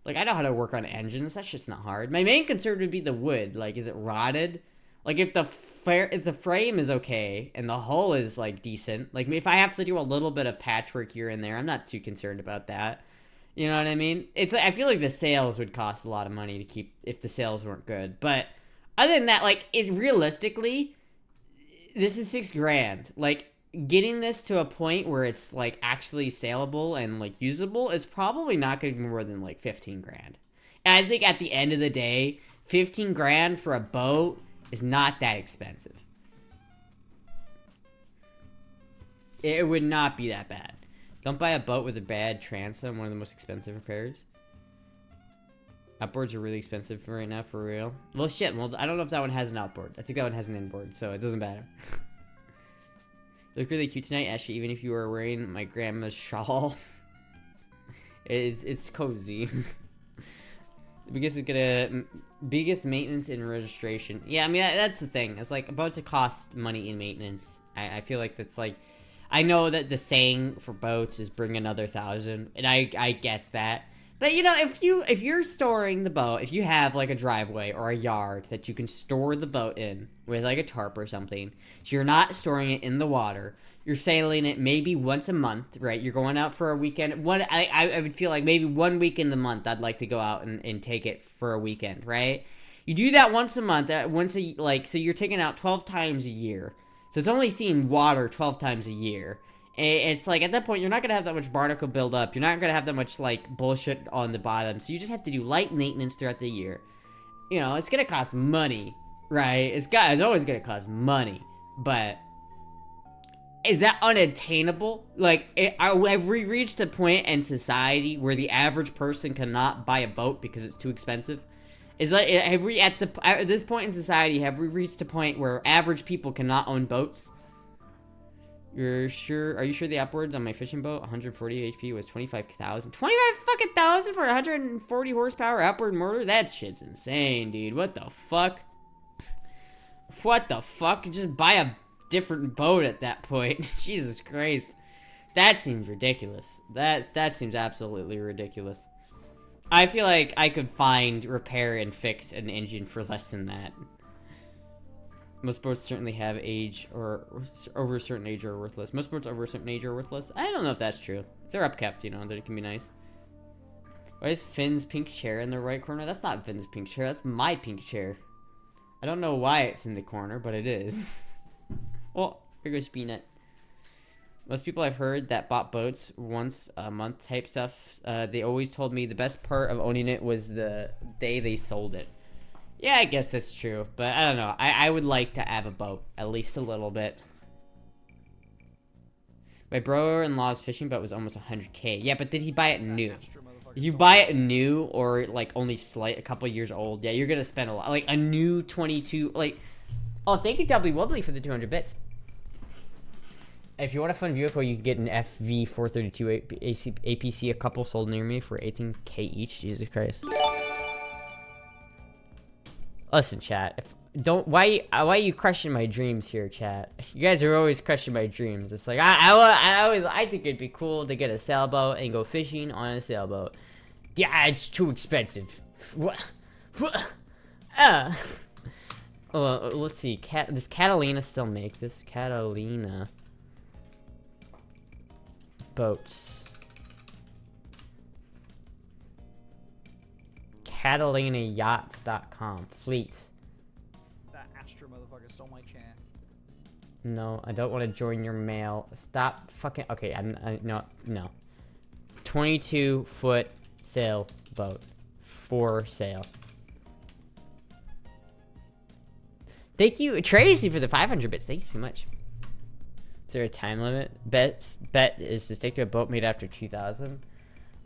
Speaker 1: Like, I know how to work on engines. That shit's not hard. My main concern would be the wood. Like, is it rotted? Like, if the frame is okay and the hull is, like, decent, like, if I have to do a little bit of patchwork here and there, I'm not too concerned about that. You know what I mean? I feel like the sails would cost a lot of money to keep if the sails weren't good. But other than that, like, realistically, this is 6 grand. Like, getting this to a point where it's, like, actually saleable and, like, usable is probably not going to be more than, like, 15 grand. And I think at the end of the day, 15 grand for a boat is not that expensive. It would not be that bad. Don't buy a boat with a bad transom, one of the most expensive repairs. Outboards are really expensive right now, for real. Well, shit, well, I don't know if that one has an outboard. I think that one has an inboard, so it doesn't matter. You look really cute tonight, Ashley, even if you were wearing my grandma's shawl. It's cozy. Biggest maintenance and registration. Yeah, I mean, that's the thing. It's like, boats cost money in maintenance. I feel like that's like, I know that the saying for boats is bring another 1,000, and I guess that. But, you know, if you're storing the boat, if you have, like, a driveway or a yard that you can store the boat in with, like, a tarp or something, so you're not storing it in the water, you're sailing it maybe once a month, right? You're going out for a weekend. I would feel like maybe 1 week in the month I'd like to go out and take it for a weekend, right? You do that once a month, so you're taking out 12 times a year. So it's only seeing water 12 times a year. It's like, at that point, you're not going to have that much barnacle build up. You're not going to have that much, like, bullshit on the bottom. So you just have to do light maintenance throughout the year. You know, it's going to cost money, right? It's always going to cost money. But is that unattainable? Like, have we reached a point in society where the average person cannot buy a boat because it's too expensive? Have we, at this point in society, have we reached a point where average people cannot own boats? Are you sure the outboards on my fishing boat, 140 HP, was 25,000? 25,000 for 140 horsepower outboard motor? That shit's insane, dude. What the fuck? What the fuck? Just buy a different boat at that point. Jesus Christ. That seems ridiculous. That seems absolutely ridiculous. I feel like I could find, repair, and fix an engine for less than that. Most boats certainly have age or over a certain age are worthless. Most boats over a certain age are worthless. I don't know if that's true. If they're upkept, you know, then it can be nice. Why is Finn's pink chair in the right corner? That's not Finn's pink chair. That's my pink chair. I don't know why it's in the corner, but it is. Well, here goes Peanut. Most people I've heard that bought boats once a month type stuff, they always told me the best part of owning it was the day they sold it. Yeah, I guess that's true, but I don't know. I would like to have a boat, at least a little bit. My brother-in-law's fishing boat was almost 100K. Yeah, but did he buy it new? If you buy it new or like only a couple years old, yeah, you're gonna spend a lot. Like a new 22, like, oh, thank you Doubly Wobbly for the 200 bits. If you want a fun vehicle, you can get an FV432 APC, a couple sold near me for 18K each. Jesus Christ. Listen, chat. Why are you crushing my dreams here, chat? You guys are always crushing my dreams. It's like I think it'd be cool to get a sailboat and go fishing on a sailboat. Yeah, it's too expensive. What? Well, let's see. Does Catalina still make this? Catalina boats. CatalinaYachts.com. Fleet.
Speaker 4: That Astra motherfucker stole my chant.
Speaker 1: No, I don't want to join your mail. Stop fucking. Okay, no. 22-foot sailboat for sale. Thank you, Tracy, for the 500 bits. Thank you so much. Is there a time limit? Bet is to stick to a boat made after 2000.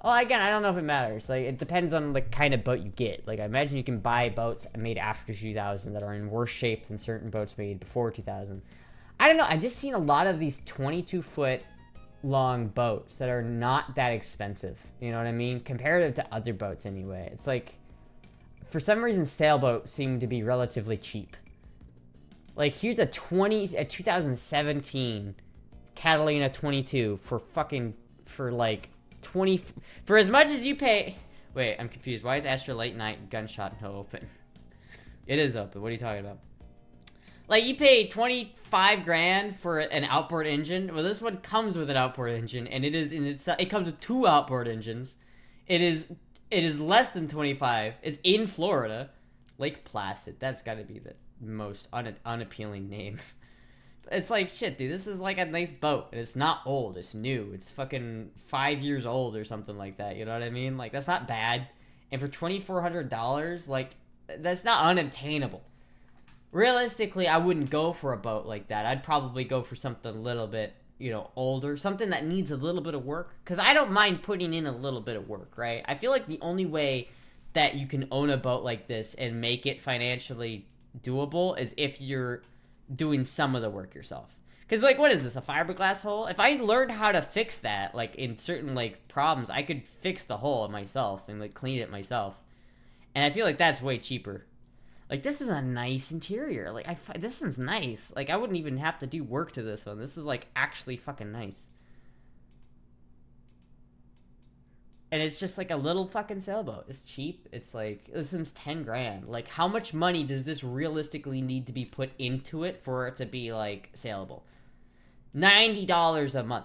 Speaker 1: Oh, again, I don't know if it matters. Like, it depends on the kind of boat you get. Like, I imagine you can buy boats made after 2000 that are in worse shape than certain boats made before 2000. I don't know. I've just seen a lot of these 22-foot long boats that are not that expensive. You know what I mean? Comparative to other boats, anyway. It's like, for some reason, sailboats seem to be relatively cheap. Like, here's a 2017 Catalina 22 for like 20, for as much as you pay. Wait, I'm confused. Why is Astra Late Night Gunshot no open? It is open. What are you talking about? Like, you pay 25 grand for an outboard engine. Well, this one comes with an outboard engine, and it comes with 2 outboard engines. It is less than 25. It's in Florida. Lake Placid. That's got to be the most unappealing name. It's like, shit, dude, this is like a nice boat, and it's not old, it's new, it's fucking 5 years old or something like that, you know what I mean? Like, that's not bad, and for $2,400, like, that's not unobtainable. Realistically, I wouldn't go for a boat like that. I'd probably go for something a little bit, you know, older, something that needs a little bit of work, because I don't mind putting in a little bit of work, right? I feel like the only way that you can own a boat like this and make it financially doable is if you're doing some of the work yourself. Because, like, what is this, a fiberglass hole? If I learned how to fix that, like, in certain, like, problems, I could fix the hole myself and, like, clean it myself. And I feel like that's way cheaper. Like, this is a nice interior. Like, this one's nice. Like, I wouldn't even have to do work to this one. This is, like, actually fucking nice. And it's just like a little fucking sailboat. It's cheap. It's like, this one's 10 grand. Like, how much money does this realistically need to be put into it for it to be, like, saleable? $90 a month.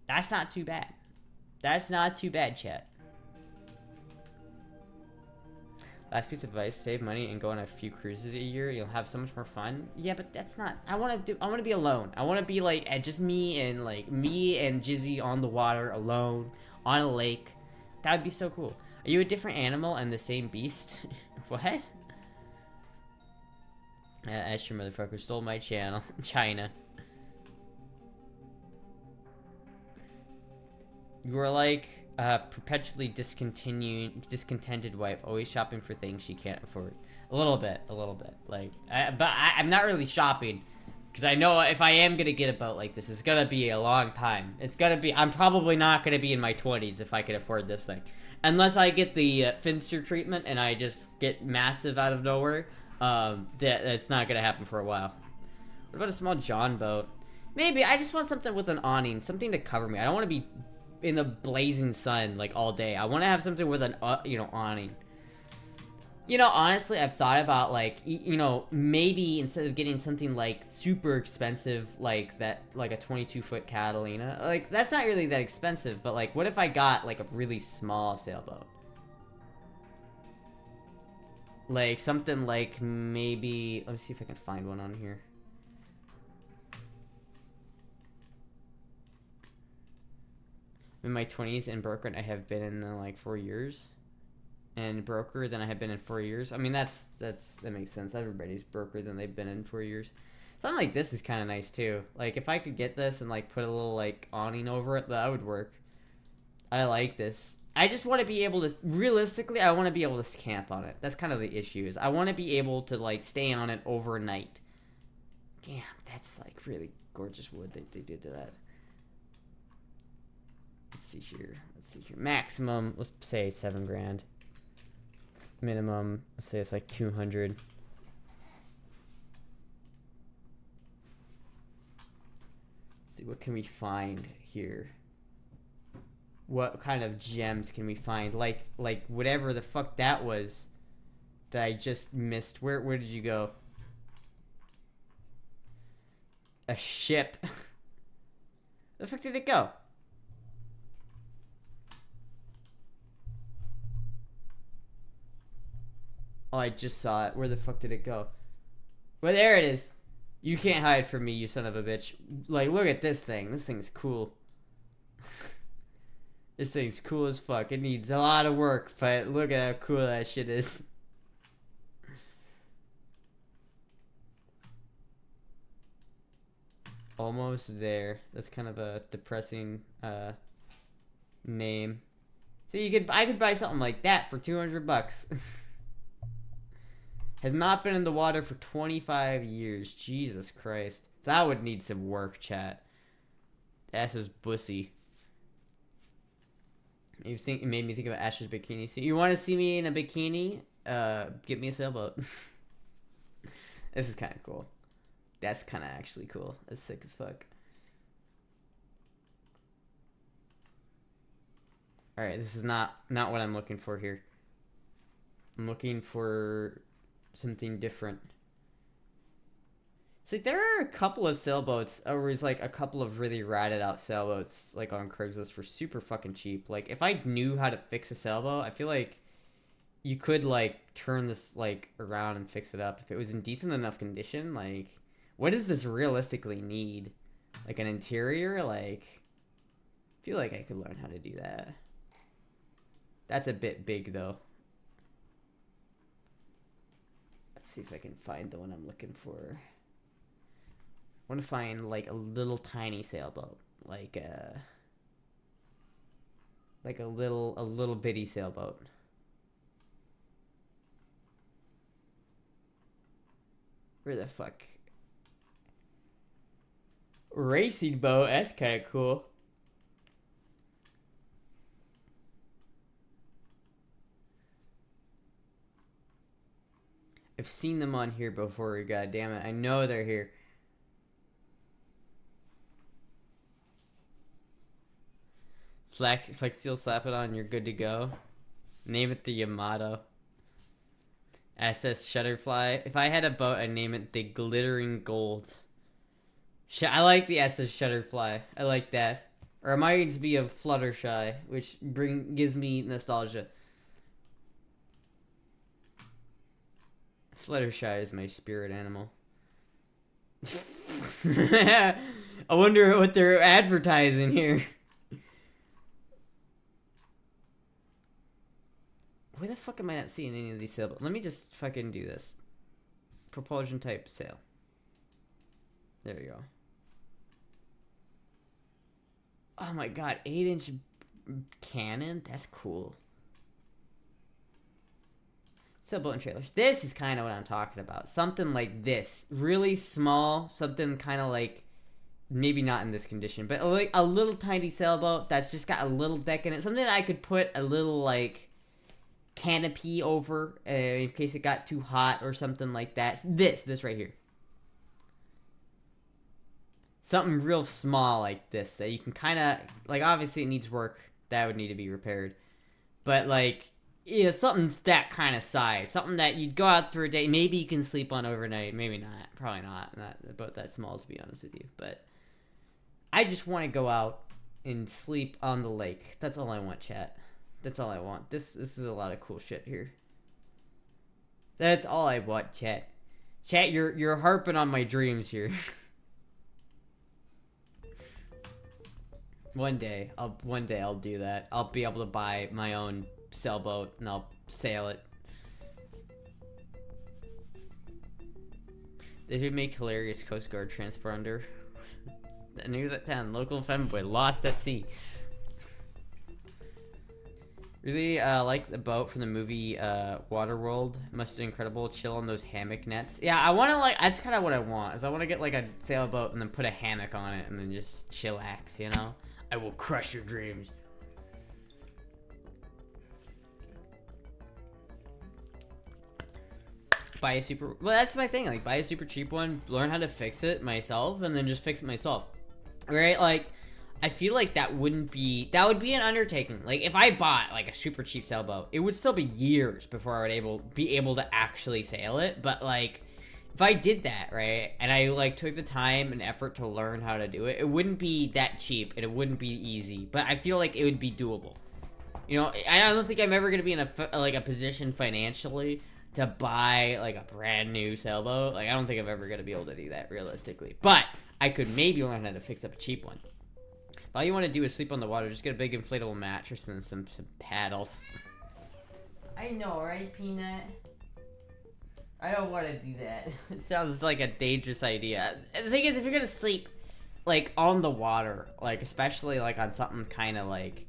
Speaker 1: That's not too bad. That's not too bad, chat. Last piece of advice, save money and go on a few cruises a year. You'll have so much more fun. Yeah, but that's not, I want to be alone. I want to be, like, just me and Jizzy on the water alone. On a lake. That would be so cool. Are you a different animal and the same beast? What? Astra motherfucker stole my channel. China. You are like a perpetually discontented wife, always shopping for things she can't afford. A little bit. Like, I'm not really shopping. Because I know if I am going to get a boat like this, it's going to be a long time. I'm probably not going to be in my 20s if I can afford this thing. Unless I get the Finster treatment and I just get massive out of nowhere. That's not going to happen for a while. What about a small John boat? Maybe. I just want something with an awning, something to cover me. I don't want to be in the blazing sun like all day. I want to have something with an awning. You know, honestly, I've thought about like maybe instead of getting something like super expensive like that, like a 22-foot Catalina, like that's not really that expensive, but like what if I got like a really small sailboat? Like something like maybe, let me see if I can find one on here. In my 20s and broker, I have been in like 4 years. And broker than I have been in 4 years. I mean, that makes sense. Everybody's broker than they've been in 4 years. Something like this is kind of nice too. Like if I could get this and like put a little like awning over it, that would work. I like this. I just want to be able to, realistically, I want to be able to camp on it. That's kind of the issue, is I want to be able to like stay on it overnight. Damn, that's like really gorgeous wood that they did to that. Let's see here. Maximum, let's say 7 grand. Minimum, let's say it's like 200. See, what can we find here? What kind of gems can we find? Like whatever the fuck that was that I just missed. Where did you go? A ship. Where the fuck did it go? Oh, I just saw it. Where the fuck did it go? Well, there it is. You can't hide from me, you son of a bitch. Like, look at this thing. This thing's cool. This thing's cool as fuck. It needs a lot of work, but look at how cool that shit is. Almost there. That's kind of a depressing name. So I could buy something like that for 200 bucks. Has not been in the water for 25 years. Jesus Christ. That would need some work, chat. That's just bussy. It made me think of Ash's bikini. So you want to see me in a bikini? Get me a sailboat. This is kind of cool. That's kind of actually cool. That's sick as fuck. Alright, this is not what I'm looking for here. I'm looking for something different. See, there are a couple of sailboats, or there's like a couple of really ratted out sailboats like on Craigslist for super fucking cheap. Like if I knew how to fix a sailboat, I feel like you could like turn this like around and fix it up if it was in decent enough condition. Like what does this realistically need? Like an interior? Like I feel like I could learn how to do that. That's a bit big though. Let's see if I can find the one I'm looking for. I want to find like a little tiny sailboat, like a little bitty sailboat. Where the fuck? Racing boat, that's kind of cool. I've seen them on here before, god damn it. I know they're here. Flex Steel, slap it on, you're good to go. Name it the Yamato. SS Shutterfly. If I had a boat, I'd name it the Glittering Gold. I like the SS Shutterfly. I like that. Or it might be a Fluttershy, which gives me nostalgia. Fluttershy is my spirit animal. I wonder what they're advertising here. Where the fuck am I not seeing any of these sailboats? Let me just fucking do this. Propulsion type sail. There we go. Oh my god, 8-inch cannon? That's cool. Sailboat and trailers. This is kind of what I'm talking about. Something like this. Really small. Something kind of like, maybe not in this condition, but like a little tiny sailboat that's just got a little deck in it. Something that I could put a little like canopy over in case it got too hot or something like that. This right here. Something real small like this that you can kind of, like, obviously it needs work. That would need to be repaired. But, like, you know, something's that kind of size. Something that you'd go out for a day. Maybe you can sleep on overnight. Maybe not. Probably not. Not about that small, to be honest with you. But I just want to go out and sleep on the lake. That's all I want, chat. That's all I want. This is a lot of cool shit here. That's all I want, chat. Chat, you're harping on my dreams here. One day I'll do that. I'll be able to buy my own sailboat and I'll sail it. They should make hilarious Coast Guard transponder. The news at 10. Local femboy lost at sea. Really like the boat from the movie Waterworld. Must be incredible. Chill on those hammock nets. Yeah, I want to like. That's kind of what I want. Is I want to get like a sailboat and then put a hammock on it and then just chillax. You know. I will crush your dreams. Buy a super. Well, that's my thing. Like, buy a super cheap one. Learn how to fix it myself, and then just fix it myself. Right? Like, I feel like that would be an undertaking. Like, if I bought like a super cheap sailboat, it would still be years before I would be able to actually sail it. But like, if I did that, right, and I like took the time and effort to learn how to do it, it wouldn't be that cheap and it wouldn't be easy. But I feel like it would be doable. You know, I don't think I'm ever gonna be in a position financially to buy like a brand new sailboat. Like, I don't think I'm ever gonna be able to do that realistically. But I could maybe learn how to fix up a cheap one. If all you want to do is sleep on the water, just get a big inflatable mattress and some paddles. I know, right, Peanut? I don't want to do that. It sounds like a dangerous idea. The thing is, if you're gonna sleep like on the water, like especially like on something kind of like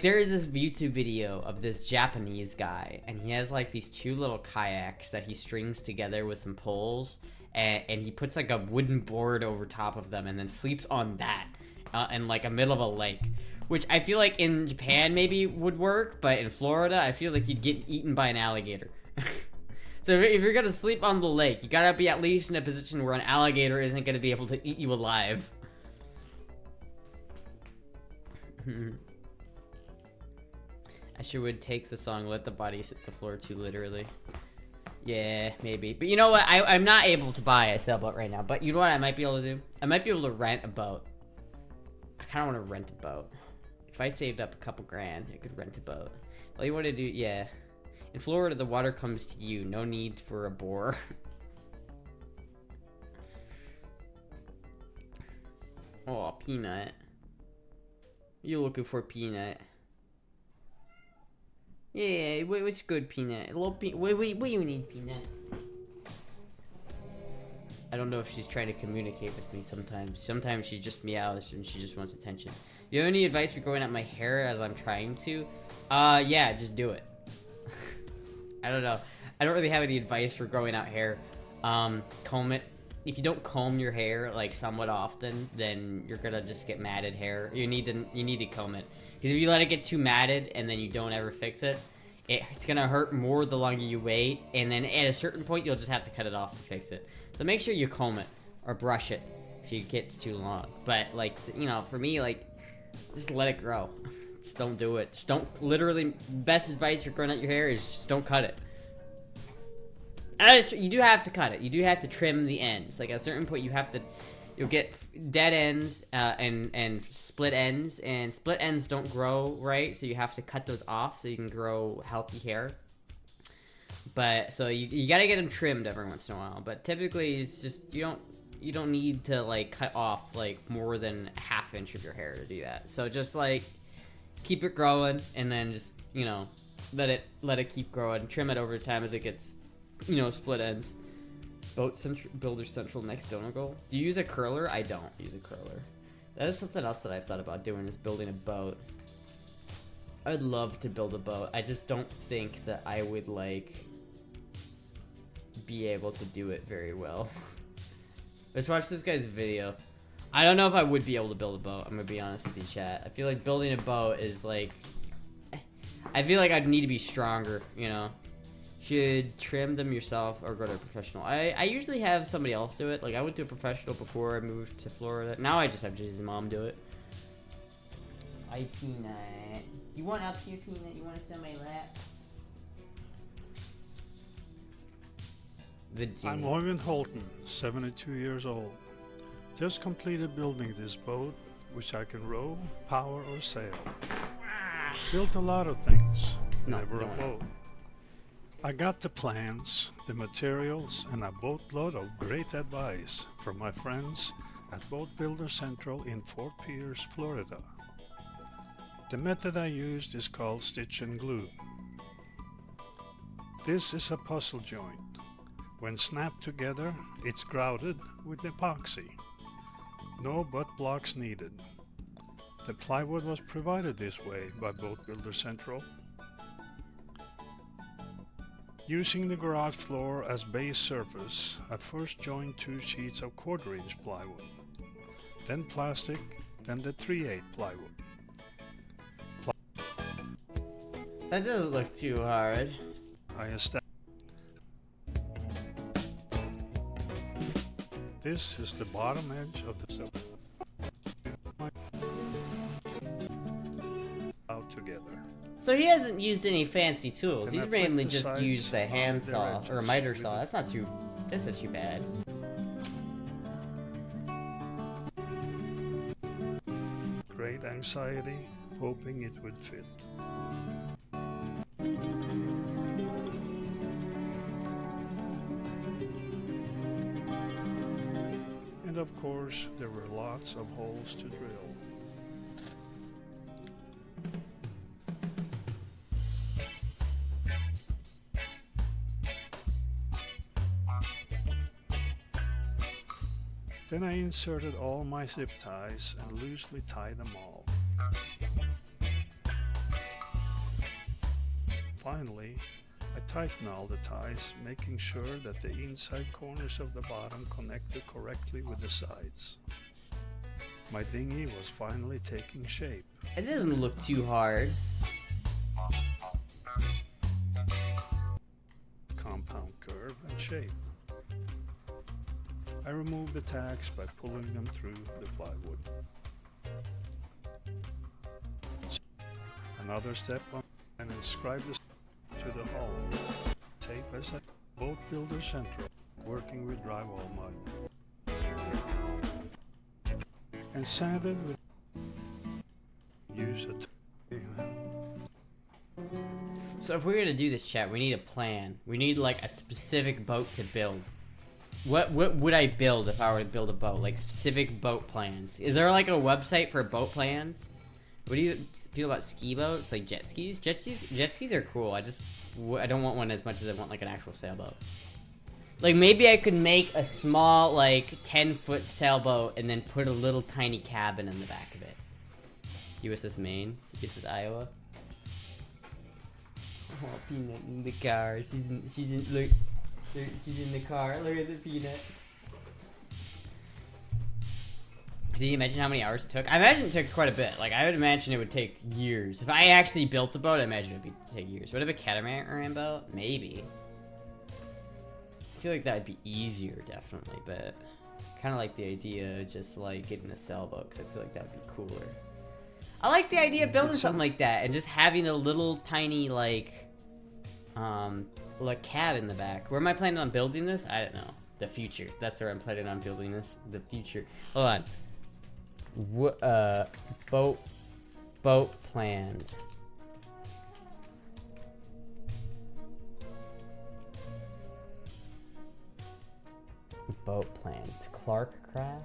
Speaker 1: there is this YouTube video of this Japanese guy, and he has like these two little kayaks that he strings together with some poles, and he puts like a wooden board over top of them and then sleeps on that in like a middle of a lake, which I feel like in Japan maybe would work, but in Florida I feel like you'd get eaten by an alligator. So if you're gonna sleep on the lake, you gotta be at least in a position where an alligator isn't gonna be able to eat you alive. Asher would take the song "Let the Bodies Hit the Floor" too literally. Yeah, maybe. But you know what? I'm not able to buy a sailboat right now. But you know what I might be able to do? I might be able to rent a boat. I kind of want to rent a boat. If I saved up a couple grand, I could rent a boat. All you want to do, yeah. In Florida, the water comes to you. No need for a bore. Oh, Peanut. You looking for Peanut? Yeah, what's good, Peanut? A little what do you need, Peanut? I don't know if she's trying to communicate with me sometimes. Sometimes she just meows and she just wants attention. You have any advice for growing out my hair as I'm trying to? Yeah, just do it. I don't know. I don't really have any advice for growing out hair. Comb it. If you don't comb your hair like somewhat often, then you're gonna just get matted hair. You need to comb it, because if you let it get too matted and then you don't ever fix it, it's gonna hurt more the longer you wait, and then at a certain point you'll just have to cut it off to fix it. So make sure you comb it or brush it if it gets too long. But like, you know, for me, like, just let it grow. Just don't do it. Just don't. Literally, best advice for growing out your hair is just don't cut it. You do have to cut it. You do have to trim the ends. Like at a certain point, you'll get dead ends and split ends, and split ends don't grow right, so you have to cut those off so you can grow healthy hair. But so you gotta get them trimmed every once in a while. But typically, it's just you don't need to like cut off like more than a ½ inch of your hair to do that. So just like keep it growing, and then just, you know, let it keep growing. Trim it over time as it gets, you know, split ends. Builder Central next donor goal. Do you use a curler? I don't use a curler. That is something else that I've thought about doing, is building a boat. I would love to build a boat. I just don't think that I would like be able to do it very well. Let's watch this guy's video. I don't know if I would be able to build a boat. I'm gonna be honest with you, chat. I feel like building a boat is like, I feel like I'd need to be stronger, you know. should trim them yourself or go to a professional. I usually have somebody else do it. Like, I went to a professional before I moved to Florida. Now I just have Jay's mom do it. Hi, Peanut. You want up here, Peanut? You want to sit on my lap?
Speaker 6: I'm Oyvind Holten, 72 years old. Just completed building this boat, which I can row, power, or sail. Built a lot of things, never a boat. I got the plans, the materials, and a boatload of great advice from my friends at Boat Builder Central in Fort Pierce, Florida. The method I used is called stitch and glue. This is a puzzle joint. When snapped together, it's grouted with epoxy. No butt blocks needed. The plywood was provided this way by Boat Builder Central. Using the garage floor as base surface, I first joined 2 sheets of 1/4-inch plywood, then plastic, then the 3/8 plywood.
Speaker 1: That doesn't look too hard.
Speaker 6: This is the bottom edge of the cell. Out together.
Speaker 1: So he hasn't used any fancy tools.
Speaker 6: Then
Speaker 1: He's
Speaker 6: I
Speaker 1: mainly
Speaker 6: pricked the
Speaker 1: just
Speaker 6: sides
Speaker 1: used a
Speaker 6: on
Speaker 1: hand
Speaker 6: their
Speaker 1: saw or a
Speaker 6: edges
Speaker 1: miter
Speaker 6: with
Speaker 1: saw.
Speaker 6: the-
Speaker 1: That's not too bad.
Speaker 6: Great anxiety, hoping it would fit. And of course, there were lots of holes to drill. Then I inserted all my zip ties and loosely tied them all. Finally, I tightened all the ties, making sure that the inside corners of the bottom connected correctly with the sides. My dinghy was finally taking shape.
Speaker 1: It doesn't look too hard.
Speaker 6: Compound curve and shape. I removed the tacks by pulling them through the plywood. Another step on and inscribe the to the hull. Tape as a Boat Builder Central, working with drywall mud. And sanded with use a
Speaker 1: So if we're gonna do this, chat, we need a plan. We need like a specific boat to build. What would I build if I were to build a boat? Like specific boat plans. Is there like a website for boat plans? What do you feel about ski boats? Like jet skis? Jet skis are cool. I don't want one as much as I want like an actual sailboat. Like maybe I could make a small like 10-foot sailboat and then put a little tiny cabin in the back of it. USS Maine, USS Iowa. Oh, Peanut in the car. She's in the car. Look at the Peanut. Can you imagine how many hours it took? I imagine it took quite a bit. Like, I would imagine it would take years. If I actually built a boat, I imagine it would take years. Would it be a catamaran boat? Maybe. I feel like that would be easier, definitely, but kind of like the idea of just, like, getting a sailboat, because I feel like that would be cooler. I like the idea of building something like that, and just having a little tiny, like cabin in the back. Where am I planning on building this? I don't know. The future. That's where I'm planning on building this. The future. Hold on. Boat plans. Boat plans. Clark Craft.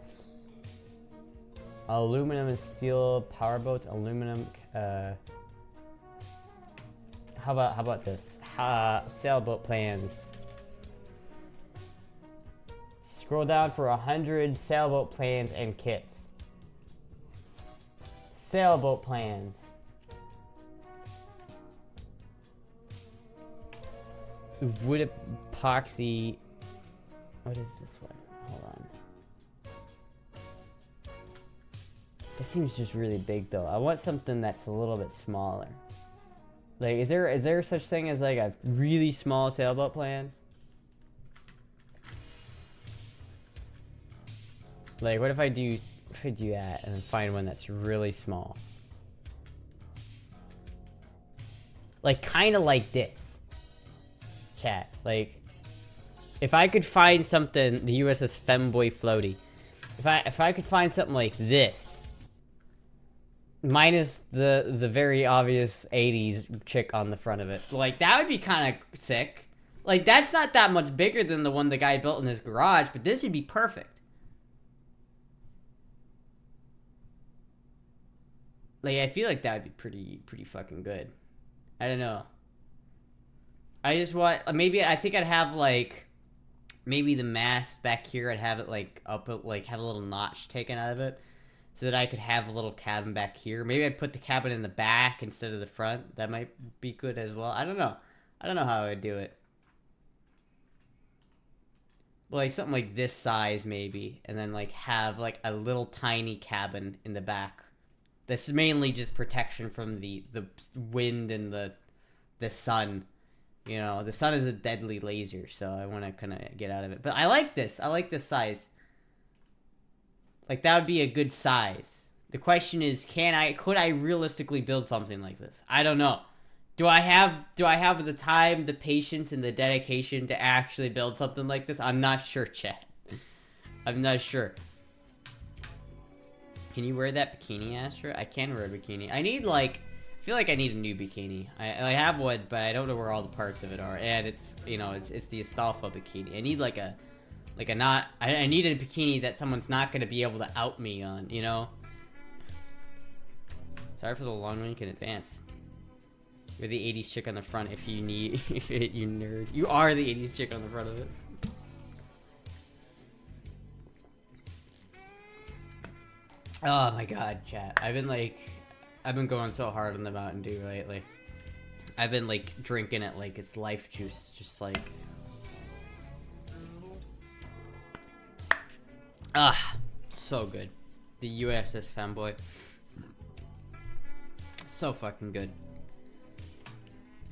Speaker 1: Aluminum and steel powerboats. Aluminum. How about this? Sailboat plans. Scroll down for 100 sailboat plans and kits. Sailboat plans. Wood epoxy. What is this one? Hold on. This seems just really big though. I want something that's a little bit smaller. Like, is there such thing as like a really small sailboat plans? Like, what if I do that and then find one that's really small? Like, kind of like this. Chat. Like, if I could find something, the USS Femboy floaty. If I could find something like this, minus the very obvious 80s chick on the front of it, like, that would be kind of sick. Like, that's not that much bigger than the one the guy built in his garage, but this would be perfect. Like, I feel like that would be pretty fucking good. I don't know. I just want, maybe, I think I'd have, like, maybe the mast back here, I'd have it, like, up, like, have a little notch taken out of it, so that I could have a little cabin back here. Maybe I'd put the cabin in the back instead of the front. That might be good as well. I don't know. I don't know how I would do it. Like, something like this size, maybe, and then, like, have, like, a little tiny cabin in the back. That's mainly just protection from the wind and the sun. You know, the sun is a deadly laser, so I want to kind of get out of it. But I like this. I like this size. Like, that would be a good size. The question is, could I realistically build something like this? I don't know. Do I have the time, the patience, and the dedication to actually build something like this? I'm not sure, chat. I'm not sure. Can you wear that bikini, Astra? I can wear a bikini. I need, like, I feel like I need a new bikini. I have one, but I don't know where all the parts of it are. And it's, you know, it's the Astolfo bikini. I need, I need a bikini that someone's not going to be able to out me on, you know? Sorry for the long link in advance. You're the 80s chick on the front if you need, you nerd. You are the 80s chick on the front of it. Oh my god, chat. I've been going so hard on the Mountain Dew lately. I've been, like, drinking it like it's life juice, just like... Ah, so good. The USS Femboy. So fucking good.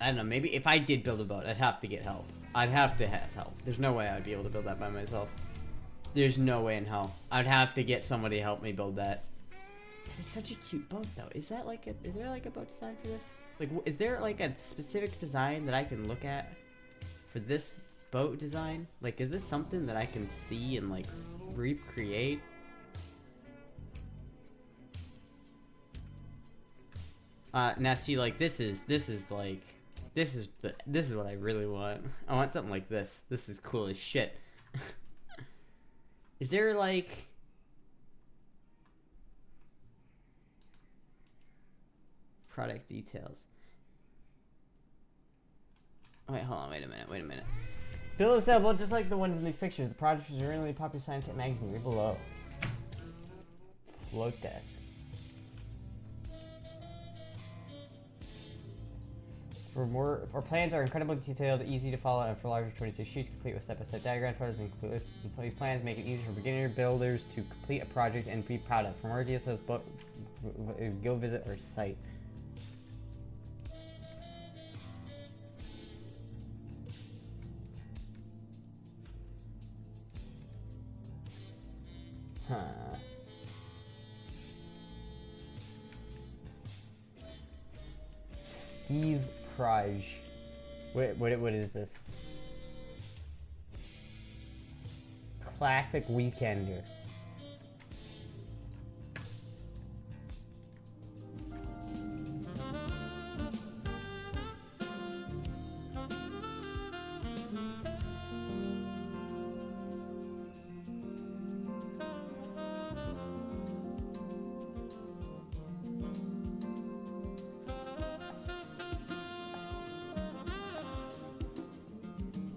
Speaker 1: I don't know, maybe if I did build a boat, I'd have to get help. I'd have to have help. There's no way I'd be able to build that by myself. There's no way in hell. I'd have to get somebody to help me build that. That is such a cute boat, though. Is there like a boat design for this? Like, is there like a specific design that I can look at for this boat design? Like, is this something that I can see and, like, recreate? Now see, like, this is what I really want. I want something like this. This is cool as shit. Is there, like... Product details. Wait, hold on, wait a minute. Build a sailboat just like the ones in these pictures. The project was originally popular science magazine. Read below. Float desk. Our plans are incredibly detailed, easy to follow, and for larger 26 sheets, complete with step-by-step diagram photos and these plans make it easier for beginner builders to complete a project and be proud of. For more details, go visit our site. Huh. Steve Praj. What is this? Classic Weekender.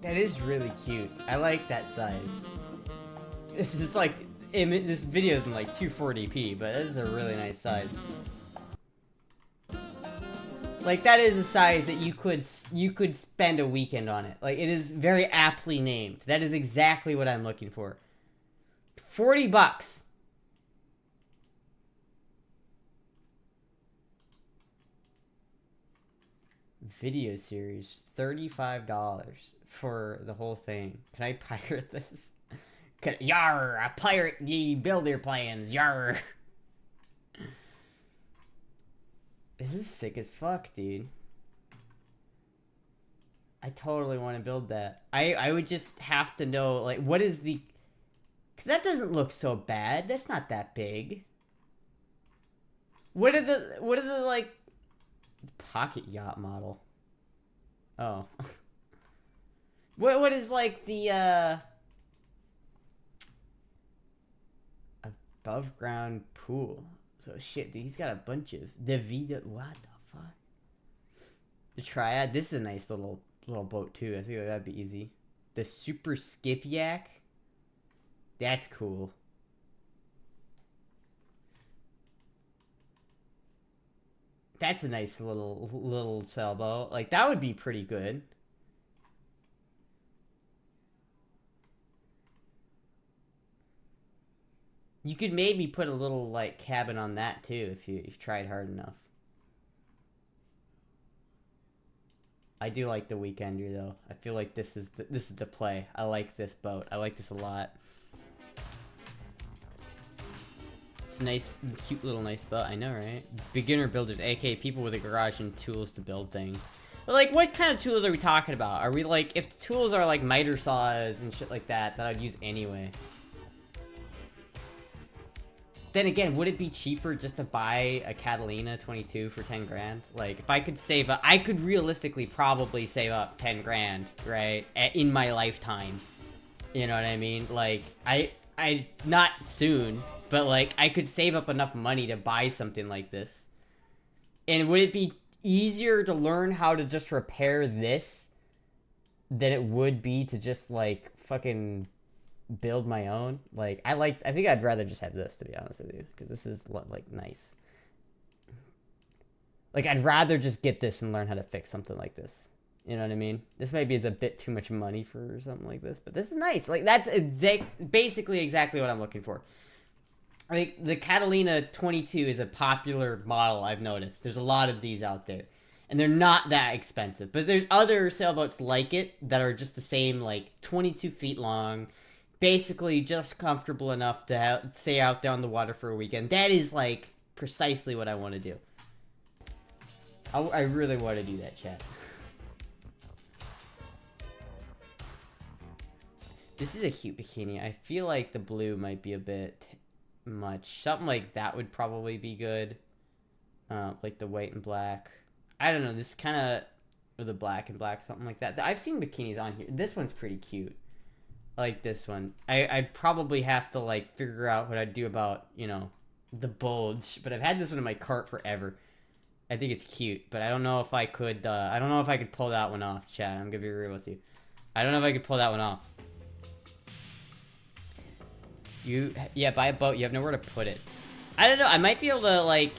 Speaker 1: That is really cute. I like that size. This is like, this video is in like 240p, but this is a really nice size. Like, that is a size that you could spend a weekend on it. Like, it is very aptly named. That is exactly what I'm looking for. $40. Video series, $35 for the whole thing. Can I pirate this? Yar! I pirate the builder plans, yar! This is sick as fuck, dude. I totally want to build that. I would just have to know, like, what is the... Because that doesn't look so bad. That's not that big. What are the, like... Pocket yacht model. Oh. What is, like, the, above ground pool? So, shit, dude, he's got a bunch of... The Vida... What the fuck? The Triad. This is a nice little boat, too. I think that'd be easy. The Super Skipyak. That's cool. That's a nice little sailboat. Like, that would be pretty good. You could maybe put a little, like, cabin on that, too, if you tried hard enough. I do like the Weekender, though. I feel like this is the play. I like this boat. I like this a lot. It's a nice, cute little nice boat. I know, right? Beginner builders, aka people with a garage and tools to build things. But, like, what kind of tools are we talking about? Are we, like, if the tools are, like, miter saws and shit like that I'd use anyway. Then again, would it be cheaper just to buy a Catalina 22 for 10 grand? Like, if I could save up, I could realistically probably save up 10 grand, right? In my lifetime. You know what I mean? Like, I not soon, but like, I could save up enough money to buy something like this. And would it be easier to learn how to just repair this than it would be to just, like, fucking build my own? Like, I think I'd rather just have this, to be honest with you, because this is, like, nice. Like, I'd rather just get this and learn how to fix something like this. You know what I mean? This maybe is a bit too much money for something like this, but this is nice. Like, that's basically exactly what I'm looking for. Like, the Catalina 22 is a popular model, I've noticed. There's a lot of these out there. And they're not that expensive. But there's other sailboats like it that are just the same, like, 22 feet long. Basically just comfortable enough to stay out there on the water for a weekend. That is, like, precisely what I want to do. I really want to do that, chat. This is a cute bikini. I feel like the blue might be a bit much. Something like that would probably be good. Like the white and black. I don't know. This kind of... Or the black and black, something like that. I've seen bikinis on here. This one's pretty cute. I like this one. I'd probably have to, like, figure out what I'd do about, you know, the bulge. But I've had this one in my cart forever. I think it's cute, but I don't know if I could, I don't know if I could pull that one off, chat. I'm gonna be real with you. I don't know if I could pull that one off. Yeah, buy a boat, you have nowhere to put it. I don't know, I might be able to, like,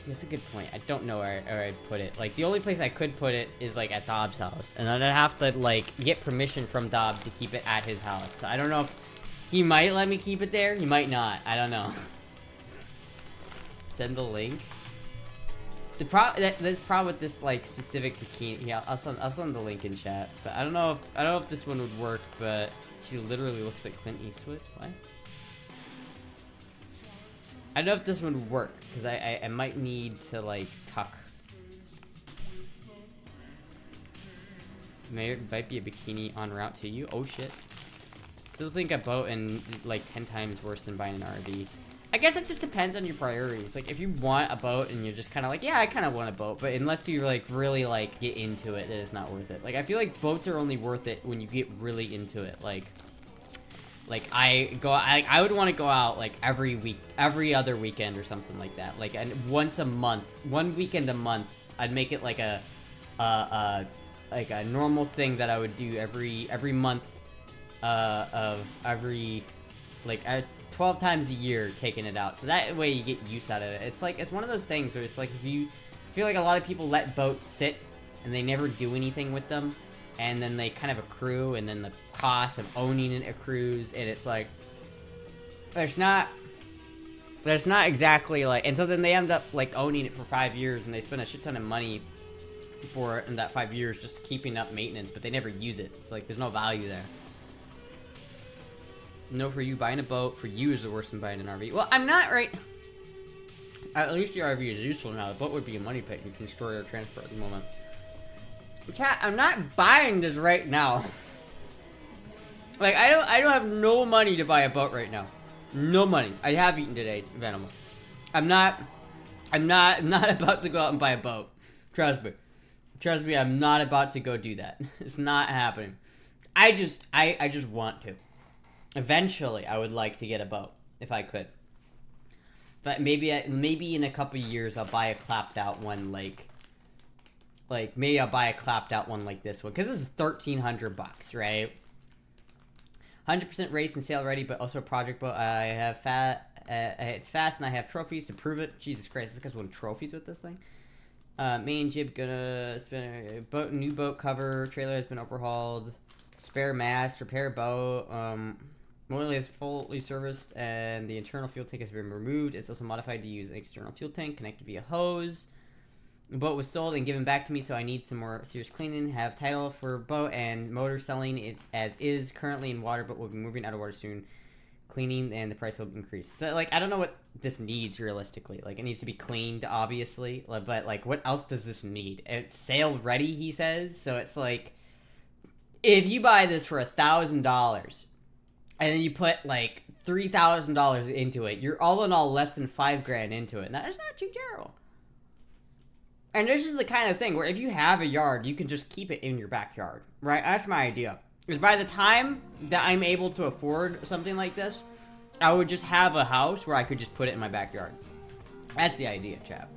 Speaker 1: that's a good point. I don't know where I'd put it. Like, the only place I could put it is, like, at Dobbs' house. And then I'd have to, like, get permission from Dobbs to keep it at his house. So I don't know if he might let me keep it there. He might not. I don't know. Send the link. The problem with this, like, specific bikini. Yeah, I'll send the link in chat. But I don't know if this one would work. But she literally looks like Clint Eastwood. What? I don't know if this one would work, because I might need to, like, tuck. Might be a bikini en route to you. Oh, shit. Still think a boat and, like, 10 times worse than buying an RV. I guess it just depends on your priorities. Like, if you want a boat and you're just kind of like, yeah, I kind of want a boat. But unless you, like, really, like, get into it, then it's not worth it. Like, I feel like boats are only worth it when you get really into it. Like I would want to go out like every other weekend or something like that. Like, and once a month, one weekend a month, I'd make it like a normal thing that I would do every month, like 12 times a year, taking it out. So that way you get use out of it. It's like, it's one of those things where it's like, if you feel like a lot of people let boats sit and they never do anything with them. And then they kind of accrue, and then the cost of owning it accrues, and it's like, there's not exactly like, and so then they end up like owning it for 5 years, and they spend a shit ton of money for it in that 5 years, just keeping up maintenance, but they never use it. It's like there's no value there. No, for you, buying a boat for you is worse than buying an RV. Well, I'm not right. At least the RV is useful now. The boat would be a money pit. You can store or transport at the moment. Chat, I'm not buying this right now. Like, I don't have no money to buy a boat right now. No money. I have eaten today, Venom. I'm not about to go out and buy a boat. Trust me. Trust me, I'm not about to go do that. It's not happening. I just want to. Eventually, I would like to get a boat, if I could. But maybe in a couple years, I'll buy a clapped out one, like maybe I'll buy a clapped out one like this one, because this is $1,300, right? 100% race and sail ready, but also a project boat. I have it's fast, and I have trophies to prove it. Jesus Christ, this guy's won trophies with this thing. Main jib gonna spin a boat, new boat cover, trailer has been overhauled, spare mast, repair boat, Moily is fully serviced, and the internal fuel tank has been removed. It's also modified to use an external fuel tank connected via hose. The boat was sold and given back to me, so I need some more serious cleaning. Have title for boat and motor, selling it as is, currently in water, but will be moving out of water soon. Cleaning, and the price will increase. So, like, I don't know what this needs realistically. Like, it needs to be cleaned, obviously, but, like, what else does this need? It's sail ready, he says, so it's like, if you buy this for $1,000, and then you put, like, $3,000 into it, you're all in all less than $5,000 into it, and that's not too terrible. And this is the kind of thing where if you have a yard, you can just keep it in your backyard, right? That's my idea. Because by the time that I'm able to afford something like this, I would just have a house where I could just put it in my backyard. That's the idea, chap.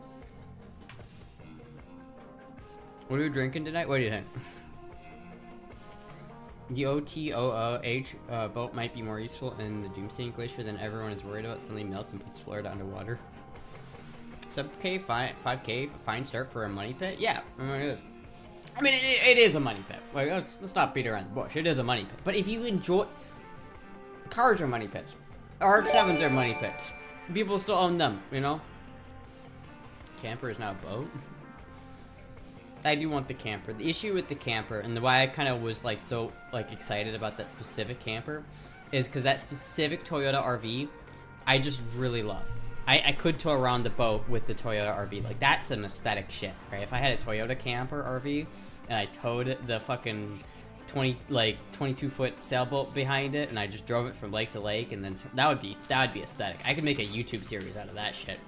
Speaker 1: What are we drinking tonight? What do you think? The OTOH boat might be more useful in the Doomsday Glacier than everyone is worried about. Suddenly melts and puts Florida underwater. Sub-K, 5K, fine start for a money pit? Yeah, I mean, it is. I mean, it is a money pit. Like, let's not beat around the bush. It is a money pit. But if you enjoy... Cars are money pits. RX-7s are money pits. People still own them, you know? Camper is now a boat. I do want the camper. The issue with the camper, and why I kind of was, like, so, like, excited about that specific camper, is because that specific Toyota RV, I just really love. I could tow around the boat with the Toyota RV. Like, that's some aesthetic shit, right? If I had a Toyota camper RV, and I towed the fucking 22-foot sailboat behind it, and I just drove it from lake to lake, and then that would be aesthetic. I could make a YouTube series out of that shit.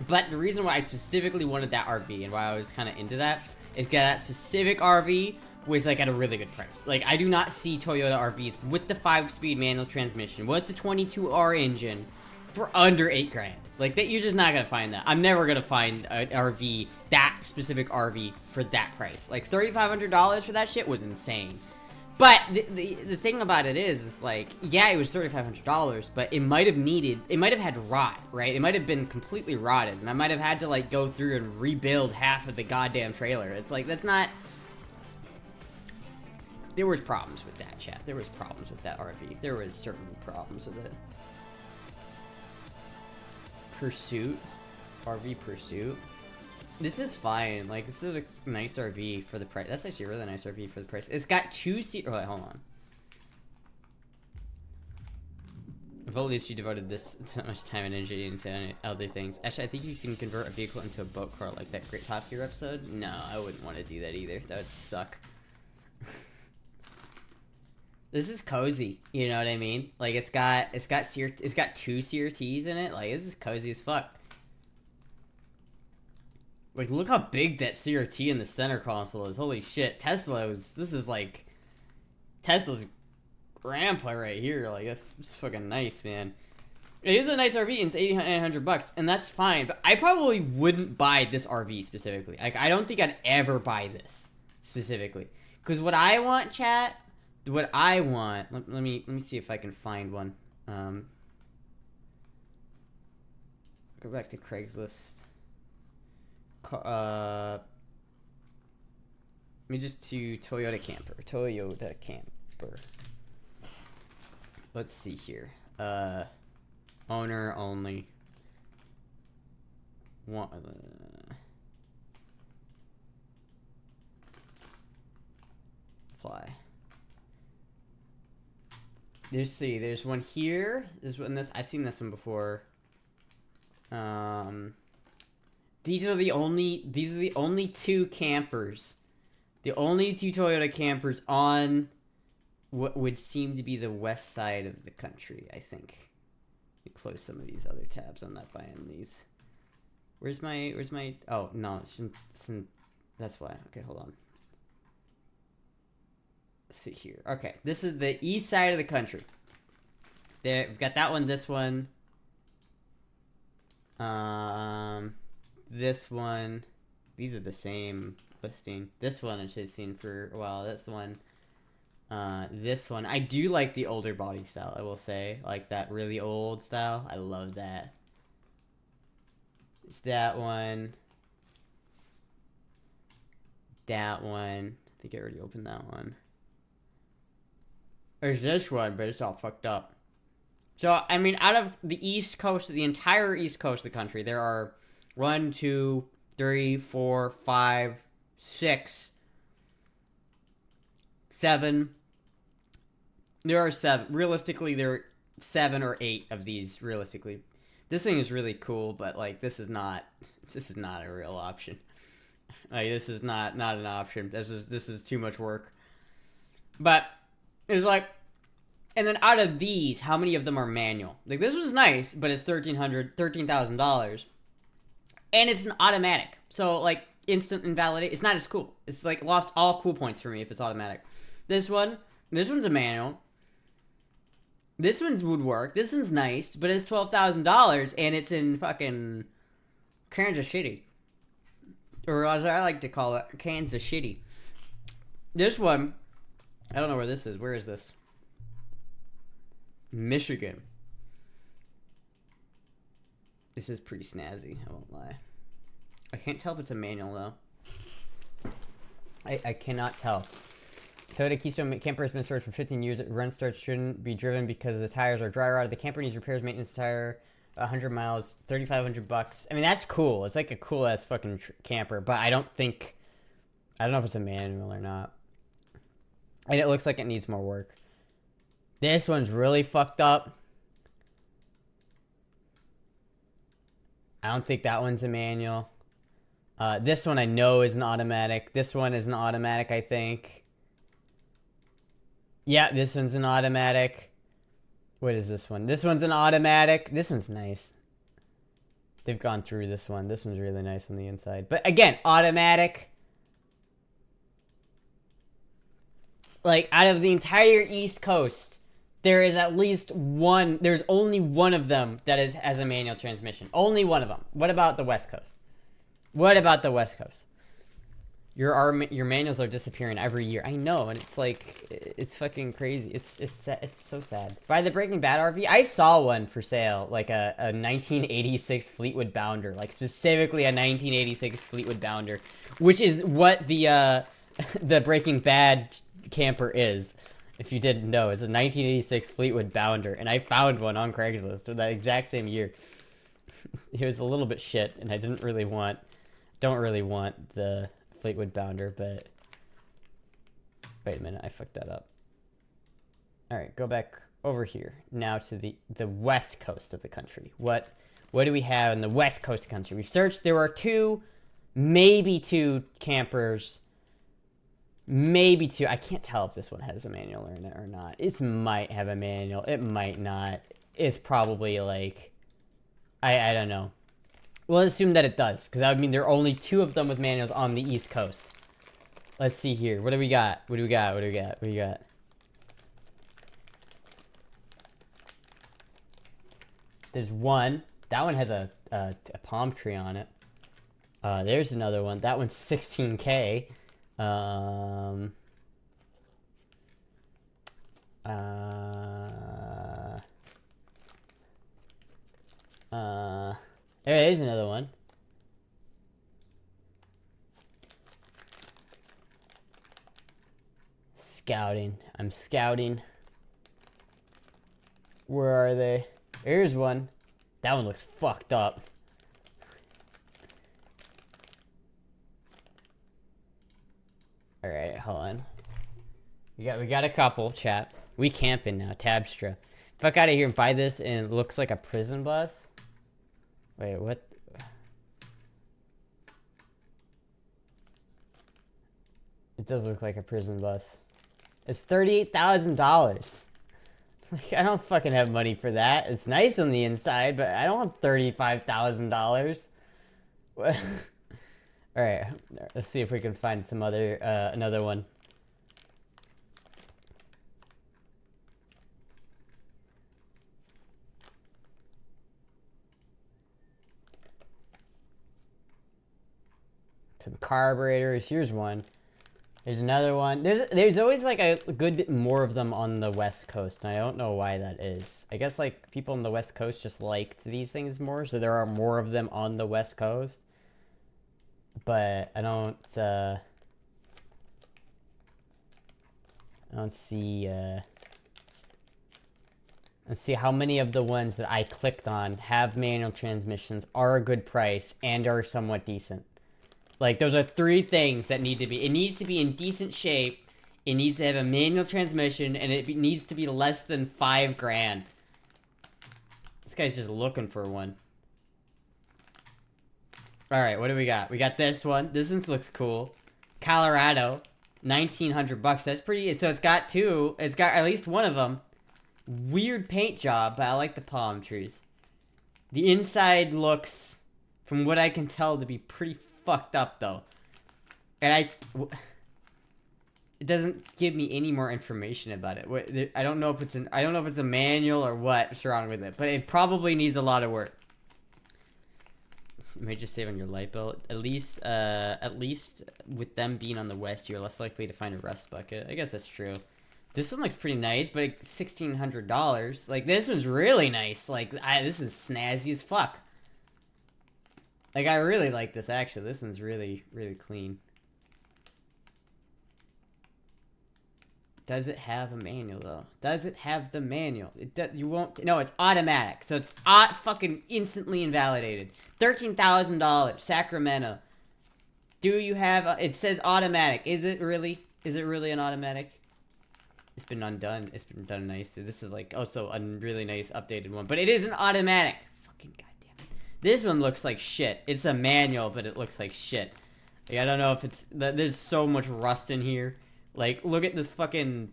Speaker 1: But the reason why I specifically wanted that RV, and why I was kind of into that, is because that specific RV was, like, at a really good price. Like, I do not see Toyota RVs with the 5-speed manual transmission, with the 22R engine, for under $8,000. Like, that, you're just not gonna find that. I'm never gonna find an RV, that specific RV, for that price. Like, $3,500 for that shit was insane. But the thing about it is like, yeah, it was $3,500, but it might have had rot, right? It might have been completely rotted, and I might have had to, like, go through and rebuild half of the goddamn trailer. It's like, that's not... There was problems with that, chat. There was problems with that RV. There was certainly problems with it. Pursuit, RV Pursuit. This is fine. Like, this is a nice RV for the price. That's actually a really nice RV for the price. It's got 2 seat. Oh, wait, hold on. If only you devoted this so much time and energy into other things. Actually, I think you can convert a vehicle into a boat car like that Great Top Gear episode. No, I wouldn't want to do that either. That would suck. This is cozy, you know what I mean? Like, it's got 2 CRTs in it. Like, this is cozy as fuck. Like, look how big that CRT in the center console is. Holy shit, Tesla's grandpa right here. Like, that's fucking nice, man. It is a nice RV, and it's $800, and that's fine. But I probably wouldn't buy this RV specifically. Like, I don't think I'd ever buy this specifically. Because what I want, chat... What I want, let me see if I can find one. Go back to Craigslist. Let me just do Toyota Camper. Toyota Camper. Let's see here. Owner only. There's one here. There's one I've seen this one before. These are the only two campers. The only two Toyota campers on what would seem to be the west side of the country, I think. Let me close some of these other tabs. I'm not buying these. Where's my, oh, no, that's why. Okay, hold on. Let's see here. Okay, this is the east side of the country. There, we've got that one, this one. This one. These are the same listing. This one I should have seen for a while. This one. This one. I do like the older body style, I will say. Like that really old style. I love that. There's that one. That one. I think I already opened that one. There's this one, but it's all fucked up. So, I mean, out of the East Coast, the entire East Coast of the country, there are 1, 2, 3, 4, 5, 6, 7. There are 7. Realistically, there are 7 or 8 of these, realistically. This thing is really cool, but, like, this is not a real option. Like, this is not an option. This is too much work. But, it's like, and then out of these, how many of them are manual? Like, this was nice, but it's $13,000. And it's an automatic. So, like, instant invalidate. It's not as cool. It's, like, lost all cool points for me if it's automatic. This one's a manual. This one's would work. This one's nice, but it's $12,000, and it's in fucking Kansas City. Or as I like to call it, Kansas City. This one, I don't know where this is. Where is this? Michigan. This is pretty snazzy, I won't lie. I can't tell if it's a manual, though. I cannot tell. Toyota Keystone camper has been stored for 15 years. Run starts shouldn't be driven because the tires are dry rotted. The camper needs repairs, maintenance, tire, 100 miles, $3,500. I mean, that's cool. It's like a cool-ass fucking camper, but I don't know if it's a manual or not. And it looks like it needs more work. This one's really fucked up. I don't think that one's a manual. This one I know is an automatic. This one is an automatic, I think. Yeah, this one's an automatic. What is this one? This one's an automatic. This one's nice. They've gone through this one. This one's really nice on the inside. But again, automatic. Like, out of the entire East Coast, there is at least one. There's only one of them that has a manual transmission. Only one of them. What about the West Coast? What about the West Coast? Your manuals are disappearing every year. I know, and it's like, it's fucking crazy. It's so sad. By the Breaking Bad RV, I saw one for sale, like a 1986 Fleetwood Bounder, like specifically a 1986 Fleetwood Bounder, which is what the Breaking Bad camper is. If you didn't know, it's a 1986 Fleetwood Bounder, and I found one on Craigslist with that exact same year. It was a little bit shit, and I don't really want the Fleetwood Bounder, but wait a minute, I fucked that up. All right, go back over here now to the west coast of the country. What do we have in the west coast of the country? We've searched. There are maybe two campers, maybe two. I can't tell if this one has a manual or not. It might have a manual. It might not. It's probably like, I don't know. We'll assume that it does, because that would mean there are only 2 of them with manuals on the East Coast. Let's see here. What do we got? What do we got? What do we got? What do we got? There's one. That one has a palm tree on it. There's another one. That one's $16K. There's another one. Scouting. I'm scouting. Where are they? Here's one. That one looks fucked up. Alright, hold on. We got a couple, chat. We camping now, Tabstra. Fuck out of here and buy this and it looks like a prison bus. Wait, what? It does look like a prison bus. It's $38,000. Like, I don't fucking have money for that. It's nice on the inside, but I don't have $35,000. Alright, let's see if we can find some other, another one. Some carburetors. Here's one. There's another one. There's always like a good bit more of them on the West Coast, and I don't know why that is. I guess like people on the West Coast just liked these things more, so there are more of them on the West Coast. But I don't see let's see how many of the ones that I clicked on have manual transmissions, are a good price, and are somewhat decent. Like, those are 3 things that need to be. It needs to be in decent shape. It needs to have a manual transmission, and it needs to be less than $5 grand. This guy's just looking for one. Alright, what do we got? We got this one. This one looks cool. Colorado. $1,900. That's pretty... So it's got 2. It's got at least one of them. Weird paint job, but I like the palm trees. The inside looks, from what I can tell, to be pretty fucked up though, and it doesn't give me any more information about it. I don't know if it's a manual or what's wrong with it, but it probably needs a lot of work. You might just save on your light bill. At least with them being on the west, you're less likely to find a rust bucket. I guess that's true. This one looks pretty nice, but it's $1,600. Like, this one's really nice. Like, this is snazzy as fuck. Like, I really like this, actually. This one's really, really clean. Does it have a manual, though? Does it have the manual? You won't... No, it's automatic. So it's fucking instantly invalidated. $13,000. Sacramento. Do you have... It says automatic. Is it really? Is it really an automatic? It's been undone. It's been done nice. This is, like, also a really nice updated one. But it is an automatic. Fucking goddamn. This one looks like shit. It's a manual, but it looks like shit. Like, I don't know if it's... There's so much rust in here. Like, look at this fucking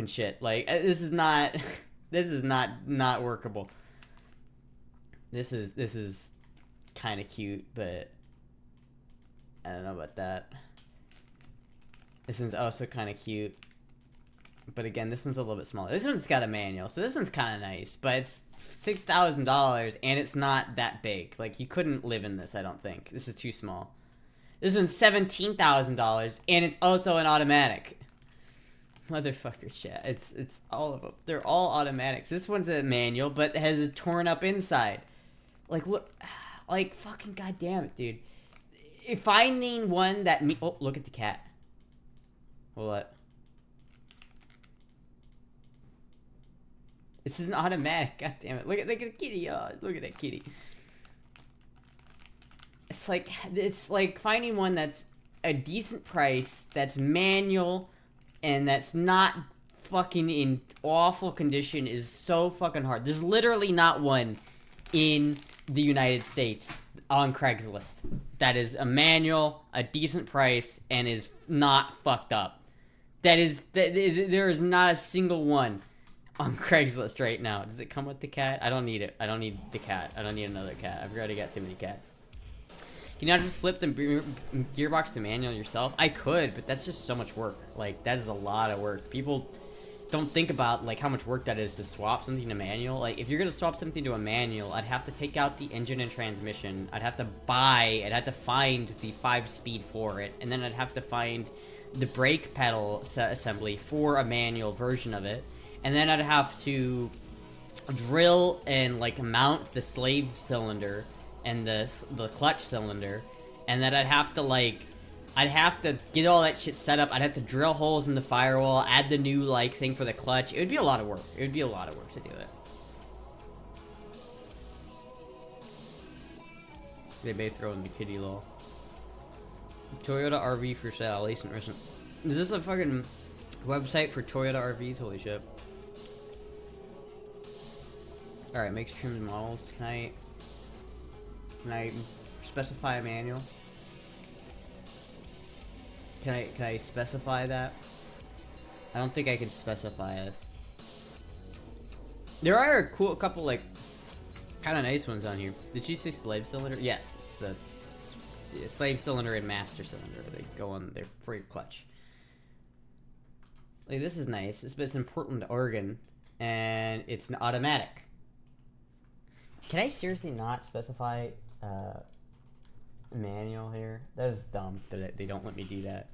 Speaker 1: shit. Like, this is not... This is not workable. This is kind of cute, but... I don't know about that. This one's also kind of cute. But again, this one's a little bit smaller. This one's got a manual, so this one's kind of nice. But it's $6,000, and it's not that big. Like, you couldn't live in this, I don't think. This is too small. This one's $17,000, and it's also an automatic. Motherfucker chat. It's all of them. They're all automatics. This one's a manual, but it has a torn up inside. Like, look. Like, fucking goddamn it, dude. If I name one that... Oh, look at the cat. What? This is an automatic. God damn it! Look at the kitty. Oh, look at that kitty. It's like finding one that's a decent price, that's manual, and that's not fucking in awful condition is so fucking hard. There's literally not one in the United States on Craigslist that is a manual, a decent price, and is not fucked up. There is not a single one on Craigslist right now. Does it come with the cat? I don't need it. I don't need the cat. I don't need another cat. I've already got too many cats. Can you not just flip the gearbox to manual yourself? I could, but that's just so much work. Like, that is a lot of work. People don't think about, like, how much work that is to swap something to manual. Like, if you're gonna swap something to a manual, I'd have to take out the engine and transmission. I'd have to find the 5-speed for it, and then I'd have to find the brake pedal assembly for a manual version of it. And then I'd have to drill and, like, mount the slave cylinder and the clutch cylinder. And then I'd have to get all that shit set up. I'd have to drill holes in the firewall, add the new, like, thing for the clutch. It would be a lot of work. It would be a lot of work to do it. They may throw in the kitty lol. Toyota RV for sale, recent. Is this a fucking... Website for Toyota RVs. Holy shit. All right, make trim models. Can I specify a manual? Can I specify that? I don't think I can specify this. There are a cool couple like kind of nice ones on here. Did you say slave cylinder? Yes, it's the slave cylinder and master cylinder. They go on there for your clutch. Like this is nice. It's in Portland, Oregon, and it's an automatic. Can I seriously not specify manual here? That is dumb that they don't let me do that.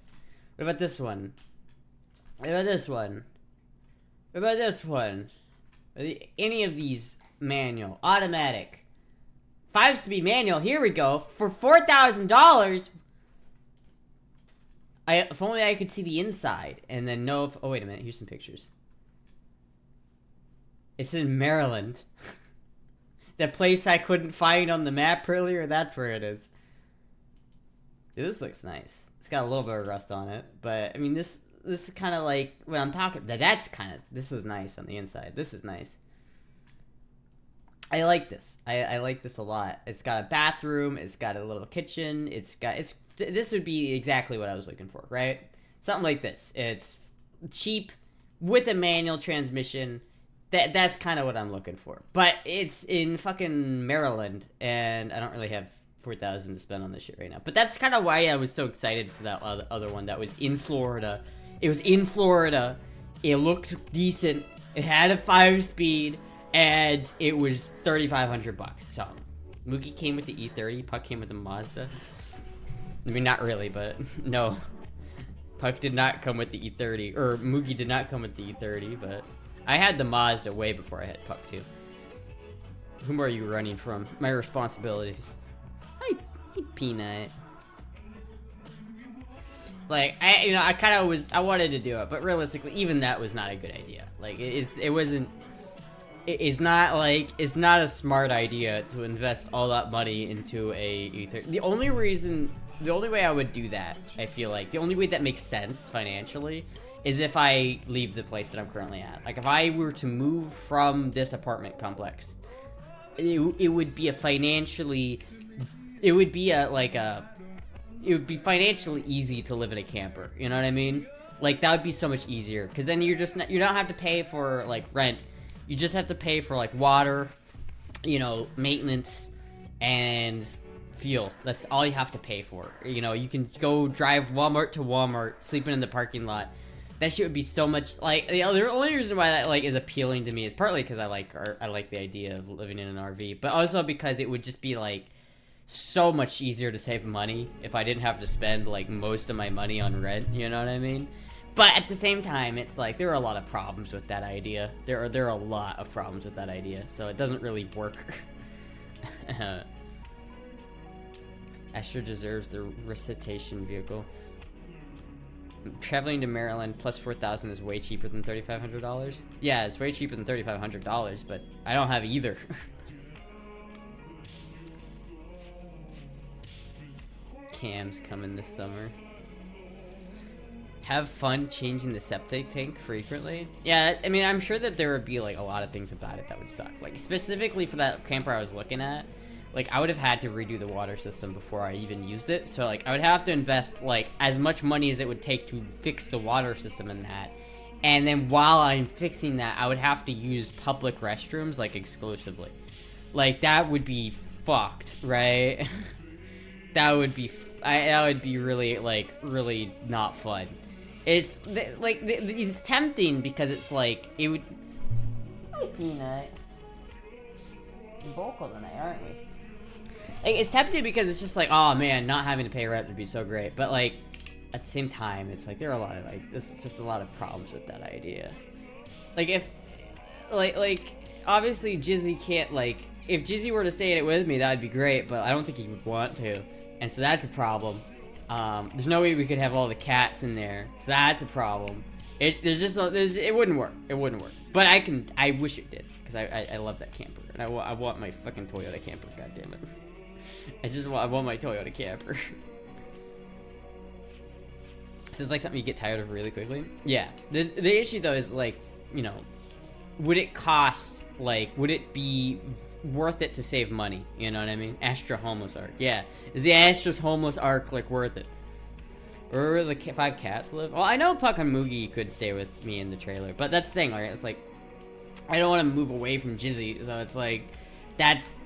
Speaker 1: What about this one? What about this one? What about this one? Any of these manual, automatic, 5-speed manual? Here we go for $4,000. If only I could see the inside and then know if. Oh wait a minute, here's some pictures. It's in Maryland. That place I couldn't find on the map earlier, that's where it is. Dude, this looks nice. It's got a little bit of rust on it, but I mean this is kind of like when I'm talking. That's kind of, this was nice on the inside. This is nice. I like this. I like this a lot. It's got a bathroom. It's got a little kitchen. This would be exactly what I was looking for, right? Something like this. It's cheap with a manual transmission. That's kind of what I'm looking for. But it's in fucking Maryland, and I don't really have $4,000 to spend on this shit right now. But that's kind of why I was so excited for that other one that was in Florida. It was in Florida. It looked decent. It had a 5-speed, and it was $3,500. So Mookie came with the E30. Puck came with the Mazda. I mean, not really, but no. Puck did not come with the E30, or Mookie did not come with the E30, but I had the Mazda way before I had Puck too. Whom are you running from? My responsibilities. Hi, Peanut. Like, I wanted to do it, but realistically, even that was not a good idea. Like, it's not a smart idea to invest all that money into a E30. The only way I would do that, I feel like, the only way that makes sense financially is if I leave the place that I'm currently at. Like, if I were to move from this apartment complex, it would be financially easy to live in a camper. You know what I mean? Like, that would be so much easier, because then you don't have to pay for, like, rent. You just have to pay for, like, water, you know, maintenance, and fuel. That's all you have to pay for. You know, you can go drive Walmart to Walmart, sleeping in the parking lot. That shit would be so much, like, the only reason why that, like, is appealing to me is partly because I like the idea of living in an RV, but also because it would just be, like, so much easier to save money if I didn't have to spend, like, most of my money on rent, you know what I mean? But at the same time, it's like, there are a lot of problems with that idea. There are a lot of problems with that idea, so it doesn't really work. Astra deserves the recitation vehicle. Traveling to Maryland plus $4,000 is way cheaper than $3,500. Yeah, it's way cheaper than $3,500, but I don't have either. Cam's coming this summer. Have fun changing the septic tank frequently. Yeah, I mean, I'm sure that there would be, like, a lot of things about it that would suck. Like, specifically for that camper I was looking at, like, I would have had to redo the water system before I even used it. So, like, I would have to invest, like, as much money as it would take to fix the water system in that. And then while I'm fixing that, I would have to use public restrooms, like, exclusively. Like, that would be fucked, right? That would be really, like, really not fun. It's, like, it's tempting because it's, like, it would... Hi, Peanut. We're vocal tonight, aren't we? Like, it's tempting because it's just like, oh man, not having to pay rent would be so great. But, like, at the same time, it's like, there are a lot of, like, there's just a lot of problems with that idea. Like, if, like, obviously Jizzy can't, like, if Jizzy were to stay in it with me, that would be great, but I don't think he would want to. And so that's a problem. There's no way we could have all the cats in there, so that's a problem. It wouldn't work. It wouldn't work. But I wish it did, because I love that camper, and I want my fucking Toyota camper. God damn it! I want my Toyota camper. So it's like something you get tired of really quickly. Yeah. The issue though is like, you know, would it cost, like, would it be worth it to save money? You know what I mean? Astra homeless arc. Yeah. Is the Astra's homeless arc, like, worth it? Or where the 5 cats live? Well, I know Puck and Moogie could stay with me in the trailer, but that's the thing, right? It's like, I don't want to move away from Jizzy, so it's like,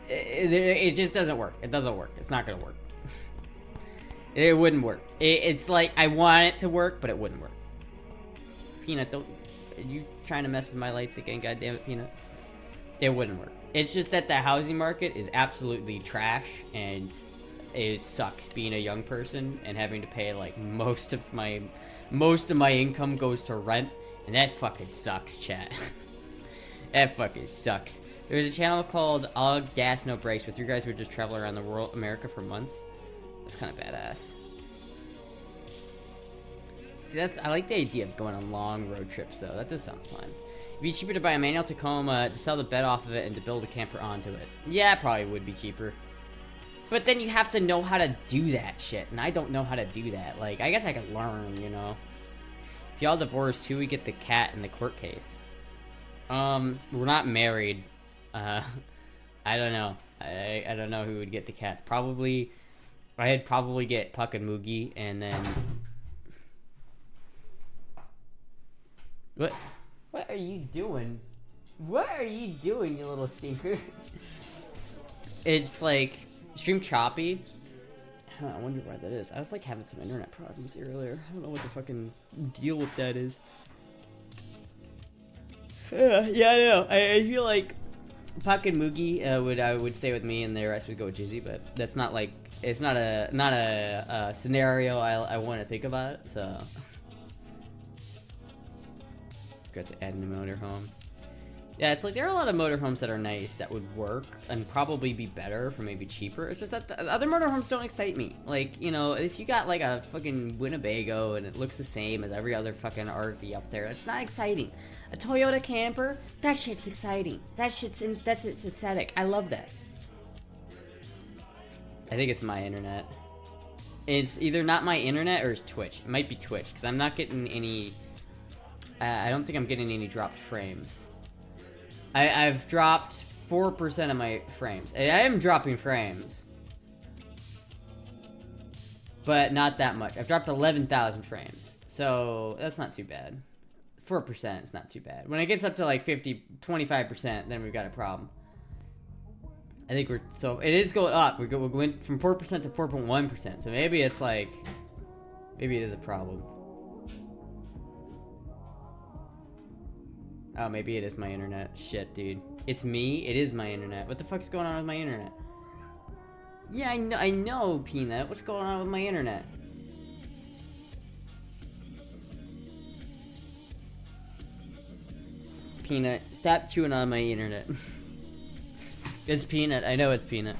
Speaker 1: it just doesn't work. It doesn't work. It's not gonna work. It wouldn't work. It's like, I want it to work, but it wouldn't work. Peanut, are you trying to mess with my lights again? God damn it, Peanut. It wouldn't work. It's just that the housing market is absolutely trash, and it sucks being a young person and having to pay like most of my income goes to rent, and that fucking sucks, chat. That fucking sucks. There's a channel called All Gas No Brakes with 3 guys who just travel around the world, America for months. That's kind of badass. See, I like the idea of going on long road trips though. That does sound fun. It'd be cheaper to buy a manual Tacoma, to sell the bed off of it, and to build a camper onto it. Yeah, it probably would be cheaper. But then you have to know how to do that shit, and I don't know how to do that. Like, I guess I could learn, you know. If y'all divorced, who would get the cat in the court case? We're not married. I don't know. I don't know who would get the cats. Probably, I'd probably get Puck and Moogie, and then... What are you doing? What are you doing, you little stinker? It's like, stream choppy. Huh, I wonder why that is. I was like having some internet problems earlier. I don't know what the fucking deal with that is. Yeah, I know. I feel like Puck and Moogie would stay with me, and the rest would go with Jizzy. But that's not like, it's not a scenario I want to think about. So got to add a motorhome. Yeah, it's like there are a lot of motorhomes that are nice that would work and probably be better for maybe cheaper. It's just that the other motorhomes don't excite me. Like, you know, if you got like a fucking Winnebago and it looks the same as every other fucking RV up there, it's not exciting. A Toyota camper, that shit's exciting. That's aesthetic. I love that. I think it's my internet. It's either not my internet or it's Twitch. It might be Twitch because I'm not getting any. I don't think I'm getting any dropped frames. I've dropped 4% of my frames. I am dropping frames. But not that much. I've dropped 11,000 frames. So that's not too bad. 4% is not too bad. When it gets up to like 25%, then we've got a problem. I think so it is going up. We're going from 4% to 4.1%. So maybe it's like, maybe it is a problem. Oh, maybe it is my internet. Shit, dude. It's me. It is my internet. What the fuck's going on with my internet? Yeah, I know, Peanut. What's going on with my internet? Peanut, stop chewing on my internet. It's Peanut. I know it's Peanut.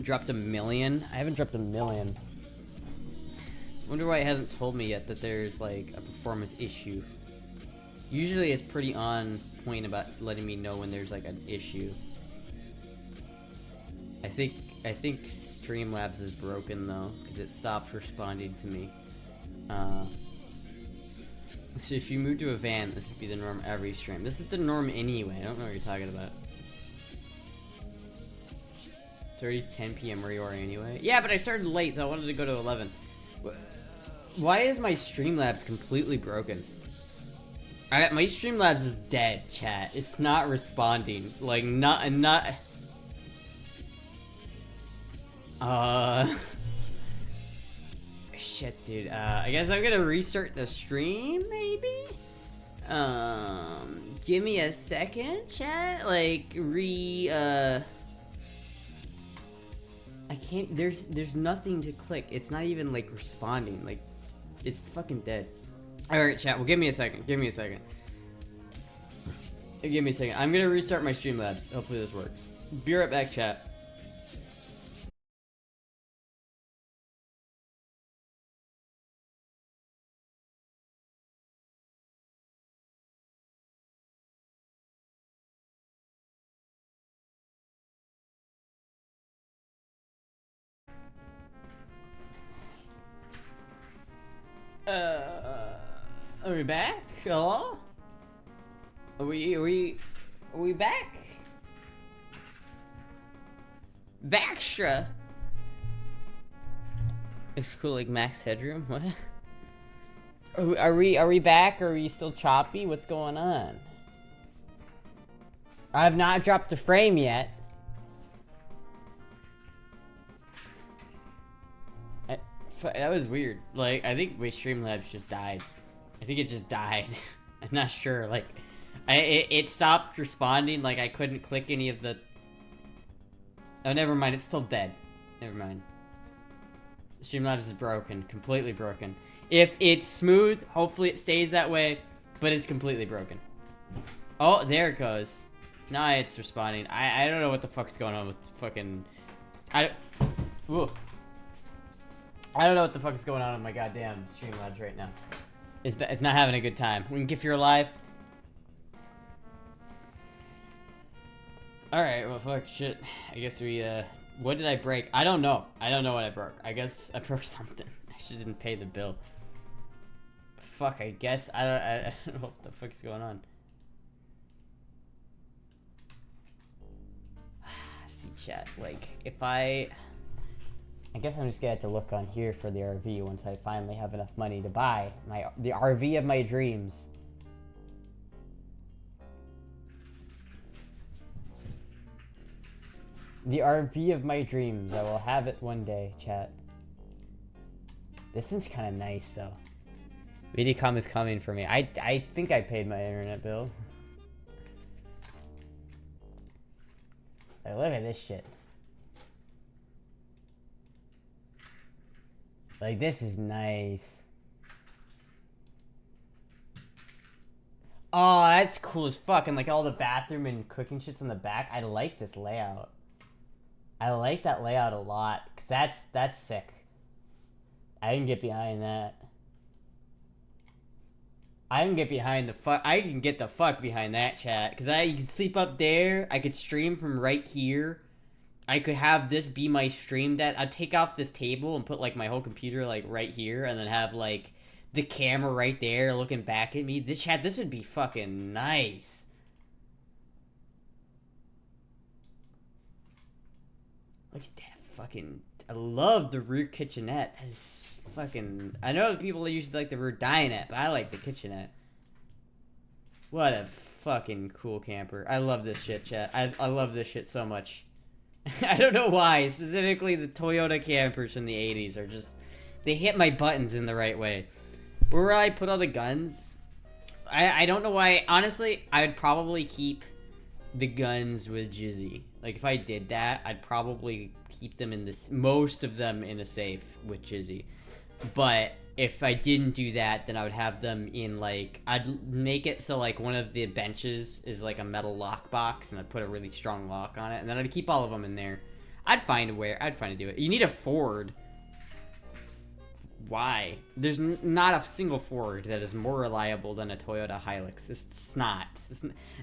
Speaker 1: Dropped 1 million? I haven't dropped 1 million. Wonder why it hasn't told me yet that there's like a performance issue. Usually it's pretty on point about letting me know when there's like an issue. I think Streamlabs is broken though, because it stopped responding to me. So if you move to a van, this would be the norm every stream. This is the norm anyway. I don't know what you're talking about. It's already 10 p.m. where you are anyway. Yeah, but I started late, so I wanted to go to 11. Why is my Streamlabs completely broken? My Streamlabs is dead, chat. It's not responding. Like, not... Shit, dude. I guess I'm gonna restart the stream, maybe? Give me a second, chat. Like, I can't, there's nothing to click. It's not even like responding. Like, it's fucking dead. Alright, chat, well give me a second. Give me a second. I'm gonna restart my Streamlabs. Hopefully this works. Be right back, chat. Are we back? Hello? Are we back? Baxtra! It's cool, like max headroom. What? Are we back? Or are we still choppy? What's going on? I have not dropped the frame yet. That was weird. Like, I think my Streamlabs just died. I think it just died. I'm not sure. Like, it stopped responding. Like, I couldn't click any of the... Oh, never mind. It's still dead. Never mind. Streamlabs is broken. Completely broken. If it's smooth, hopefully it stays that way. But it's completely broken. Oh, there it goes. Now it's responding. I don't know what the fuck's going on with fucking... Ooh. I don't know what the fuck is going on with my goddamn Streamlabs right now. It's not having a good time. If you're alive. Alright, well fuck, shit. I guess we, what did I break? I don't know. I don't know what I broke. I guess I broke something. I should didn't pay the bill. Fuck, I guess, I don't know what the fuck's going on. See, chat, like, if I guess I'm just gonna have to look on here for the RV once I finally have enough money to buy the RV of my dreams. The RV of my dreams. I will have it one day, chat. This one's kind of nice, though. VDCom is coming for me. I think I paid my internet bill. Like, look at this shit. Like, this is nice. Oh, that's cool as fuck. And like all the bathroom and cooking shit's in the back. I like this layout. I like that layout a lot. Cause that's sick. I can get behind that. I can get behind the fuck. I can get the fuck behind that, chat. Cause you can sleep up there. I could stream from right here. I could have this be my stream deck. I'd take off this table and put like my whole computer like right here, and then have like the camera right there looking back at me. This would be fucking nice. Look at that fucking... I love the rear kitchenette. That is fucking... I know people usually like the rear dinette, but I like the kitchenette. What a fucking cool camper. I love this shit, chat. I love this shit so much. I don't know why. Specifically, the Toyota campers from the 80s are just... They hit my buttons in the right way. Where I put all the guns... I don't know why. Honestly, I would probably keep the guns with Jizzy. Like, if I did that, I'd probably keep them in this... Most of them in a safe with Jizzy. But if I didn't do that, then I would have them in, like... I'd make it so, like, one of the benches is, like, a metal lockbox, and I'd put a really strong lock on it, and then I'd keep all of them in there. I'd find a way to do it. You need a Ford. Why? There's not a single Ford that is more reliable than a Toyota Hilux. It's not.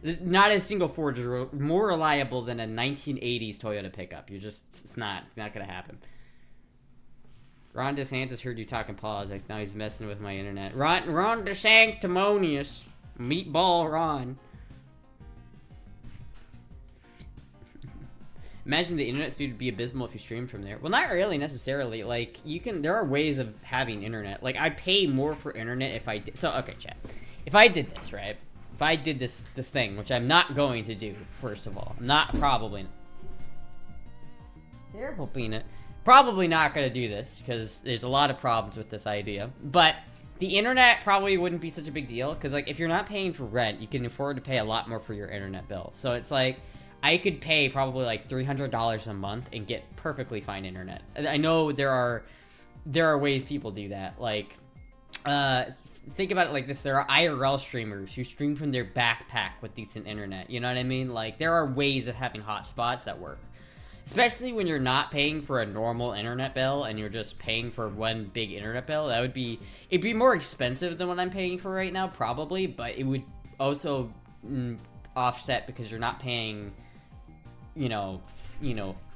Speaker 1: Not a single Ford is more reliable than a 1980s Toyota pickup. It's not gonna happen. Ron DeSantis heard you talking politics. Now he's messing with my internet. Ron DeSanctimonious. Meatball Ron. Imagine the internet speed would be abysmal if you streamed from there. Well, not really necessarily. Like, there are ways of having internet. Like, I'd pay more for internet if I did. So, okay, chat. If I did this, right? If I did this thing, which I'm not going to do, first of all. Probably. Terrible peanut. Probably not going to do this, because there's a lot of problems with this idea. But the internet probably wouldn't be such a big deal, because, like, if you're not paying for rent, you can afford to pay a lot more for your internet bill. So it's like... I could pay probably like $300 a month and get perfectly fine internet. I know there are ways people do that. Like, think about it like this. There are IRL streamers who stream from their backpack with decent internet. You know what I mean? Like, there are ways of having hotspots that work. Especially when you're not paying for a normal internet bill and you're just paying for one big internet bill. It'd be more expensive than what I'm paying for right now, probably. But it would also offset because you're not paying... you know,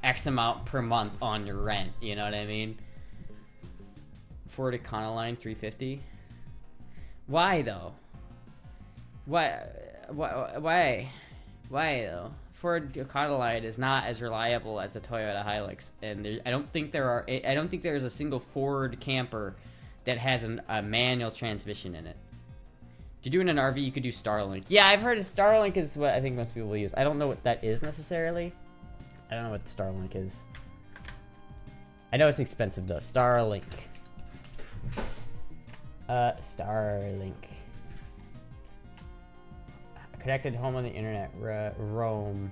Speaker 1: X amount per month on your rent, you know what I mean? Ford Econoline 350. Why though? Why though? Ford Econoline is not as reliable as the Toyota Hilux, and I don't think there is a single Ford camper that has a manual transmission in it. If you're doing an RV, you could do Starlink. Yeah, I've heard of Starlink is what I think most people use. I don't know what that is necessarily. I don't know what Starlink is. I know it's expensive though. Starlink. Starlink. Connected home on the internet. Roam.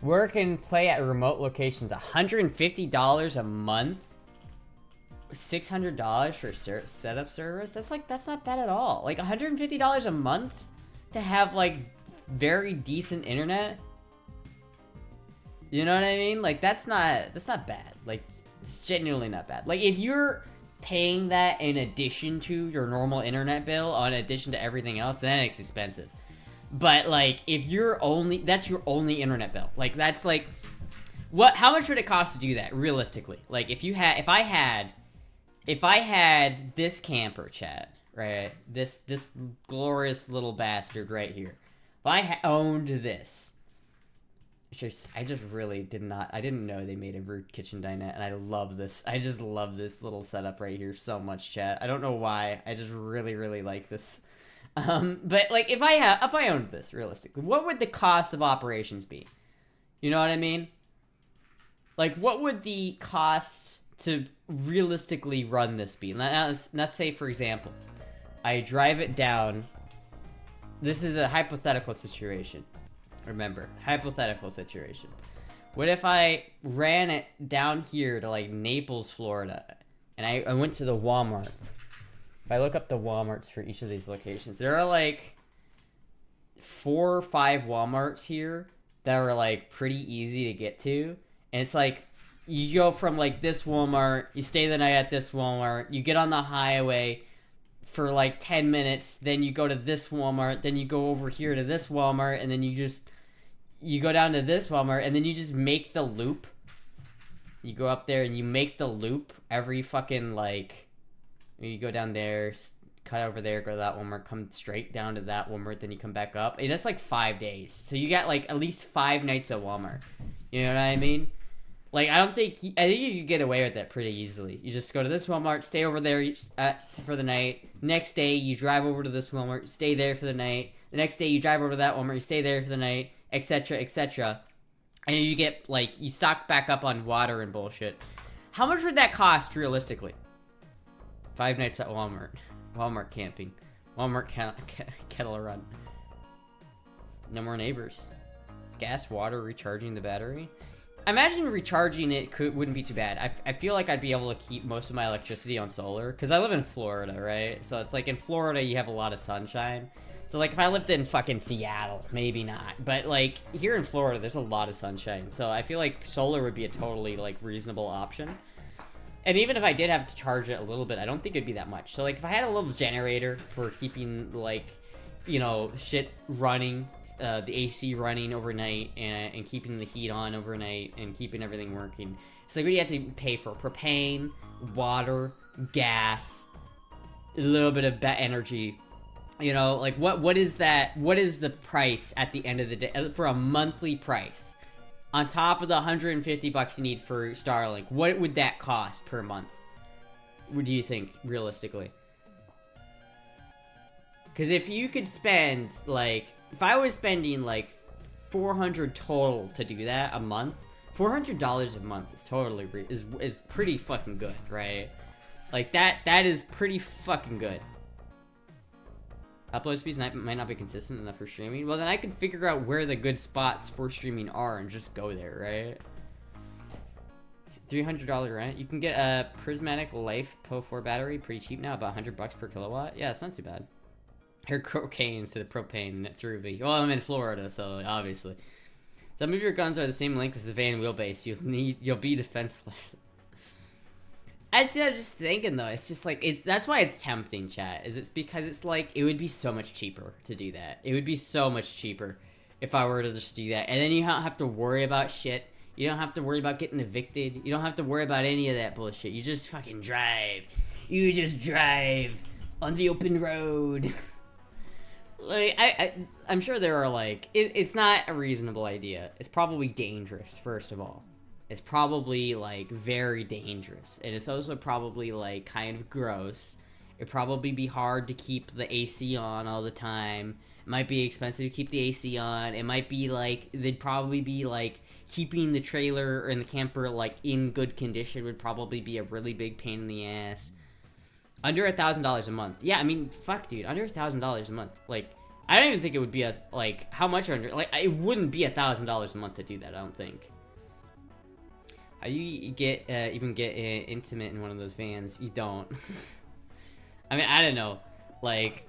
Speaker 1: Work and play at remote locations. $150 a month. $600 for setup service. That's not bad at all. Like $150 a month to have like very decent internet. You know what I mean? Like that's not bad. Like it's genuinely not bad. Like if you're paying that in addition to your normal internet bill, in addition to everything else, then it's expensive. But like if that's your only internet bill. Like that's like how much would it cost to do that realistically? Like if I had this camper, chat, right? This glorious little bastard right here. If I owned this, I just really I didn't know they made a root kitchen dinette, and I love this. I just love this little setup right here so much, chat. I don't know why. I just really, really like this. But like if I owned this realistically, what would the cost of operations be? You know what I mean? Like what would the cost to realistically run this be? Let's say, for example, I drive it down. This is a hypothetical situation. Remember, hypothetical situation. What if I ran it down here to like Naples, Florida, and I went to the Walmart? If I look up the Walmarts for each of these locations, there are like 4 or 5 Walmarts here that are like pretty easy to get to. And it's like, you go from like this Walmart, you stay the night at this Walmart, you get on the highway for like 10 minutes, then you go to this Walmart, then you go over here to this Walmart, and then you go down to this Walmart, and then you just make the loop. You go up there and you make the loop every fucking like, you go down there, cut over there, go to that Walmart, come straight down to that Walmart, then you come back up. And that's like 5 days. So you got like at least 5 nights at Walmart. You know what I mean? Like, I think you could get away with that pretty easily. You just go to this Walmart, stay over there for the night. Next day, you drive over to this Walmart, stay there for the night. The next day, you drive over to that Walmart, you stay there for the night, etc., etc. And you get, like, you stock back up on water and bullshit. How much would that cost, realistically? 5 nights at Walmart. Walmart camping. Walmart kettle run. No more neighbors. Gas, water, recharging the battery. I imagine recharging it wouldn't be too bad. I feel like I'd be able to keep most of my electricity on solar, because I live in Florida, right? So it's like in Florida you have a lot of sunshine. So like if I lived in fucking Seattle, maybe not. But like here in Florida there's a lot of sunshine. So I feel like solar would be a totally like reasonable option. And even if I did have to charge it a little bit, I don't think it'd be that much. So like if I had a little generator for keeping like, you know, shit running, the AC running overnight and keeping the heat on overnight and keeping everything working. So like, what do you have to pay for? Propane, water, gas, a little bit of energy. You know, like what is that? What is the price at the end of the day for a monthly price? On top of the $150 you need for Starlink, what would that cost per month? What do you think, realistically? Because if you could spend like, if I was spending like $400 total to do that a month, $400 a month is totally is pretty fucking good, right? Like that is pretty fucking good. Upload speeds might not be consistent enough for streaming. Well, then I can figure out where the good spots for streaming are and just go there, right? $300 rent. You can get a prismatic life PO4 battery pretty cheap now, about $100 per kilowatt. Yeah, it's not too bad. Her cocaine instead of propane through the. Well, I'm in Florida, so obviously. Some of your guns are the same length as the van wheelbase. You'll be defenseless. I'm just thinking though. It's just like that's why it's tempting, chat. It's because it's like it would be so much cheaper to do that. It would be so much cheaper if I were to just do that, and then you don't have to worry about shit. You don't have to worry about getting evicted. You don't have to worry about any of that bullshit. You just fucking drive. You just drive on the open road. Like, I'm sure there are, like, it's not a reasonable idea. It's probably dangerous, first of all. It's probably, like, very dangerous. And it's also probably, like, kind of gross. It'd probably be hard to keep the AC on all the time. It might be expensive to keep the AC on. It might be, like, they'd probably be, like, keeping the trailer and the camper, like, in good condition would probably be a really big pain in the ass. Under $1,000 a month. Yeah, I mean, fuck, dude. Under $1,000 a month. Like, I don't even think it would be like, how much under, like, it wouldn't be $1,000 a month to do that, I don't think. How do you get, even get intimate in one of those vans? You don't. I mean, I don't know. Like,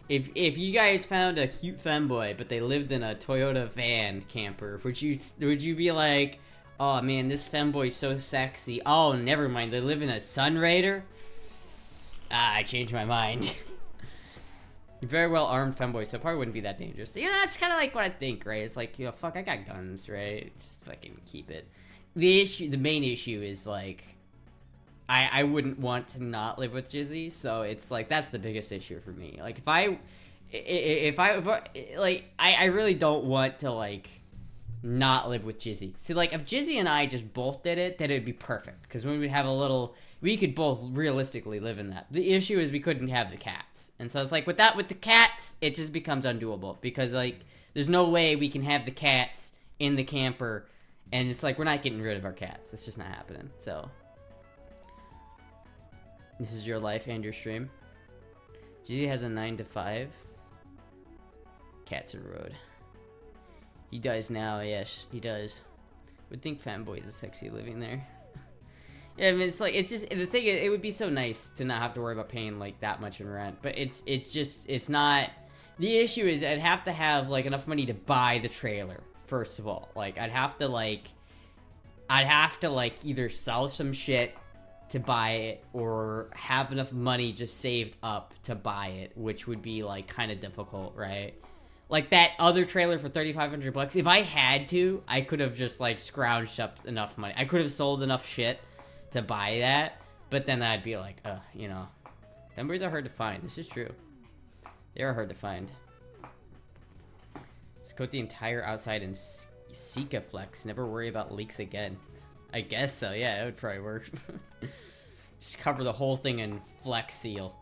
Speaker 1: if you guys found a cute femboy, but they lived in a Toyota van camper, would you be like, oh man, this femboy's so sexy. Oh, never mind, they live in a Sunraider? Ah, I changed my mind. You're very well armed femboy, so it probably wouldn't be that dangerous. You know, that's kind of like what I think, right? It's like, you know, fuck, I got guns, right? Just fucking keep it. The main issue is, like, I wouldn't want to not live with Jizzy, so it's like, that's the biggest issue for me. Like, I really don't want to, like, not live with Jizzy. See, like, if Jizzy and I just both did it, then it would be perfect. Because we would have a little, we could both realistically live in that. The issue is we couldn't have the cats. And so it's like, with the cats, it just becomes undoable. Because, like, there's no way we can have the cats in the camper. And it's like, we're not getting rid of our cats. That's just not happening. So, this is your life and your stream. Jizzy has a 9 to 5. Cats are road. He does now, yes, he does. Would think Femboy is sexy living there. Yeah, I mean, it's like, it's just, the thing is, it would be so nice to not have to worry about paying, like, that much in rent. But it's not, the issue is I'd have to have, like, enough money to buy the trailer, first of all. Like, I'd have to, like, either sell some shit to buy it, or have enough money just saved up to buy it, which would be, like, kind of difficult, right? Like, that other trailer for $3,500, if I had to, I could have just, like, scrounged up enough money. I could have sold enough shit to buy that, but then I'd be like, you know. Femboys are hard to find. This is true. They are hard to find. Just coat the entire outside in Sika Flex. Never worry about leaks again. I guess so, yeah, it would probably work. Just cover the whole thing in Flex Seal.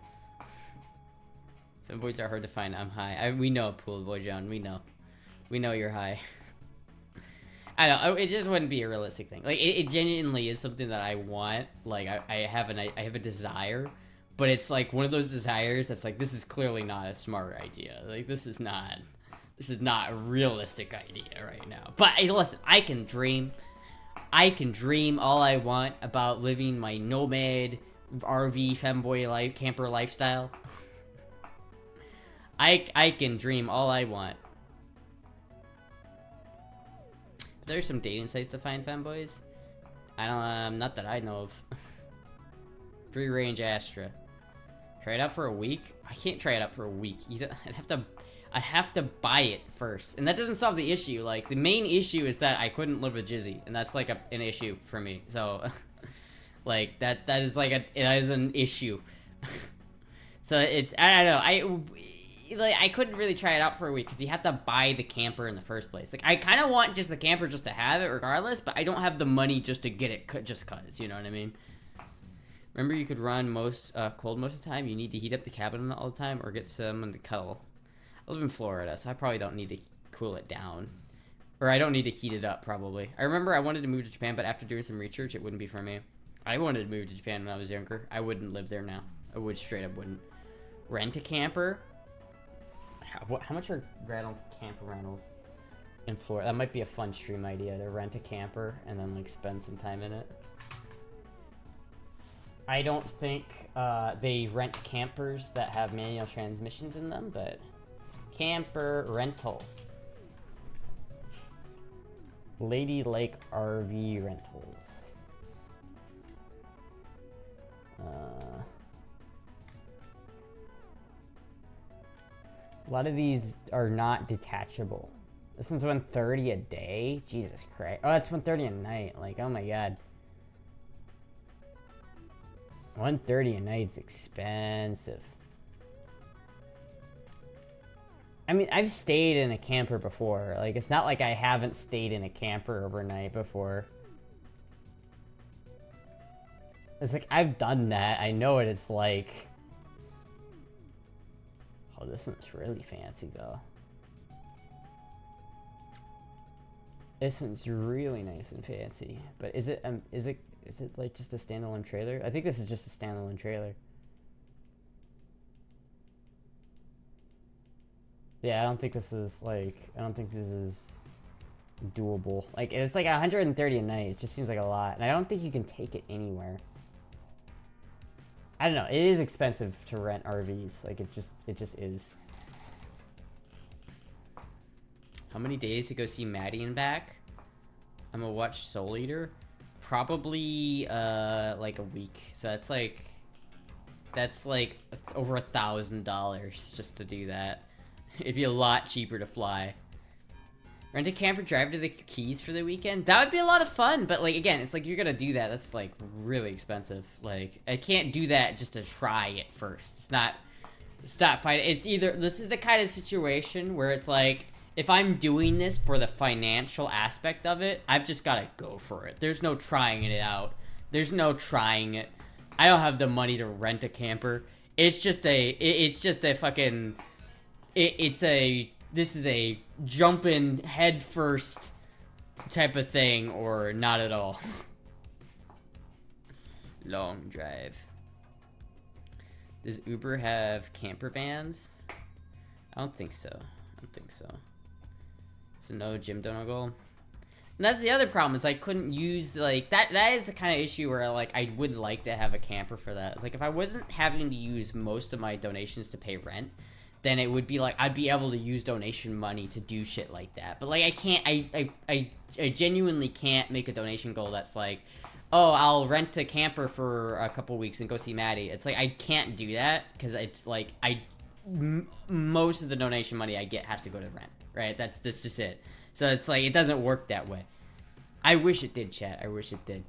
Speaker 1: Femboys are hard to find. I'm high. We know, Pool Boy John. We know. We know you're high. I don't know. It just wouldn't be a realistic thing. Like, it genuinely is something that I want. Like, I have a desire, but it's like one of those desires that's like, this is clearly not a smart idea. Like, this is not a realistic idea right now. But hey, listen, I can dream. I can dream all I want about living my nomad RV femboy life camper lifestyle. I can dream all I want. There's some dating sites to find femboys. I don't, not that I know of. Free range Astra. Try it out for a week? I can't try it out for a week. I'd have to buy it first. And that doesn't solve the issue. Like, the main issue is that I couldn't live with Jizzy. And that's like an issue for me. So, like, that is like it is an issue. So it's, I don't know. I couldn't really try it out for a week because you have to buy the camper in the first place. Like, I kind of want just the camper just to have it regardless, but I don't have the money just to get it just cause, you know what I mean? Remember, you could run cold most of the time. You need to heat up the cabin all the time or get someone to cuddle. I live in Florida, so I probably don't need to cool it down. Or I don't need to heat it up, probably. I remember I wanted to move to Japan, but after doing some research, it wouldn't be for me. I wanted to move to Japan when I was younger. I wouldn't live there now. I would straight up wouldn't. Rent a camper? How much are camper rentals in Florida? That might be a fun stream idea, to rent a camper and then, like, spend some time in it. I don't think they rent campers that have manual transmissions in them, but camper rental. Lady Lake RV rentals. A lot of these are not detachable. This one's 130 a day? Jesus Christ. Oh, that's 130 a night. Like, oh my god. 130 a night is expensive. I mean, I've stayed in a camper before. Like, it's not like I haven't stayed in a camper overnight before. It's like, I've done that. I know what it's like. Oh, this one's really fancy, though. This one's really nice and fancy. But is it like just a standalone trailer? I think this is just a standalone trailer. Yeah, I don't think this is doable. Like, it's like 130 a night. It just seems like a lot. And I don't think you can take it anywhere. I don't know. It is expensive to rent RVs. Like, it just is. How many days to go see Maddie and back? I'm gonna watch Soul Eater. Probably, like a week. So that's like over $1,000 just to do that. It'd be a lot cheaper to fly. Rent a camper, drive to the Keys for the weekend. That would be a lot of fun, but like again, it's like you're gonna do that. That's like really expensive. Like I can't do that just to try it first. It's not fine. It's either this is the kind of situation where it's like if I'm doing this for the financial aspect of it, I've just gotta go for it. There's no trying it out. There's no trying it. I don't have the money to rent a camper. It's just a fucking. This is a jump in head first type of thing, or not at all. Long drive. Does Uber have camper vans? I don't think so. So no gym donut goal. And that's the other problem, is I couldn't use, like, that is the kind of issue where, like, I would like to have a camper for that. It's like, if I wasn't having to use most of my donations to pay rent, then it would be like, I'd be able to use donation money to do shit like that. But, like, I can't, I genuinely can't make a donation goal that's like, oh, I'll rent a camper for a couple weeks and go see Maddie. It's like, I can't do that, because it's like, most of the donation money I get has to go to rent, right? That's just it. So it's like, it doesn't work that way. I wish it did, chat. I wish it did.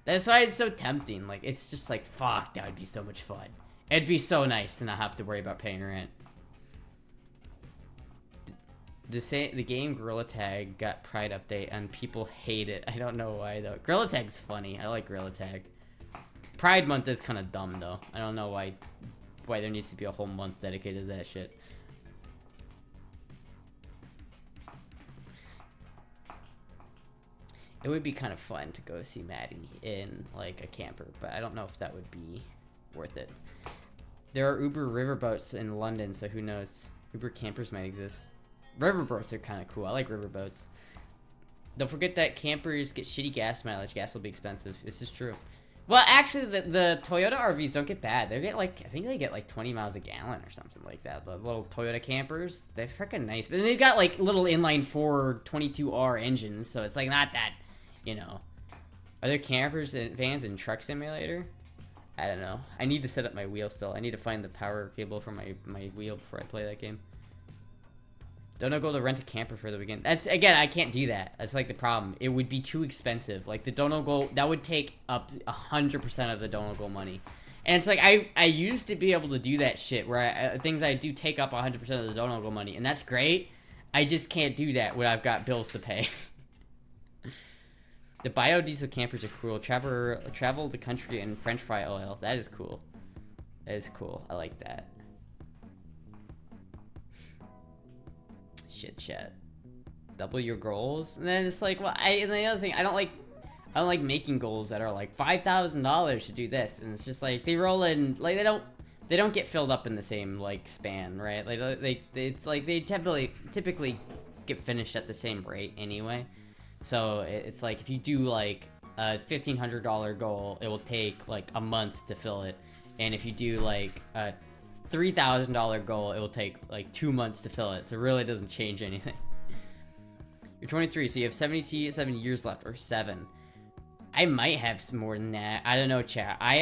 Speaker 1: That's why it's so tempting. Like, it's just like, fuck, that would be so much fun. It'd be so nice to not have to worry about paying rent. The game Gorilla Tag got Pride update and people hate it. I don't know why, though. Gorilla Tag's funny. I like Gorilla Tag. Pride Month is kind of dumb, though. I don't know why there needs to be a whole month dedicated to that shit. It would be kind of fun to go see Maddie in, like, a camper, but I don't know if that would be worth it. There are Uber riverboats in London, so who knows? Uber campers might exist. Riverboats are kind of cool. I like riverboats. Don't forget that campers get shitty gas mileage. Gas will be expensive. This is true. Well, actually, the Toyota RVs don't get bad. They get, like, I think they get, like, 20 miles a gallon or something like that. The little Toyota campers, they're freaking nice. But they've got, like, little inline 4 22R engines, so it's, like, not that, you know. Are there campers and vans in Truck Simulator? I don't know. I need to set up my wheel still. I need to find the power cable for my wheel before I play that game. Don't go to rent a camper for the weekend. That's, again, I can't do that. That's like the problem. It would be too expensive. Like the Dono Go, that would take up 100% of the Dono Go money. And it's like, I used to be able to do that shit where things I do take up 100% of the Dono Go money. And that's great. I just can't do that when I've got bills to pay. The biodiesel campers are cool. Travel the country in French fry oil. That is cool. That is cool. I like that. Shit, chat. Double your goals, and then it's like, well, and the other thing, I don't like making goals that are like $5,000 to do this, and it's just like they roll in, like they don't get filled up in the same like span, right? Like it's like they typically get finished at the same rate anyway. So it's like if you do like a $1,500 goal, it will take like a month to fill it, and if you do like a $3,000 goal, it will take like 2 months to fill it. So it really doesn't change anything. You're 23, so you have 77 years left, or 7. I might have some more than that. I don't know, chat. I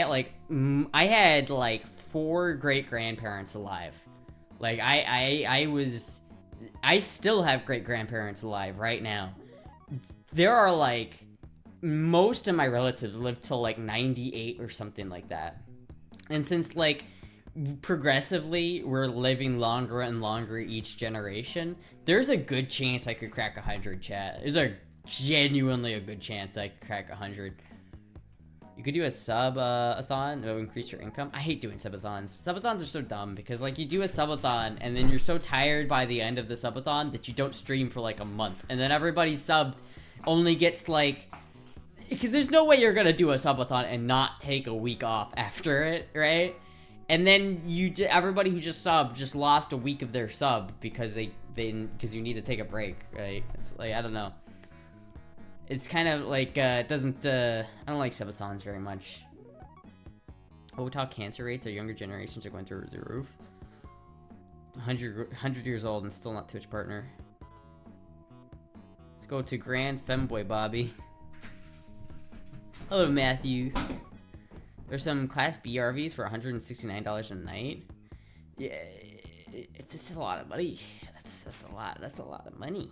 Speaker 1: had like 4 great grandparents alive. Like I was I still have great-grandparents alive right now. There are, like, most of my relatives live till, like, 98 or something like that. And since, like, progressively we're living longer and longer each generation, there's a good chance I could crack 100, chat. There's a genuinely a good chance I could crack 100. You could do a sub-a-thon to increase your income. I hate doing subathons. Subathons are so dumb because, like, you do a subathon and then you're so tired by the end of the subathon that you don't stream for, like, a month. And then everybody subbed only gets, like... Because there's no way you're gonna do a subathon and not take a week off after it, right? And then everybody who just subbed just lost a week of their sub because because you need to take a break, right? It's like, I don't know. It's kind of like, it doesn't, I don't like subathons very much. Hotel cancer rates, our younger generations are going through the roof. 100 years old and still not Twitch partner. Let's go to Grand Femboy Bobby. Hello, Matthew. There's some Class B RVs for $169 a night. Yeah, it's a lot of money. That's a lot of money.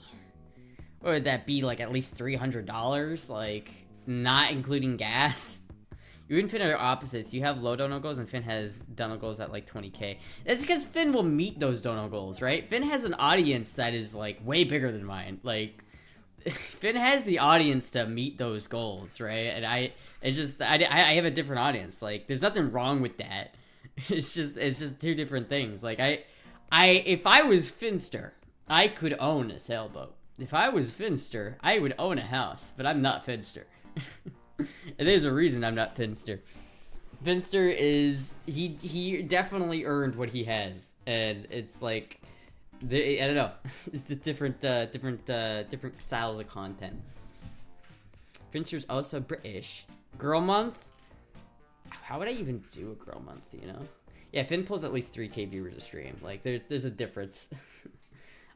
Speaker 1: Or would that be, like, at least $300? Like, not including gas? You and Finn are opposites. You have low dono goals, and Finn has dono goals at, like, 20k. That's because Finn will meet those dono goals, right? Finn has an audience that is, like, way bigger than mine. Like, Finn has the audience to meet those goals, right? And I have a different audience. Like, there's nothing wrong with that. It's just two different things. Like, if I was Finster, I could own a sailboat. If I was Finster, I would own a house, but I'm not Finster. And there's a reason I'm not Finster. Finster is, he definitely earned what he has, and it's like, I don't know, it's just different styles of content. Finster's also British. Girl month? How would I even do a girl month, you know? Yeah, Finn pulls at least 3k viewers a stream. Like, there's a difference.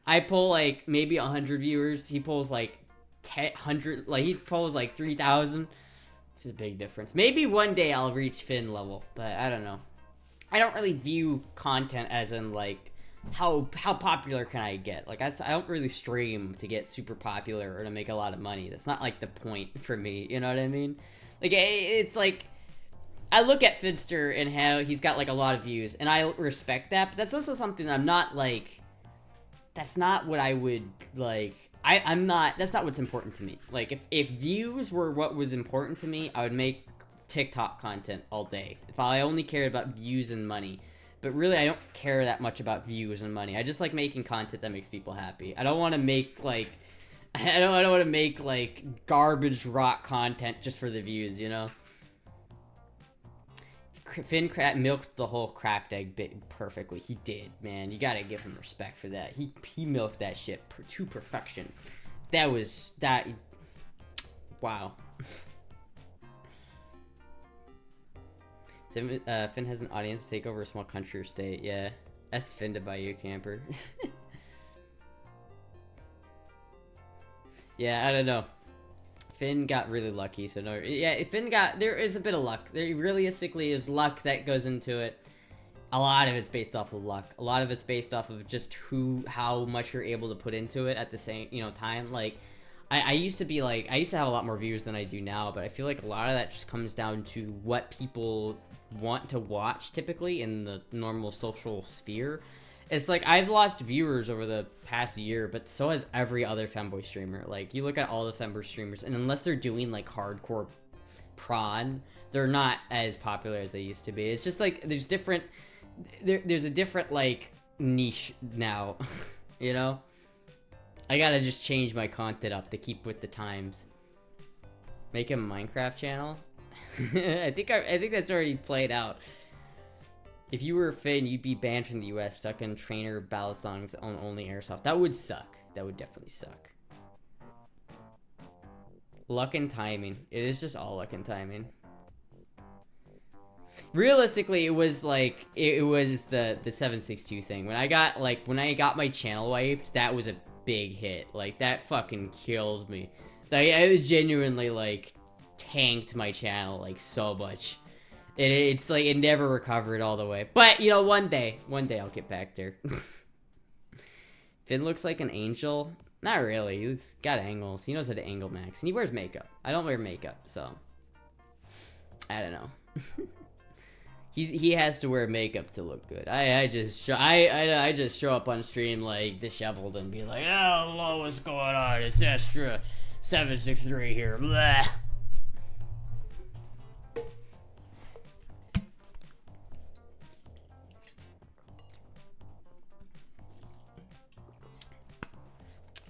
Speaker 1: I pull, like, maybe 100 viewers. He pulls, like, 100. Like, he pulls, like, 3,000. It's a big difference. Maybe one day I'll reach Finn level, but I don't know. I don't really view content as in, like, how popular can I get? Like, I don't really stream to get super popular or to make a lot of money. That's not, like, the point for me. You know what I mean? Like, it's, like... I look at Finster and how he's got, like, a lot of views, and I respect that, but that's also something that I'm not, like... That's not what I would, like, that's not what's important to me. Like, if views were what was important to me, I would make TikTok content all day. If I only cared about views and money. But really, I don't care that much about views and money. I just like making content that makes people happy. I don't want to make, like, I don't want to make, like, garbage rock content just for the views, you know? Finn milked the whole cracked egg bit perfectly. He did, man. You gotta give him respect for that. He milked that shit to perfection. Wow. Finn has an audience to take over a small country or state. Yeah, that's Finn to buy you a camper. Yeah, I don't know. Finn got really lucky, so no. Yeah, there is a bit of luck. There realistically is luck that goes into it. A lot of it's based off of luck. A lot of it's based off of just how much you're able to put into it at the same, time. Like, I used to have a lot more views than I do now, but I feel like a lot of that just comes down to what people want to watch typically in the normal social sphere. It's like, I've lost viewers over the past year, but so has every other Femboy streamer. Like, you look at all the Femboy streamers, and unless they're doing, like, hardcore prawn, they're not as popular as they used to be. It's just, like, there's a different, like, niche now, you know? I gotta just change my content up to keep with the times. Make a Minecraft channel? I think that's already played out. If you were Finn, you'd be banned from the US, stuck in trainer battle songs on only airsoft. That would suck. That would definitely suck. Luck and timing. It is just all luck and timing. Realistically, it was like, it was the 762 thing. When I got my channel wiped, that was a big hit. Like, that fucking killed me. Like, I genuinely, like, tanked my channel, like, so much. It's like, it never recovered all the way. But, one day I'll get back there. Finn looks like an angel. Not really. He's got angles. He knows how to angle max. And he wears makeup. I don't wear makeup, so... I don't know. He has to wear makeup to look good. I just show up on stream like disheveled and be like, oh, hello, what's going on? It's Astra 763 here. Blah.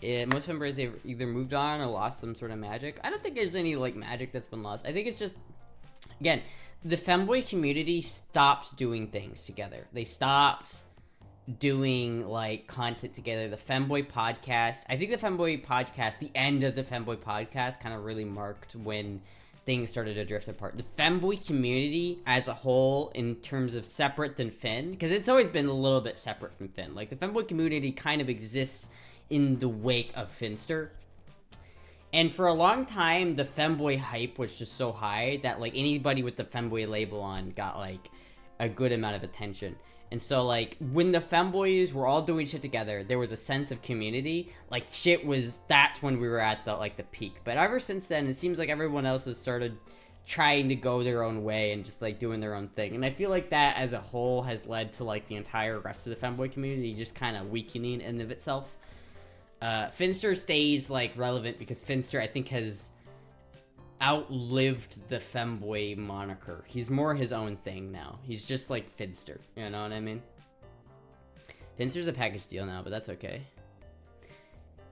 Speaker 1: Most members, they've either moved on or lost some sort of magic. I don't think there's any like magic that's been lost. I think it's just, again, the Femboy community stopped doing things together. They stopped doing like content together. The Femboy podcast, I think the Femboy podcast, the end of the Femboy podcast kind of really marked when things started to drift apart. The Femboy community as a whole, in terms of separate than Finn, because it's always been a little bit separate from Finn. Like the Femboy community kind of exists in the wake of Finster. And for a long time, the Femboy hype was just so high that, like, anybody with the Femboy label on got, like, a good amount of attention. And so, like, when the Femboys were all doing shit together, there was a sense of community. Like, that's when we were at the, like, the peak. But ever since then, it seems like everyone else has started trying to go their own way and just, like, doing their own thing. And I feel like that, as a whole, has led to, like, the entire rest of the Femboy community just kind of weakening in of itself. Finster stays, like, relevant because Finster, I think, has outlived the Femboy moniker. He's more his own thing now. He's just, like, Finster. You know what I mean? Finster's a package deal now, but that's okay.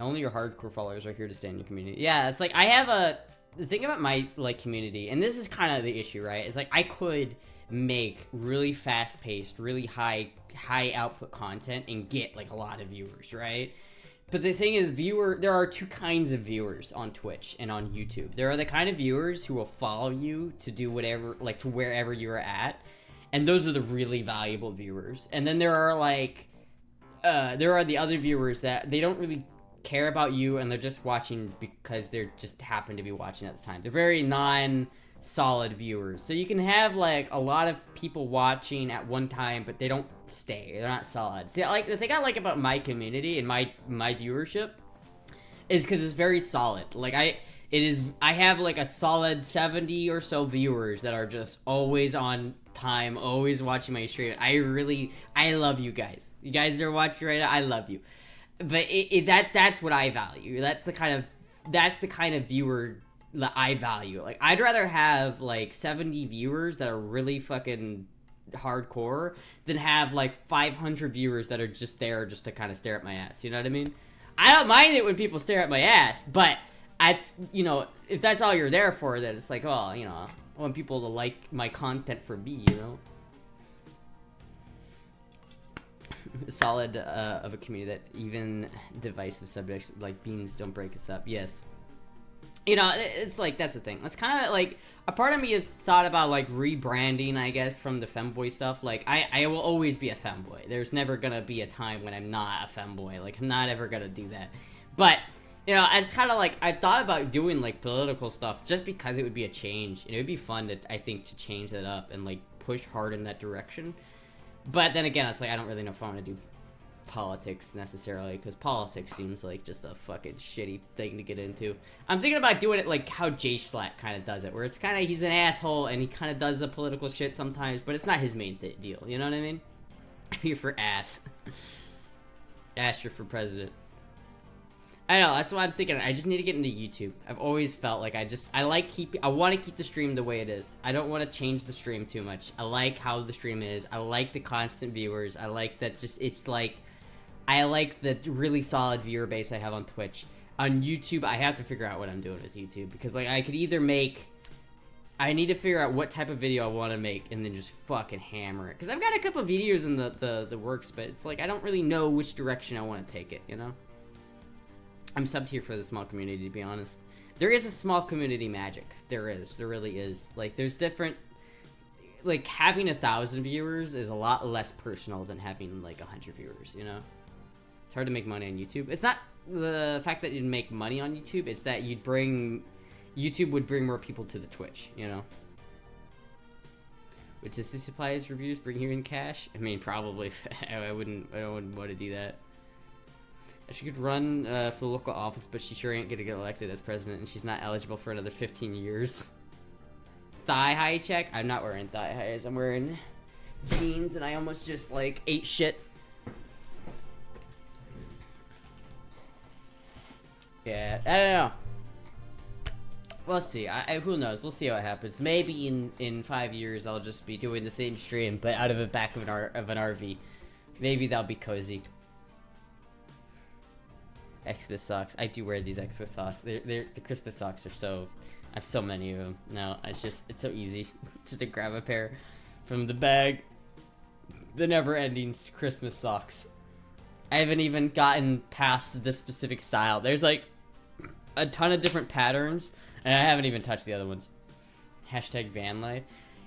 Speaker 1: Only your hardcore followers are here to stay in your community. Yeah, it's like, the thing about my, like, community, and this is kind of the issue, right? Is, like, I could make really fast-paced, really high output content and get, like, a lot of viewers, right? But the thing is, there are two kinds of viewers on Twitch and on YouTube. There are the kind of viewers who will follow you to do whatever, like, to wherever you're at. And those are the really valuable viewers. And then there are, like, there are the other viewers that they don't really care about you and they're just watching because they're just happen to be watching at the time. They're very non-solid viewers. So you can have, like, a lot of people watching at one time, but they don't stay. They're not solid. See, like, the thing I like about my community and my viewership is because it's very solid. Like, I have, like, a solid 70 or so viewers that are just always on time, always watching my stream. I love you guys. You guys are watching right now, I love you. But that's what I value. That's the kind of viewer that I value. Like, I'd rather have, like, 70 viewers that are really fucking hardcore than have, like, 500 viewers that are just there just to kind of stare at my ass. You know what I mean? I don't mind it when people stare at my ass, but you know, if that's all you're there for, then it's like, oh, you know, I want people to like my content for me, you know? Solid of a community that even divisive subjects like beans don't break us up. Yes. You know, it's like, that's the thing. It's kind of like, a part of me has thought about, like, rebranding, I guess, from the Femboy stuff. Like, I will always be a Femboy. There's never gonna be a time when I'm not a Femboy. Like, I'm not ever gonna do that. But, you know, it's kind of like, I thought about doing, like, political stuff just because it would be a change. And it would be fun, I think, to change that up and, like, push hard in that direction. But then again, it's like, I don't really know if I want to do politics necessarily, because politics seems like just a fucking shitty thing to get into. I'm thinking about doing it like how Jay Schlatt kind of does it, where it's kind of, he's an asshole and he kind of does the political shit sometimes, but it's not his main deal, you know what I mean? I'm here for ass. Astra for president. I know, that's what I'm thinking. I just need to get into YouTube. I've always felt like I want to keep the stream the way it is. I don't want to change the stream too much. I like how the stream is. I like the constant viewers. I like that I like the really solid viewer base I have on Twitch. On YouTube, I have to figure out what I'm doing with YouTube, because, like, I could either I need to figure out what type of video I want to make and then just fucking hammer it. Because I've got a couple videos in the works, but it's like, I don't really know which direction I want to take it, you know? I'm subbed here for the small community, to be honest. There is a small community magic. There is. There really is. Like, there's different... Like, having 1,000 viewers is a lot less personal than having, like, 100 viewers, you know? It's hard to make money on YouTube. It's not the fact that you'd make money on YouTube, it's that YouTube would bring more people to the Twitch, you know? Would Sissy Supplies reviews bring you in cash? I mean, probably. I wouldn't want to do that. She could run for the local office, but she sure ain't gonna get elected as president, and she's not eligible for another 15 years. Thigh high check? I'm not wearing thigh highs. I'm wearing jeans, and I almost just, like, ate shit. Yeah, I don't know. Let's see. Who knows? We'll see how it happens. Maybe in 5 years I'll just be doing the same stream, but out of the back of an RV. Maybe that'll be cozy. Xmas socks. I do wear these Xmas socks. The Christmas socks are so... I have so many of them. No, it's so easy just to grab a pair from the bag. The never-ending Christmas socks. I haven't even gotten past this specific style. There's like a ton of different patterns, and I haven't even touched the other ones. Hashtag van life.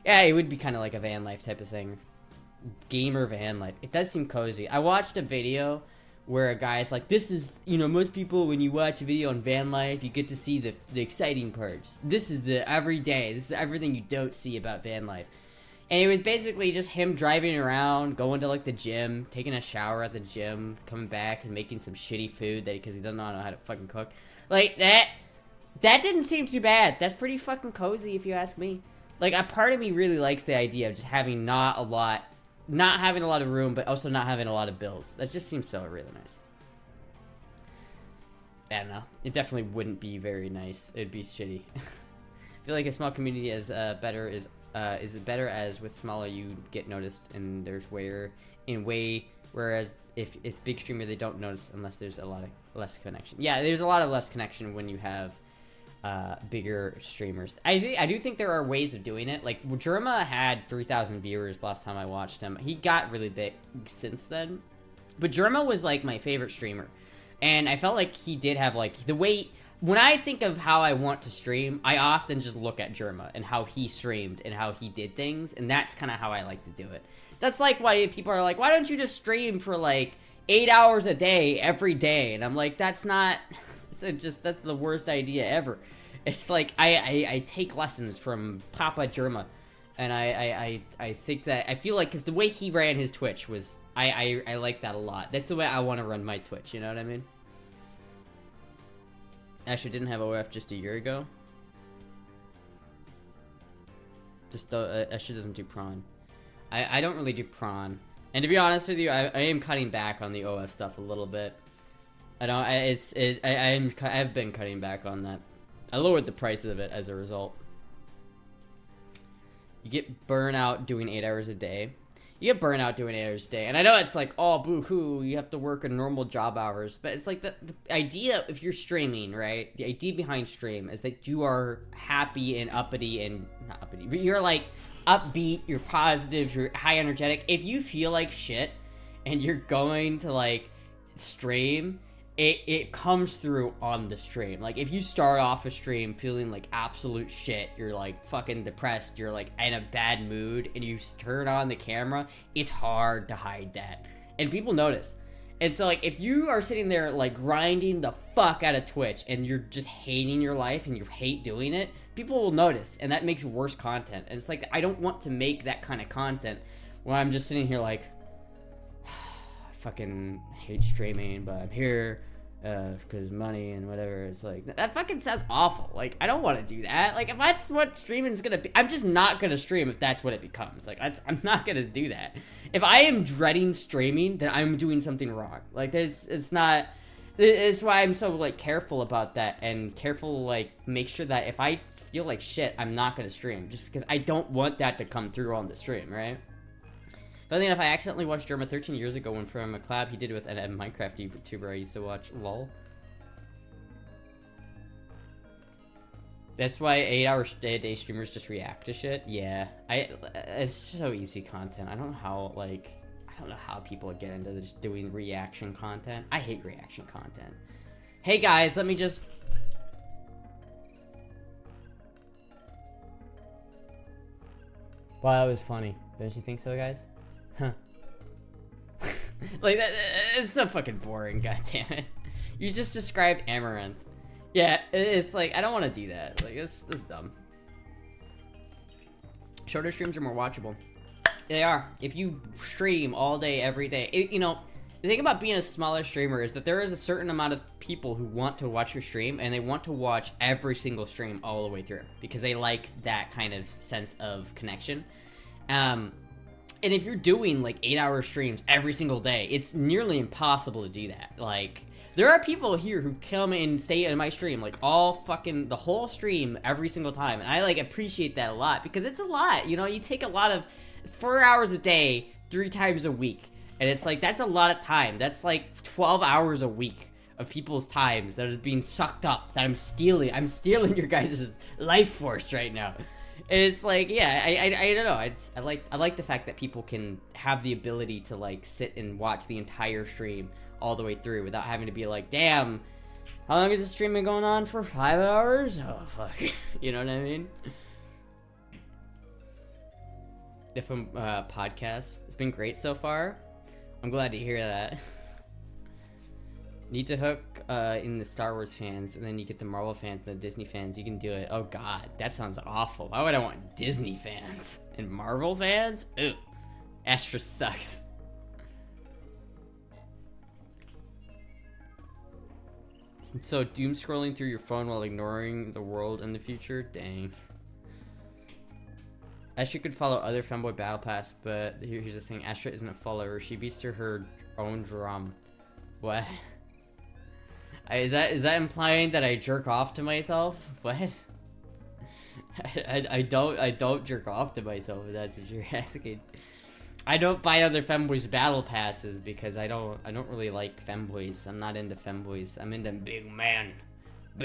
Speaker 1: Yeah, it would be kind of like a van life type of thing. Gamer van life. It does seem cozy. I watched a video where a guy's like, this is, you know, most people when you watch a video on van life, you get to see the exciting parts. This is the everyday. This is everything you don't see about van life. And it was basically just him driving around, going to like the gym, taking a shower at the gym, coming back and making some shitty food because he doesn't know how to fucking cook. Like that didn't seem too bad. That's pretty fucking cozy if you ask me. Like a part of me really likes the idea of just having not having a lot of room, but also not having a lot of bills. That just seems so really nice. I don't know. It definitely wouldn't be very nice. It'd be shitty. I feel like a small community is better as with smaller you get noticed and there's whereas if it's big streamer they don't notice unless there's a lot of less connection. Yeah, there's a lot of less connection when you have bigger streamers. I do think there are ways of doing it. Like Jerma had 3,000 viewers last time I watched him. He got really big since then. But Jerma was like my favorite streamer. And I felt like he did have like the way when I think of how I want to stream, I often just look at Jerma and how he streamed and how he did things, and that's kind of how I like to do it. That's like why people are like, why don't you just stream for like 8 hours a day every day? And I'm like, that's not that's the worst idea ever. It's like I take lessons from Papa Jerma, and I think that I feel like because the way he ran his Twitch was I like that a lot. That's the way I want to run my Twitch. You know what I mean? Astra didn't have OF just a year ago. Just Astra doesn't do prawn. I don't really do prawn, and to be honest with you, I am cutting back on the OF stuff a little bit. I've been cutting back on that. I lowered the price of it as a result. You get burnout doing 8 hours a day. You get burnout doing 8 hours a day. And I know it's like, oh, boo-hoo, you have to work in normal job hours. But it's like the idea, if you're streaming, right? The idea behind stream is that you are happy and uppity and, not uppity, but you're like upbeat, you're positive, you're high energetic. If you feel like shit and you're going to like stream, it comes through on the stream. Like if you start off a stream feeling like absolute shit, you're like fucking depressed, you're like in a bad mood, and you turn on the camera, it's hard to hide that, and people notice. And so like if you are sitting there like grinding the fuck out of Twitch and you're just hating your life and you hate doing it, people will notice, and that makes worse content. And it's like I don't want to make that kind of content where I'm just sitting here like fucking hate streaming, but I'm here because money and whatever. It's like that fucking sounds awful. Like I don't want to do that. Like if that's what streaming is gonna be, I'm just not gonna stream if that's what it becomes. Like I'm not gonna do that. If I am dreading streaming, then I'm doing something wrong. Like it's why I'm so like careful about that, and careful like make sure that if I feel like shit, I'm not gonna stream, just because I don't want that to come through on the stream, right? Funny enough, I accidentally watched Jerma 13 years ago when from a collab he did with a Minecraft YouTuber I used to watch. Lol. That's why 8-hour a day streamers just react to shit. Yeah, it's so easy content. I don't know how people get into just doing reaction content. I hate reaction content. Hey guys, let me just. Wow, that was funny. Don't you think so, guys? Huh. Like, it's so fucking boring, goddammit. You just described Amaranth. Yeah, it's like, I don't want to do that. Like, that's dumb. Shorter streams are more watchable. They are. If you stream all day, every day, you know, the thing about being a smaller streamer is that there is a certain amount of people who want to watch your stream, and they want to watch every single stream all the way through because they like that kind of sense of connection. And if you're doing like 8-hour streams every single day, it's nearly impossible to do that. Like, there are people here who come and stay in my stream like the whole stream every single time, and I like appreciate that a lot because it's a lot. You know, you take a lot of 4 hours a day, 3 times a week. And it's like, that's a lot of time. That's like 12 hours a week of people's times that is being sucked up, that I'm stealing. I'm stealing your guys' life force right now. And it's like, yeah, I don't know. I like the fact that people can have the ability to like sit and watch the entire stream all the way through without having to be like, damn, how long has this stream been going on for? 5 hours? Oh, fuck. You know what I mean? If a podcast, it's been great so far. I'm glad to hear that. Need to hook in the Star Wars fans, and then you get the Marvel fans and the Disney fans. You can do it. Oh god, that sounds awful. Why would I want Disney fans and Marvel fans? Ew. Astra sucks. So doom scrolling through your phone while ignoring the world in the future? Dang. Astra could follow other Femboy Battle Pass, but here's the thing. Astra isn't a follower. She beats to her own drum. What? Is that implying that I jerk off to myself? What? I don't jerk off to myself if that's what you're asking. I don't buy other Femboys Battle Passes because I don't really like Femboys. I'm not into Femboys. I'm into big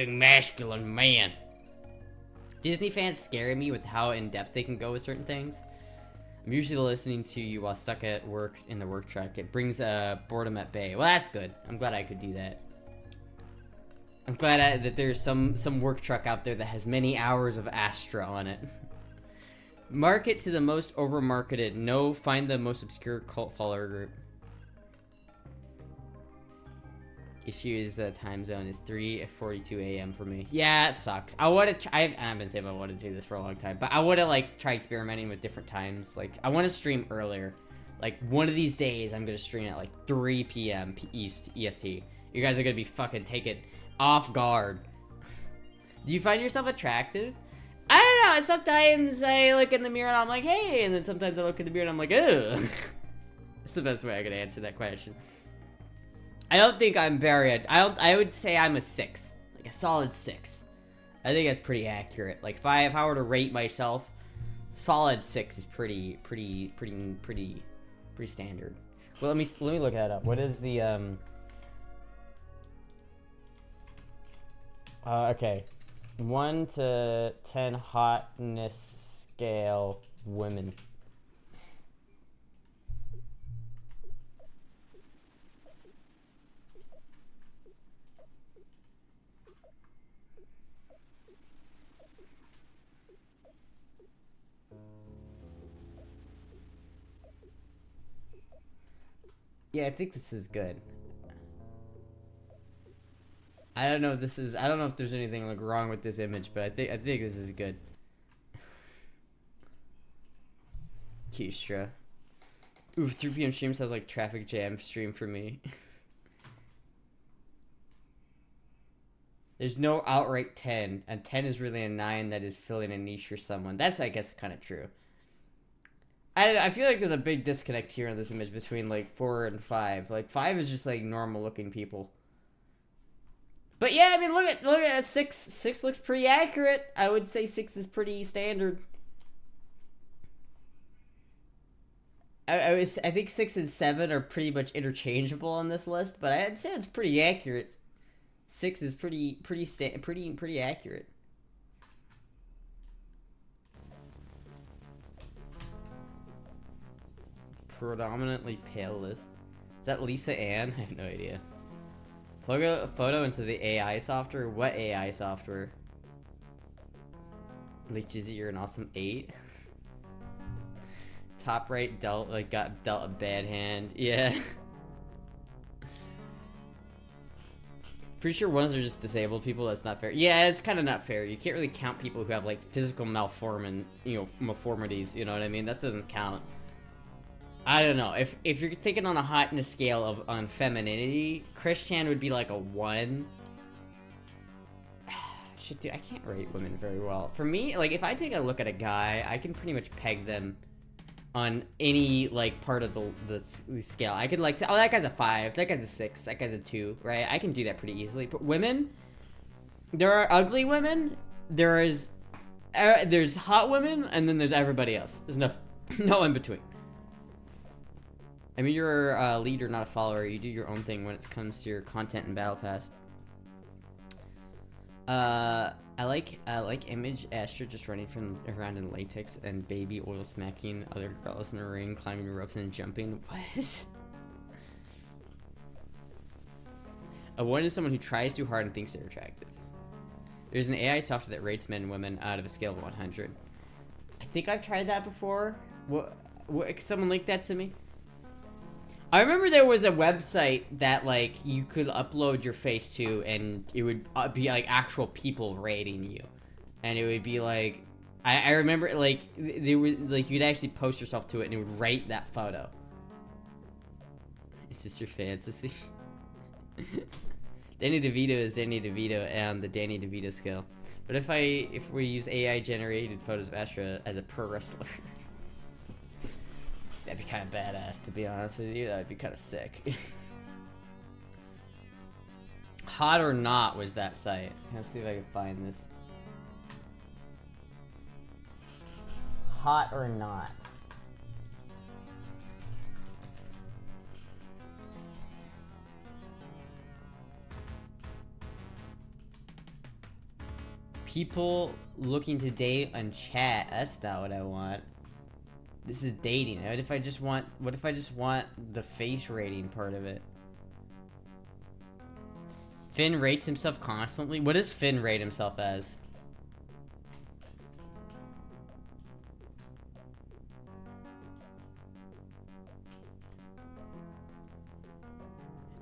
Speaker 1: masculine man. Disney fans scare me with how in-depth they can go with certain things. I'm usually listening to you while stuck at work in the work truck. It brings boredom at bay. Well, that's good. I'm glad I could do that. I'm glad that there's some work truck out there that has many hours of Astra on it. Market to the most over-marketed. No, find the most obscure cult follower group. Issue is time zone is 3:42 a.m. for me. Yeah, it sucks. I've been saying I want to do this for a long time, but I want to like try experimenting with different times. Like, I want to stream earlier. Like, one of these days, I'm gonna stream at like 3 p.m. EST. You guys are gonna be fucking taken off guard. Do you find yourself attractive? I don't know. Sometimes I look in the mirror and I'm like, hey, and then sometimes I look in the mirror and I'm like, ugh. That's the best way I could answer that question. I don't think I'm very. I would say I'm a 6, like a solid 6. I think that's pretty accurate. Like if I were to rate myself, solid 6 is pretty standard. Well, let me look that up. What is the okay, 1 to 10 hotness scale women. Yeah, I think this is good. I don't know if there's anything like wrong with this image, but I think this is good. Keistra. Ooh, 3 p.m. stream sounds like traffic jam stream for me. There's no outright 10, and 10 is really a 9 that is filling a niche for someone. That's, I guess, kind of true. I feel like there's a big disconnect here in this image between like 4 and 5. Like 5 is just like normal looking people. But yeah, I mean, look at 6. 6 looks pretty accurate. I would say 6 is pretty standard. I think 6 and 7 are pretty much interchangeable on this list, but I'd say it's pretty accurate. 6 is pretty accurate. Predominantly pale list. Is that Lisa Ann? I have no idea. Plug a photo into the AI software. What AI software? Like, Jizzy, you're an awesome 8. Top right got dealt a bad hand. Yeah. Pretty sure ones are just disabled people. That's not fair. Yeah, it's kind of not fair. You can't really count people who have like physical malformities. You know what I mean? That doesn't count. I don't know. If you're thinking on a hotness scale of on femininity, Christian would be like a 1. Shit, dude, I can't rate women very well. For me, like, if I take a look at a guy, I can pretty much peg them on any, like, part of the scale. I could, like, say, oh, that guy's a 5, that guy's a 6, that guy's a 2, right? I can do that pretty easily. But women, there are ugly women, there's hot women, and then there's everybody else. There's no in between. I mean, you're a leader, not a follower. You do your own thing when it comes to your content and battle pass. I like image Astra just running around in latex and baby oil smacking other girls in a ring, climbing ropes and jumping. What? A 1 is someone who tries too hard and thinks they're attractive. There's an AI software that rates men and women out of a scale of 100. I think I've tried that before. What? Someone linked that to me? I remember there was a website that, like, you could upload your face to, and it would be, like, actual people rating you. And it would be, like... I remember, like, they were, like, you'd actually post yourself to it, and it would rate that photo. Is this your fantasy? Danny DeVito is Danny DeVito and the Danny DeVito scale. But if we use AI-generated photos of Astra as a pro wrestler... That'd be kind of badass, to be honest with you. That'd be kind of sick. Hot or Not was that site. Let's see if I can find this. Hot or Not. People looking to date on chat. That's not what I want. This is dating. What if I just want the face rating part of it? Finn rates himself constantly? What does Finn rate himself as?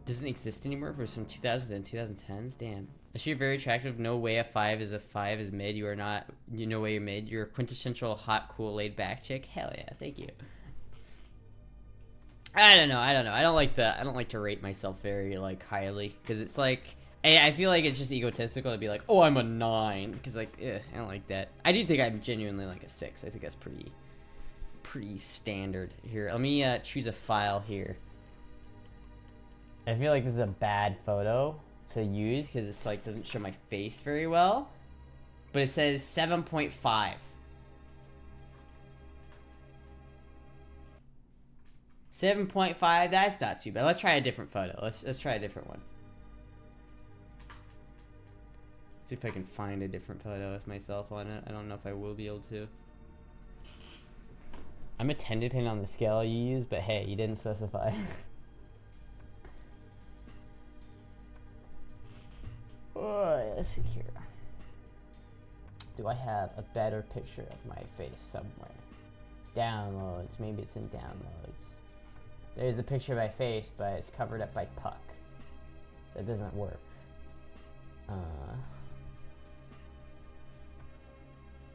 Speaker 1: Doesn't exist anymore for some 2000s and 2010s? Damn. Unless you're very attractive, no way a 5 is a 5 is mid. You are not, no way you're mid. You're a quintessential hot, cool, laid back chick. Hell yeah, thank you. I don't know. I don't like to rate myself very, like, highly. Because it's like, I feel like it's just egotistical to be like, oh, I'm a 9. Because, like, I don't like that. I do think I'm genuinely like a 6. I think that's pretty standard. Here, let me choose a file here. I feel like this is a bad photo to use because it's like doesn't show my face very well, but it says 7.5. 7.5. That's not too bad. Let's try a different photo. Let's try a different one. See if I can find a different photo with myself on it. I don't know if I will be able to. I'm a 10 depending on the scale you use, but hey, you didn't specify. Let's see here. Do I have a better picture of my face somewhere? Downloads. Maybe it's in downloads. There's a picture of my face, but it's covered up by Puck. That doesn't work.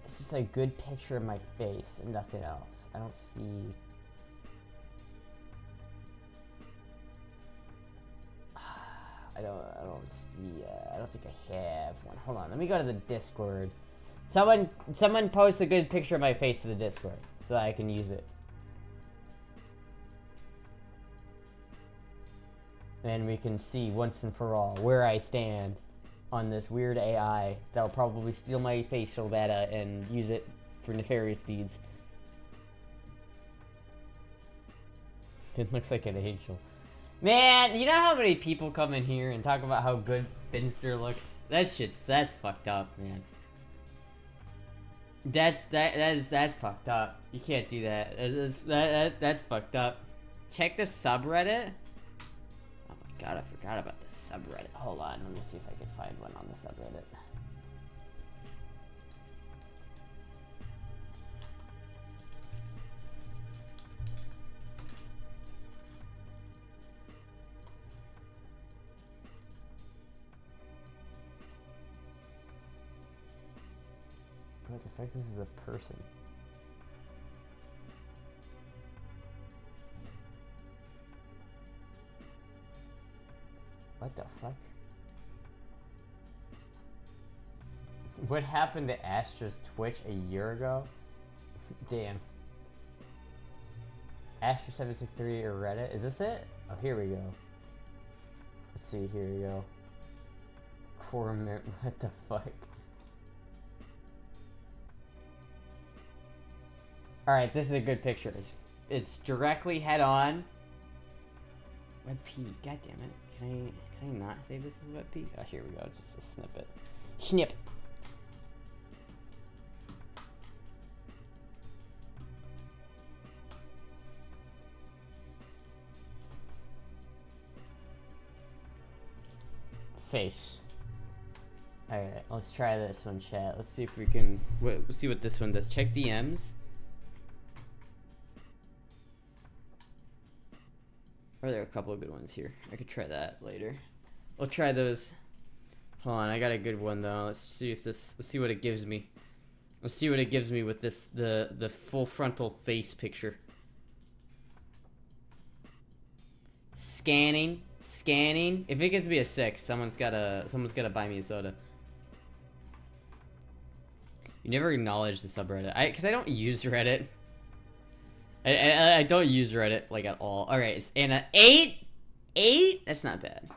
Speaker 1: It's just a good picture of my face and nothing else. I don't see... I don't see, I don't think I have one. Hold on, let me go to the Discord. Someone post a good picture of my face to the Discord so that I can use it. And we can see once and for all where I stand on this weird AI that'll probably steal my facial data and use it for nefarious deeds. It looks like an angel. Man, you know how many people come in here and talk about how good Finster looks? That's fucked up, man. That's fucked up. You can't do that. That's fucked up. Check the subreddit. Oh my god, I forgot about the subreddit. Hold on, let me see if I can find one on the subreddit. What the fuck? This is a person. What the fuck? What happened to Astra's Twitch a year ago? Damn. Astra763 or Reddit. Is this it? Oh, here we go. Let's see. Here we go. What the fuck? Alright, this is a good picture. It's directly head on. WebP. God damn it. Can I not say this is WebP? Oh, here we go. Just a snippet. Snip. Face. Alright, let's try this one, chat. Let's see if we can... Let's see what this one does. Check DMs. Or there are a couple of good ones here. I could try that later. I'll try those. Hold on, I got a good one though. Let's see if this... Let's see what it gives me. Let's see what it gives me with this... The full frontal face picture. Scanning. Scanning. If it gives me a 6, someone's gotta buy me a soda. You never acknowledge the subreddit. Cause I don't use Reddit. I don't use Reddit like at all. Alright, it's an 8? 8? That's not bad.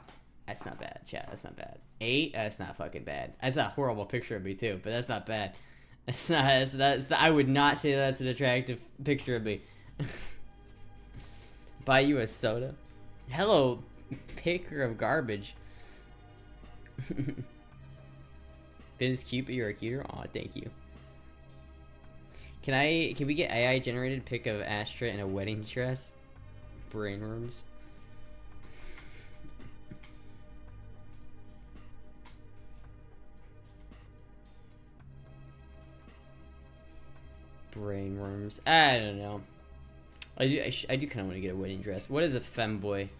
Speaker 1: That's not bad, chat. That's not bad. 8? That's not fucking bad. That's a horrible picture of me too, but that's not bad. That's I would not say that's an attractive picture of me. Buy you a soda? Hello, picker of garbage. Bit is cute, but you're a cuter. Aw, thank you. Can we get AI generated pic of Astra in a wedding dress? Brain worms. Brain worms. I don't know. I do kind of want to get a wedding dress. What is a femboy?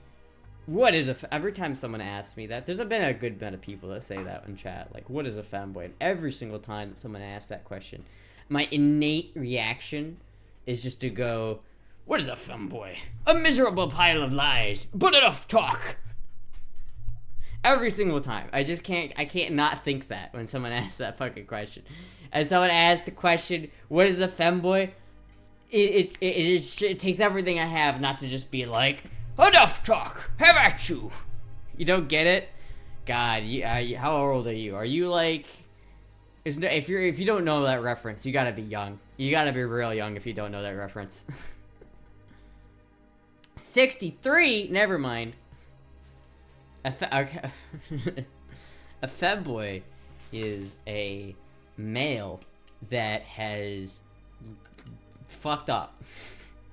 Speaker 1: What is every time someone asks me that, there's been a good amount of people that say that in chat. Like, what is a femboy? And every single time that someone asks that question, my innate reaction is just to go, what is a femboy? A miserable pile of lies, but enough talk. Every single time. I can't not think that when someone asks that fucking question. As someone asks the question, what is a femboy? It takes everything I have not to just be like, enough talk, have at you. You don't get it? God, how old are you? Are you like... If you don't know that reference, you gotta be young. You gotta be real young if you don't know that reference. 63? Never mind. Okay. A femboy is a male that has fucked up,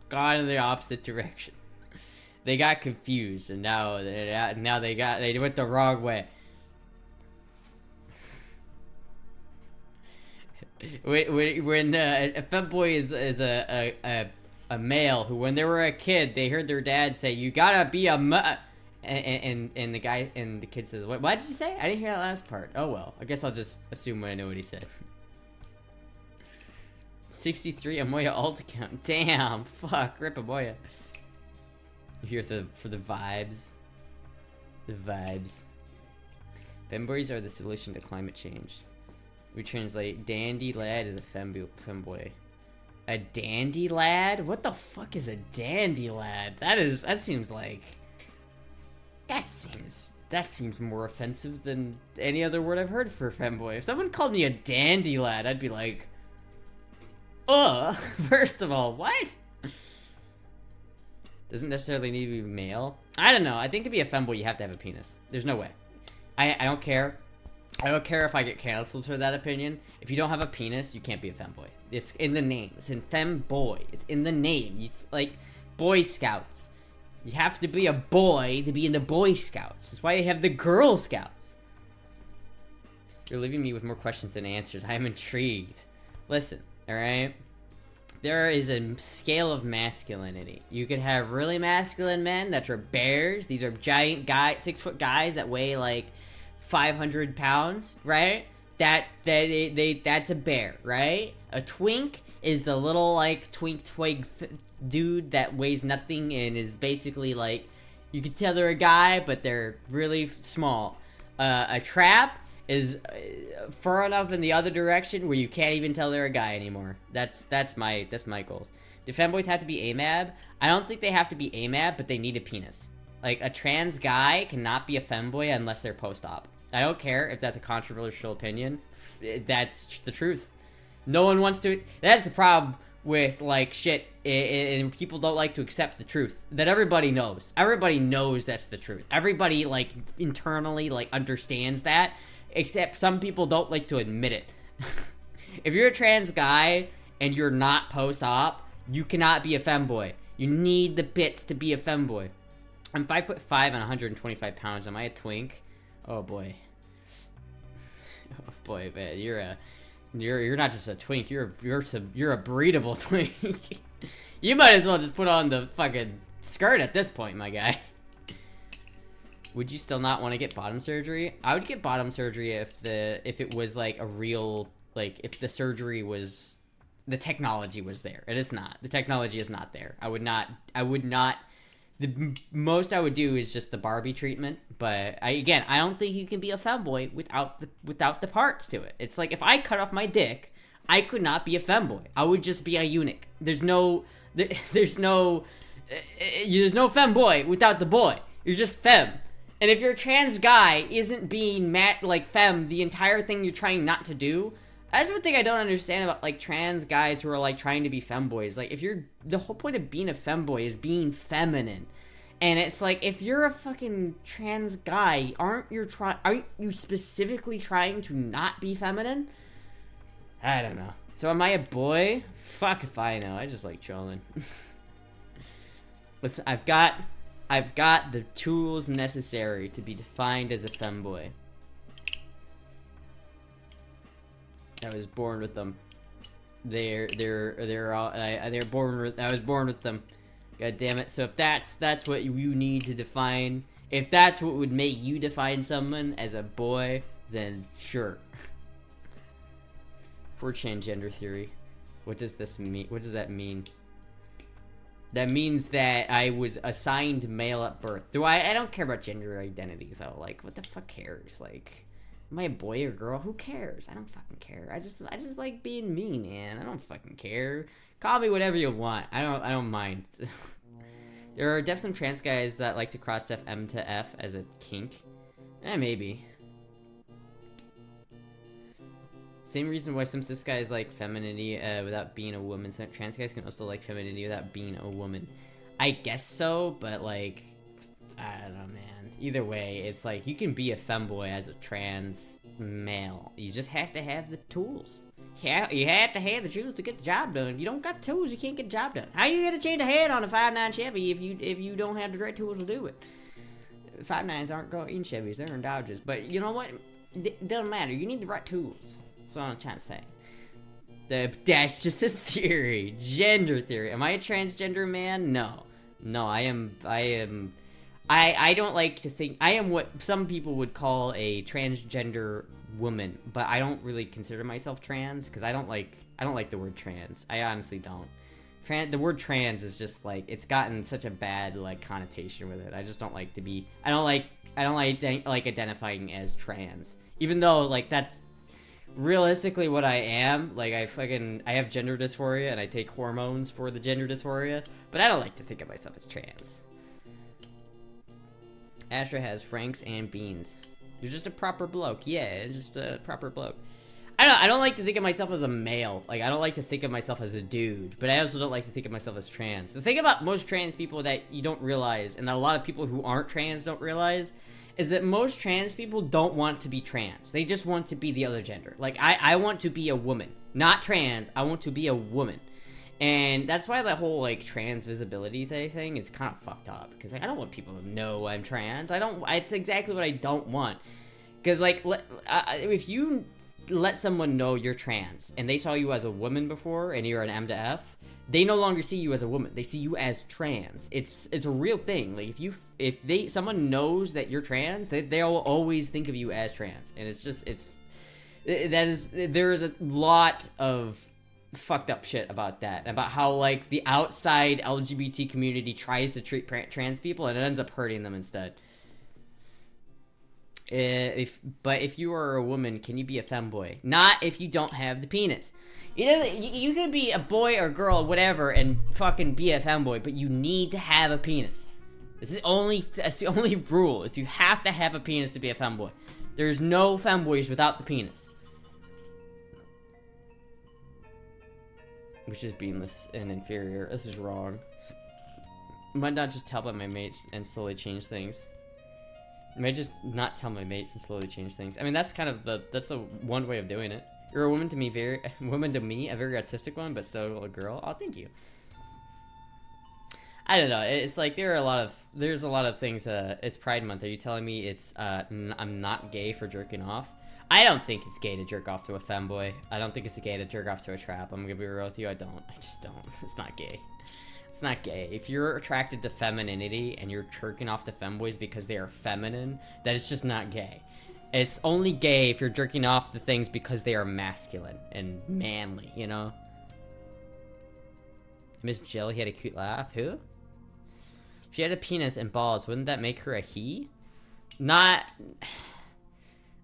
Speaker 1: gone in the opposite direction. They got confused, and now they went the wrong way. When a femboy is a male who, when they were a kid, they heard their dad say, "You gotta be a and the kid says, "What did you say? I didn't hear that last part." Oh well, I guess I'll just assume I know what he said. 63 Amoya alt account. Damn, fuck, rip Amoya. Here for the vibes. The vibes. Femboys are the solution to climate change. We translate dandy lad as a femboy. A dandy lad? What the fuck is a dandy lad? That seems more offensive than any other word I've heard for femboy. If someone called me a dandy lad, I'd be like, first of all, what? Doesn't necessarily need to be male. I don't know. I think to be a femboy, you have to have a penis. There's no way. I don't care. I don't care if I get canceled for that opinion. If you don't have a penis, you can't be a femboy. It's in the name. It's in femboy. It's in the name. It's like Boy Scouts. You have to be a boy to be in the Boy Scouts. That's why they have the Girl Scouts. You're leaving me with more questions than answers. I am intrigued. Listen, alright? There is a scale of masculinity. You could have really masculine men that are bears. These are giant guys, 6-foot guys that weigh like 500 pounds, right? That's a bear, right? A twink is the little like twink twig dude that weighs nothing and is basically like You can tell they're a guy, but they're really small. A trap is far enough in the other direction where you can't even tell they're a guy anymore. That's my goals. Do femboys have to be AMAB? I don't think they have to be AMAB, but they need a penis. Like, a trans guy cannot be a femboy unless they're post-op. I don't care if that's a controversial opinion. That's the truth. No one wants to... That's the problem with, like, shit, and people don't like to accept the truth. That everybody knows. Everybody knows that's the truth. Everybody, like, internally, like, understands that. Except some people don't like to admit it. If you're a trans guy and you're not post-op, you cannot be a femboy. You need the bits to be a femboy. I'm 5'5" and 125 pounds. Am I a twink? Oh boy. Oh boy, man, you're not just a twink. You're a breedable twink. You might as well just put on the fucking skirt at this point, my guy. Would you still not want to get bottom surgery? I would get bottom surgery if it was like a real, like, if the surgery was, the technology was there. It is not. The technology is not there. I would not, the most I would do is just the Barbie treatment, but I don't think you can be a femboy without the parts to it. It's like, if I cut off my dick, I could not be a femboy. I would just be a eunuch. There's no femboy without the boy. You're just femme. And if your trans guy isn't being like femme the entire thing you're trying not to do, that's one thing I don't understand about, like, trans guys who are, like, trying to be femboys. Like, the whole point of being a femboy is being feminine. And it's like, if you're a fucking trans guy, aren't you specifically trying to not be feminine? I don't know. So am I a boy? Fuck if I know. I just like chilling. Listen, I've got the tools necessary to be defined as a femboy. I was born with them. They're born with. I was born with them. God damn it! So if that's what you need to define, if that's what would make you define someone as a boy, then sure. 4chan gender theory. What does this mean? What does that mean? That means that I was assigned male at birth. I don't care about gender identities though. Like, what the fuck cares? Like, am I a boy or girl? Who cares? I don't fucking care. I just like being me, man. I don't fucking care. Call me whatever you want. I don't mind. There are definitely some trans guys that like to cross stuff M to F as a kink. Maybe. Same reason why some cis guys like femininity without being a woman. Some trans guys can also like femininity without being a woman. I guess so, but like, I don't know, man. Either way, it's like you can be a femboy as a trans male. You just have to have the tools. Yeah, you have to have the tools to get the job done. If you don't got tools, you can't get the job done. How you gonna change a head on a 5.9 Chevy if you don't have the right tools to do it? 5.9s aren't going in Chevys, they're in Dodges. But you know what? It doesn't matter. You need the right tools. That's what I'm trying to say. That's just a theory. Gender theory. Am I a transgender man? No. No, I don't like to think... I am what some people would call a transgender woman, but I don't really consider myself trans, because I don't like the word trans. I honestly don't. The word trans is just, like, it's gotten such a bad, like, connotation with it. I just don't like to be... I don't like identifying as trans. Even though, like, that's realistically what I am. Like, I have gender dysphoria, and I take hormones for the gender dysphoria, but I don't like to think of myself as trans. Astra has Franks and Beans. You're just a proper bloke. Yeah, just a proper bloke. I don't like to think of myself as a male. Like, I don't like to think of myself as a dude, but I also don't like to think of myself as trans. The thing about most trans people that you don't realize, and that a lot of people who aren't trans don't realize, is that most trans people don't want to be trans. They just want to be the other gender. Like, I want to be a woman. Not trans, I want to be a woman. And that's why that whole, like, trans visibility thing is kind of fucked up. Because, like, I don't want people to know I'm trans. It's exactly what I don't want. Because, like, if you let someone know you're trans, and they saw you as a woman before, and you're an M to F, they no longer see you as a woman. They see you as trans. It's a real thing. Like, if someone knows that you're trans, they'll always think of you as trans. And there is a lot of fucked up shit about that, about how like the outside LGBT community tries to treat trans people and it ends up hurting them instead. But if you are a woman, can you be a femboy? Not if you don't have the penis. You can be a boy or girl, whatever, and fucking be a femboy, but you need to have a penis. That's the only rule, is you have to have a penis to be a femboy. There's no femboys without the penis. Which is beanless and inferior. This is wrong. Might not just tell by my mates and slowly change things. I might just not tell my mates and slowly change things. I mean, that's kind of that's the one way of doing it. You're a woman to me, a very artistic one, but still a girl. Oh, thank you. I don't know. It's like there's a lot of things. It's Pride Month. Are you telling me it's I'm not gay for jerking off? I don't think it's gay to jerk off to a femboy. I don't think it's gay to jerk off to a trap. I'm gonna be real with you. I just don't. It's not gay. It's not gay. If you're attracted to femininity and you're jerking off to femboys because they are feminine, that is just not gay. It's only gay if you're jerking off to things because they are masculine and manly, you know? Miss Jill, he had a cute laugh. Who? If she had a penis and balls, wouldn't that make her a he? Not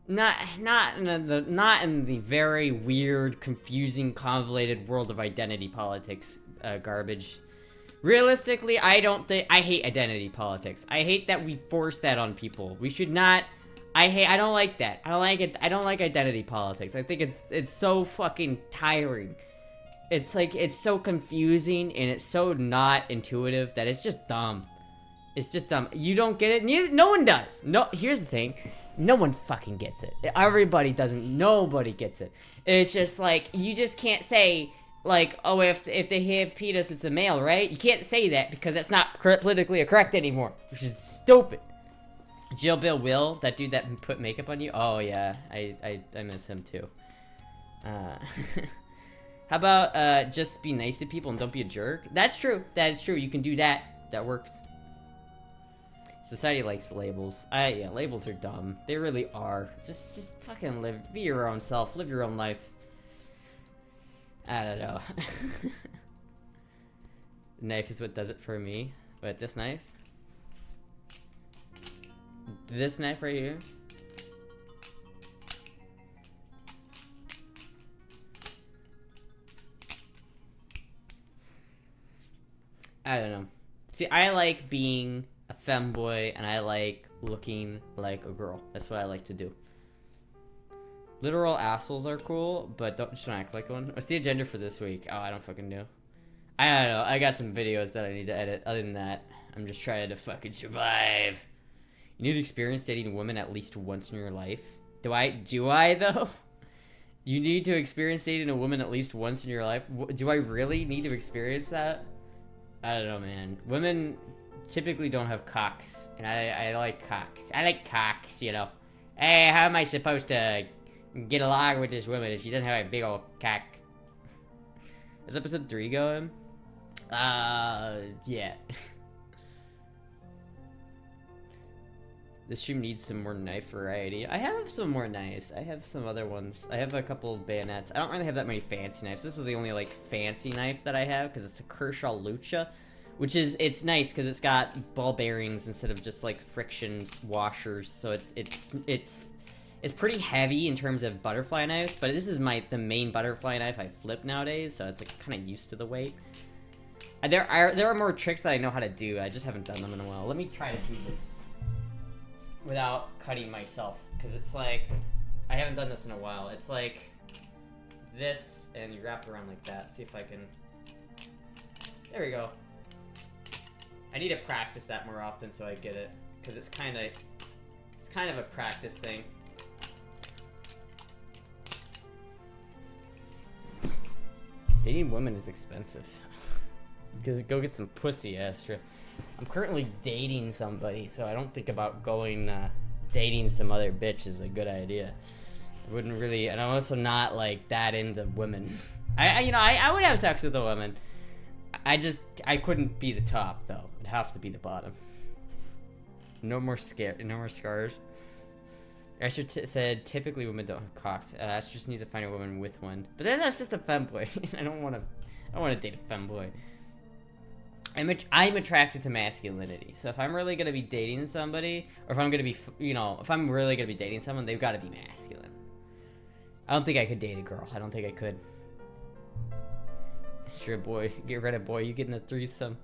Speaker 1: in the very weird, confusing, convoluted world of identity politics garbage. Realistically, I hate identity politics. I hate that we force that on people. We should not. I don't like that. I don't like it. I don't like identity politics. I think it's so fucking tiring. It's like, it's so confusing and it's so not intuitive that it's just dumb. It's just dumb. You don't get it. No one does. No, here's the thing. No one fucking gets it. Everybody doesn't. Nobody gets it. It's just like, you just can't say, like, oh, if they have penis, it's a male, right? You can't say that because that's not politically correct anymore, which is stupid. Jill Bill Will, that dude that put makeup on you? Oh, yeah. I miss him, too. How about, just be nice to people and don't be a jerk? That's true. That is true. You can do that. That works. Society likes labels. Yeah, labels are dumb. They really are. Just fucking be your own self. Live your own life. I don't know. The knife is what does it for me. What, this knife? This knife right here? I don't know. See, I like being a femboy and I like looking like a girl. That's what I like to do. Literal assholes are cool, but don't act like one. What's the agenda for this week? Oh, I don't fucking know. I don't know. I got some videos that I need to edit. Other than that, I'm just trying to fucking survive. You need to experience dating a woman at least once in your life. Do I though? You need to experience dating a woman at least once in your life? Do I really need to experience that? I don't know, man. Women typically don't have cocks, and I like cocks. I like cocks, you know. Hey, how am I supposed to get along with this woman if she doesn't have a big old cock? Is episode 3 going? Yeah. This stream needs some more knife variety. I have some more knives. I have some other ones. I have a couple of bayonets. I don't really have that many fancy knives. This is the only, like, fancy knife that I have, because it's a Kershaw Lucha, which is, it's nice, because it's got ball bearings instead of just, like, friction washers, so it's pretty heavy in terms of butterfly knives, but this is the main butterfly knife I flip nowadays, so it's, like, kind of used to the weight. There are more tricks that I know how to do. I just haven't done them in a while. Let me try to do this without cutting myself, because it's like, I haven't done this in a while. It's like this, and you wrap it around like that. See if I can, there we go. I need to practice that more often so I get it, because it's kind of a practice thing. Dating women is expensive. Because go get some pussy, Astra. I'm currently dating somebody, so I don't think about going dating some other bitch is a good idea. I wouldn't really, and I'm also not like that into women. I would have sex with a woman. I couldn't be the top though. It'd have to be the bottom. No more scars. Astra said typically women don't have cocks. Astra just needs to find a woman with one. But then that's just a femboy. I don't want to date a femboy. I'm attracted to masculinity. So if I'm really gonna be dating somebody, or if I'm gonna be, if I'm really gonna be dating someone, they've got to be masculine. I don't think I could date a girl. I don't think I could. Sure, boy, get rid of boy. You get in a threesome.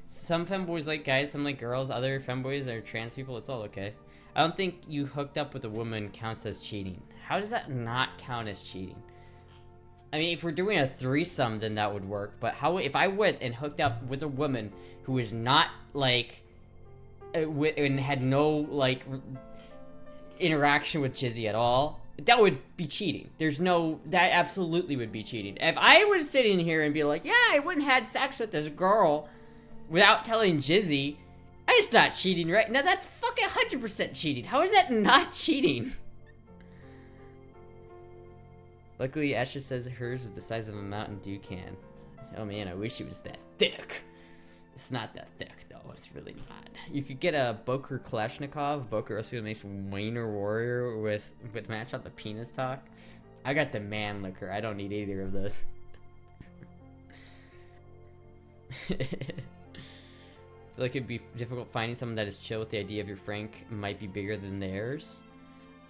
Speaker 1: Some femboys like guys, some like girls. Other femboys are trans people. It's all okay. I don't think you hooked up with a woman counts as cheating. How does that not count as cheating? I mean, if we're doing a threesome, then that would work. But how if I went and hooked up with a woman who is not like, and had no like interaction with Jizzy at all, that would be cheating. That absolutely would be cheating. If I was sitting here and be like, yeah, I wouldn't have had sex with this girl without telling Jizzy, it's not cheating, right? No, that's fucking 100% cheating. How is that not cheating? Luckily, Astra says hers is the size of a Mountain Dew can. Oh man, I wish it was that thick. It's not that thick, though. It's really not. You could get a Boker Kalashnikov. Boker also makes Wiener Warrior with match on the penis talk. I got the man liquor. I don't need either of those. I feel like it'd be difficult finding someone that is chill with the idea of your Frank might be bigger than theirs.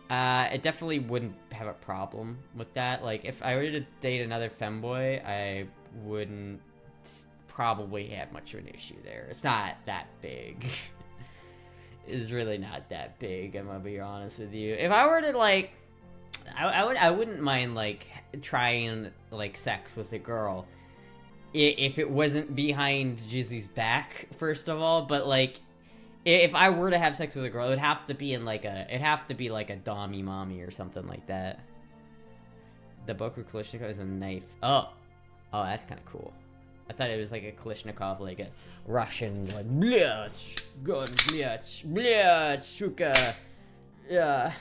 Speaker 1: It definitely wouldn't have a problem with that. Like, if I were to date another femboy, I wouldn't probably have much of an issue there. It's not that big. It's really not that big, I'm gonna be honest with you. If I were to, like, I wouldn't mind, like, trying, like, sex with a girl if it wasn't behind Jizzy's back, first of all, but, like, if I were to have sex with a girl, it'd have to be in, like, it'd have to be, like, a dommy mommy or something like that. The Boker Kalashnikov is a knife. Oh, that's kind of cool. I thought it was, like, a Kalashnikov, like a Russian, like, blyach, gun, blyach, blyach, shuka. Yeah.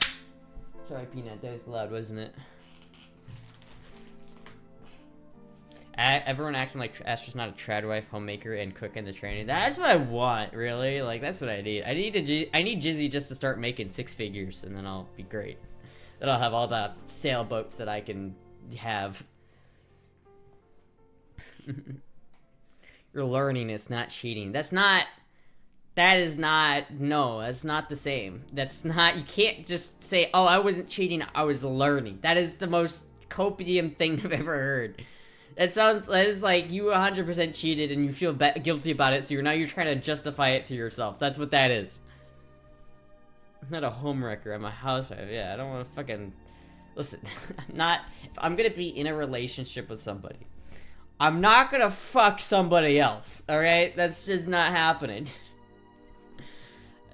Speaker 1: Sorry, Peanut, that was loud, wasn't it? Everyone acting like Astra's not a trad wife, homemaker, and cook in the training. That's what I want, really. Like, that's what I need. I need Jizzy just to start making 6 figures, and then I'll be great. Then I'll have all the sailboats that I can have. You're learning, it's not cheating. That's not the same. That's not, you can't just say, oh, I wasn't cheating, I was learning. That is the most copium thing I've ever heard. That is like you 100% cheated and you feel guilty about it, so you're trying to justify it to yourself. That's what that is. I'm not a homewrecker, I'm a housewife. Yeah, I don't want to fucking... Listen, if I'm gonna be in a relationship with somebody, I'm not gonna fuck somebody else, alright? That's just not happening.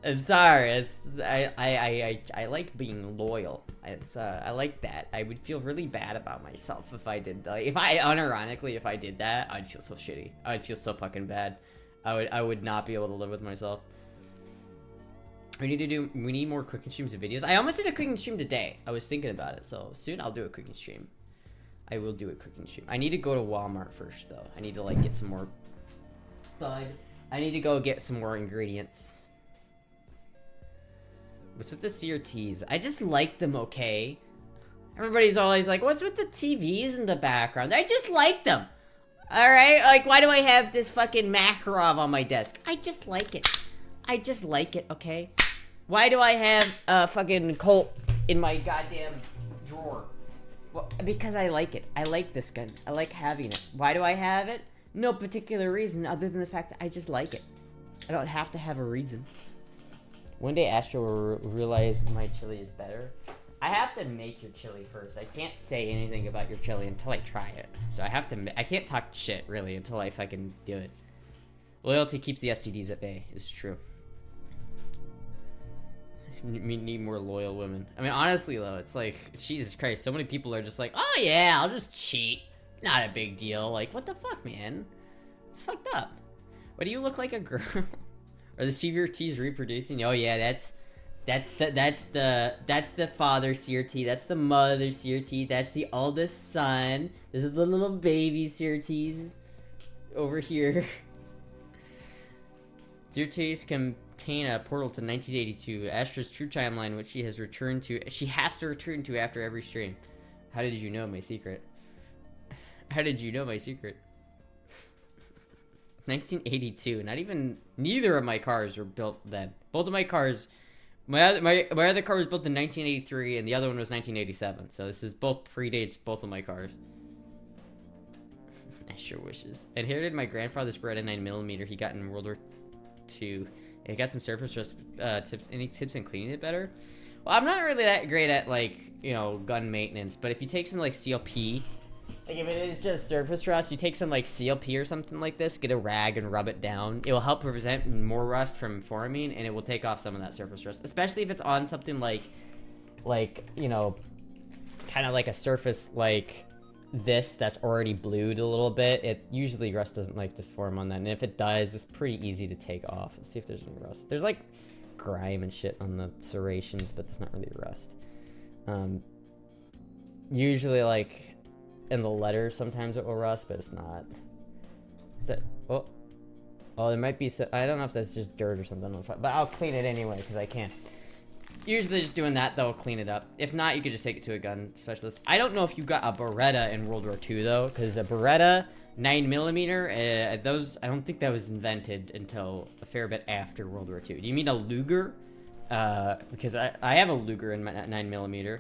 Speaker 1: I'm sorry, I like being loyal. I like that. I would feel really bad about myself if I did that. If I did that, I'd feel so shitty. I'd feel so fucking bad. I would not be able to live with myself. We need more cooking streams and videos. I almost did a cooking stream today. I was thinking about it, so soon I'll do a cooking stream. I will do a cooking stream. I need to go to Walmart first, though. I need to, like, get some more... I need to go get some more ingredients. What's with the CRTs? I just like them, okay? Everybody's always like, what's with the TVs in the background? I just like them. Alright? Like, why do I have this fucking Makarov on my desk? I just like it. I just like it, okay? Why do I have a fucking Colt in my goddamn drawer? Well, because I like it. I like this gun. I like having it. Why do I have it? No particular reason other than the fact that I just like it. I don't have to have a reason. One day Astra will realize my chili is better. I have to make your chili first. I can't say anything about your chili until I try it. So I can't talk shit, really, until I fucking do it. Loyalty keeps the STDs at bay. It's true. We need more loyal women. I mean, honestly, though, it's like, Jesus Christ, so many people are just like, oh yeah, I'll just cheat. Not a big deal. Like, what the fuck, man? It's fucked up. Why do you look like a girl? Are the CRTs reproducing? Oh yeah, that's the father CRT. That's the mother CRT. That's the oldest son. There's the little baby CRTs over here. CRTs can obtain a portal to 1982, Astra's true timeline, which she has returned to. She has to return to after every stream. How did you know my secret? How did you know my secret? 1982. Not even. Neither of my cars were built then. Both of my cars. My other car was built in 1983, and the other one was 1987. So this is both predates both of my cars. I sure wishes. Inherited my grandfather's Beretta 9mm he got in World War II. It got some surface rust tips. Any tips on cleaning it better? Well, I'm not really that great at, like, you know, gun maintenance, but if you take some, like, CLP, like, if it is just surface rust, you take some, like, CLP or something like this, get a rag and rub it down. It will help prevent more rust from forming, and it will take off some of that surface rust, especially if it's on something like, you know, kind of like a surface, like this that's already blued a little bit. It usually rust doesn't like to form on that, and if it does, it's pretty easy to take off. Let's see if there's any rust. There's like grime and shit on the serrations, but that's not really rust. Usually like in the letters sometimes it will rust, but it's not. Is that oh there might be some, I don't know if that's just dirt or something, but I'll clean it anyway because I can. Usually just doing that, they'll clean it up. If not, you could just take it to a gun specialist. I don't know if you got a Beretta in World War II, though, because a Beretta 9mm, those, I don't think that was invented until a fair bit after World War II. Do you mean a Luger? Because I have a Luger in my 9mm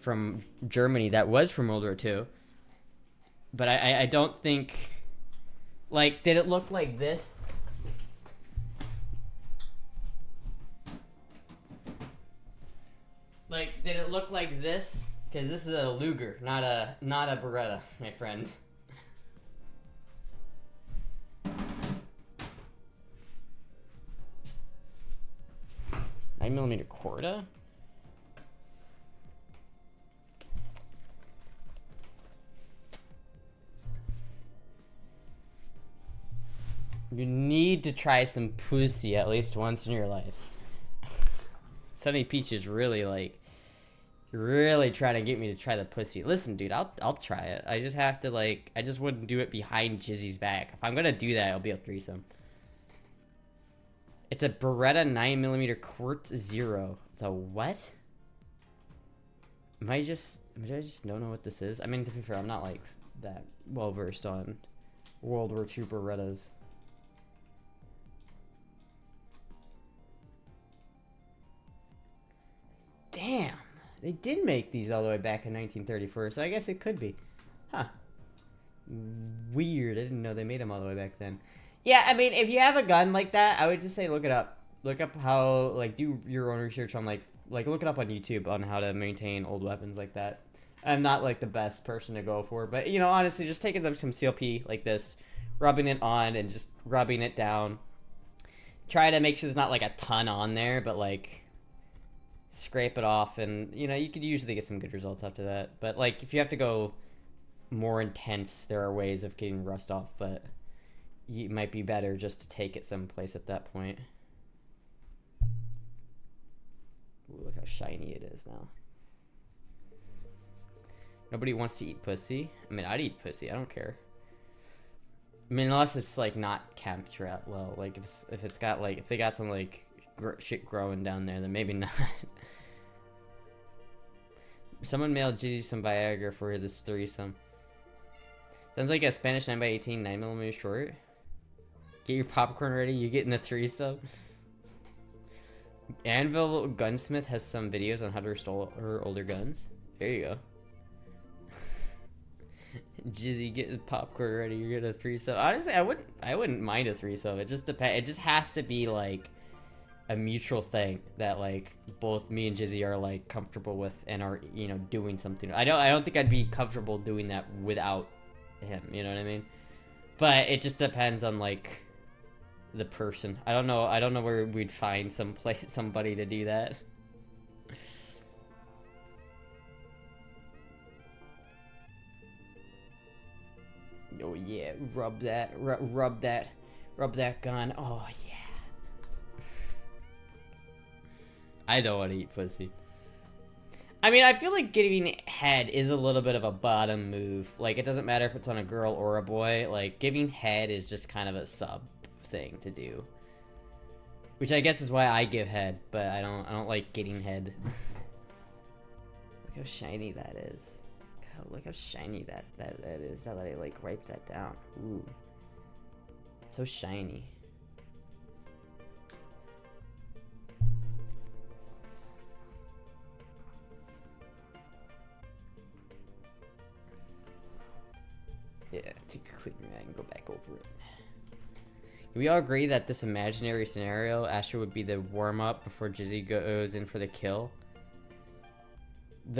Speaker 1: from Germany that was from World War II. But I don't think, like, did it look like this? Like, did it look like this? Because this is a Luger, not a Beretta, my friend. $9mm Corda? You need to try some pussy at least once in your life. Sunny Peach is really like, really trying to get me to try the pussy. Listen, dude, I'll try it. I just have to, like, I just wouldn't do it behind Jizzy's back. If I'm gonna do that, it'll be a threesome. It's a Beretta 9mm Quartz Zero. It's a what? Am I just don't know what this is? I mean, to be fair, I'm not like that well versed on World War II Berettas. Damn, they did make these all the way back in 1934, so I guess it could be. Huh. Weird, I didn't know they made them all the way back then. Yeah, I mean, if you have a gun like that, I would just say look it up. Look up how, like, do your own research on, like look it up on YouTube on how to maintain old weapons like that. I'm not, like, the best person to go for, but, you know, honestly, just taking some CLP like this, rubbing it on and just rubbing it down. Try to make sure there's not, like, a ton on there, but, like, scrape it off, and, you know, you could usually get some good results after that. But, like, if you have to go more intense, there are ways of getting rust off, but it might be better just to take it someplace at that point. Ooh, look how shiny it is now. Nobody wants to eat pussy. I mean, I'd eat pussy, I don't care. I mean, unless it's, like, not camped out well. Like, if it's got, like, if they got some, like, shit growing down there, then maybe not. Someone mailed Gigi some Viagra for this threesome. Sounds like a Spanish 9x18 9mm short. Get your popcorn ready, you get in a threesome. Anvil Gunsmith has some videos on how to restore her older guns. There you go. Jizzy, get the popcorn ready, you're getting a threesome. Honestly, I wouldn't mind a threesome. It just depends. It just has to be like a mutual thing that, like, both me and Jizzy are, like, comfortable with and are, you know, doing something. I don't think I'd be comfortable doing that without him, you know what I mean? But it just depends on, like, the person. I don't know where we'd find somebody to do that. Oh yeah, rub that gun. Oh yeah. I don't want to eat pussy. I mean, I feel like giving head is a little bit of a bottom move. Like, it doesn't matter if it's on a girl or a boy. Like, giving head is just kind of a sub thing to do. Which I guess is why I give head, but I don't like getting head. Look how shiny that is. God, look how shiny that is. Now that I like wipe that down. Ooh. It's so shiny. Yeah, take a clean rag and go back over it. We all agree that this imaginary scenario, Astra would be the warm-up before Jizzy goes in for the kill.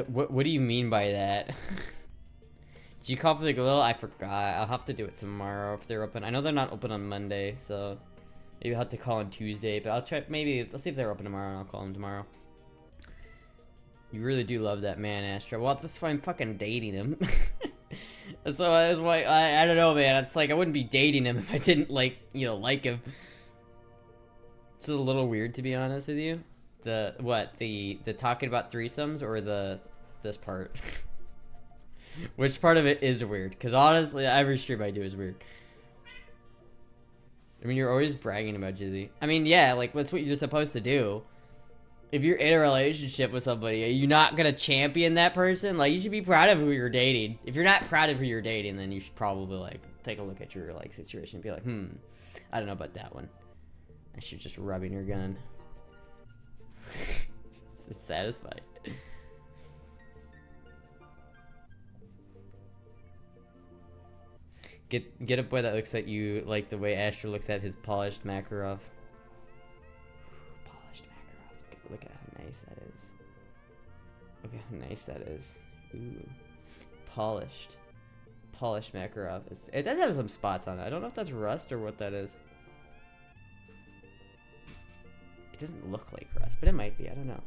Speaker 1: What do you mean by that? Did you call for the glow? I forgot. I'll have to do it tomorrow if they're open. I know they're not open on Monday, so maybe I'll have to call on Tuesday, but I'll try. Maybe let's see if they're open tomorrow, and I'll call them tomorrow. You really do love that man, Astra. Well, that's why I'm fucking dating him. So that's why I don't know, man. It's like I wouldn't be dating him if I didn't like him. It's a little weird, to be honest with you. The talking about threesomes or this part? Which part of it is weird? Because honestly, every stream I do is weird. I mean, you're always bragging about Jizzy. I mean, yeah, like that's what you're supposed to do. If you're in a relationship with somebody, are you not gonna champion that person? Like, you should be proud of who you're dating. If you're not proud of who you're dating, then you should probably like take a look at your like situation and be like, I don't know about that one. I should just rubbing your gun. It's satisfying. Get a boy that looks at you like the way Astra looks at his polished Makarov. Look at how nice that is. Look at how nice that is. Ooh. Polished. Polished Makarov. It does have some spots on it. I don't know if that's rust or what that is. It doesn't look like rust, but it might be. I don't know.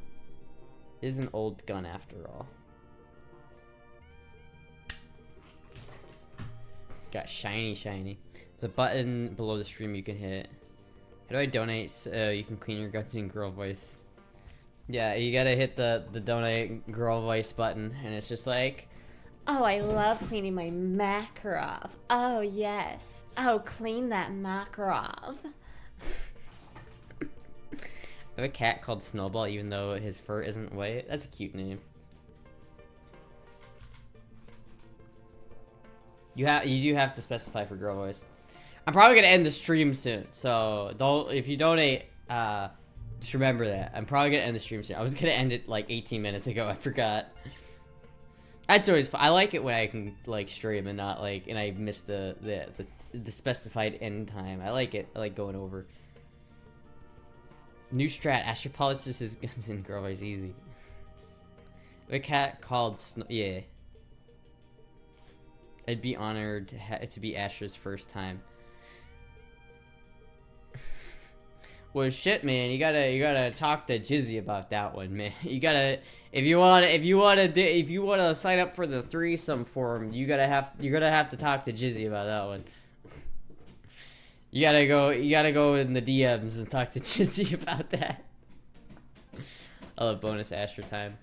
Speaker 1: It is an old gun after all. Got shiny. There's a button below the stream you can hit. How do I donate so you can clean your guns in girl voice? Yeah, you gotta hit the donate girl voice button, and it's just like,
Speaker 2: Oh, I love cleaning my Makarov. Oh, yes. Oh, clean that Makarov.
Speaker 1: I have a cat called Snowball, even though his fur isn't white. That's a cute name. You do have to specify for girl voice. I'm probably gonna end the stream soon, so if you donate, just remember that. I'm probably gonna end the stream soon. I was gonna end it like 18 minutes ago. I forgot. That's always fun. I like it when I can like stream and not like, and I miss the specified end time. I like it. I like going over. New strat. Astra polishes his guns in girl voice easy. A cat called yeah. I'd be honored to be Astra's first time. Well, shit, man, you gotta talk to Jizzy about that one, man. You gotta, if you wanna sign up for the threesome forum, you're gonna have to talk to Jizzy about that one. You gotta go in the DMs and talk to Jizzy about that. I love bonus Astra time.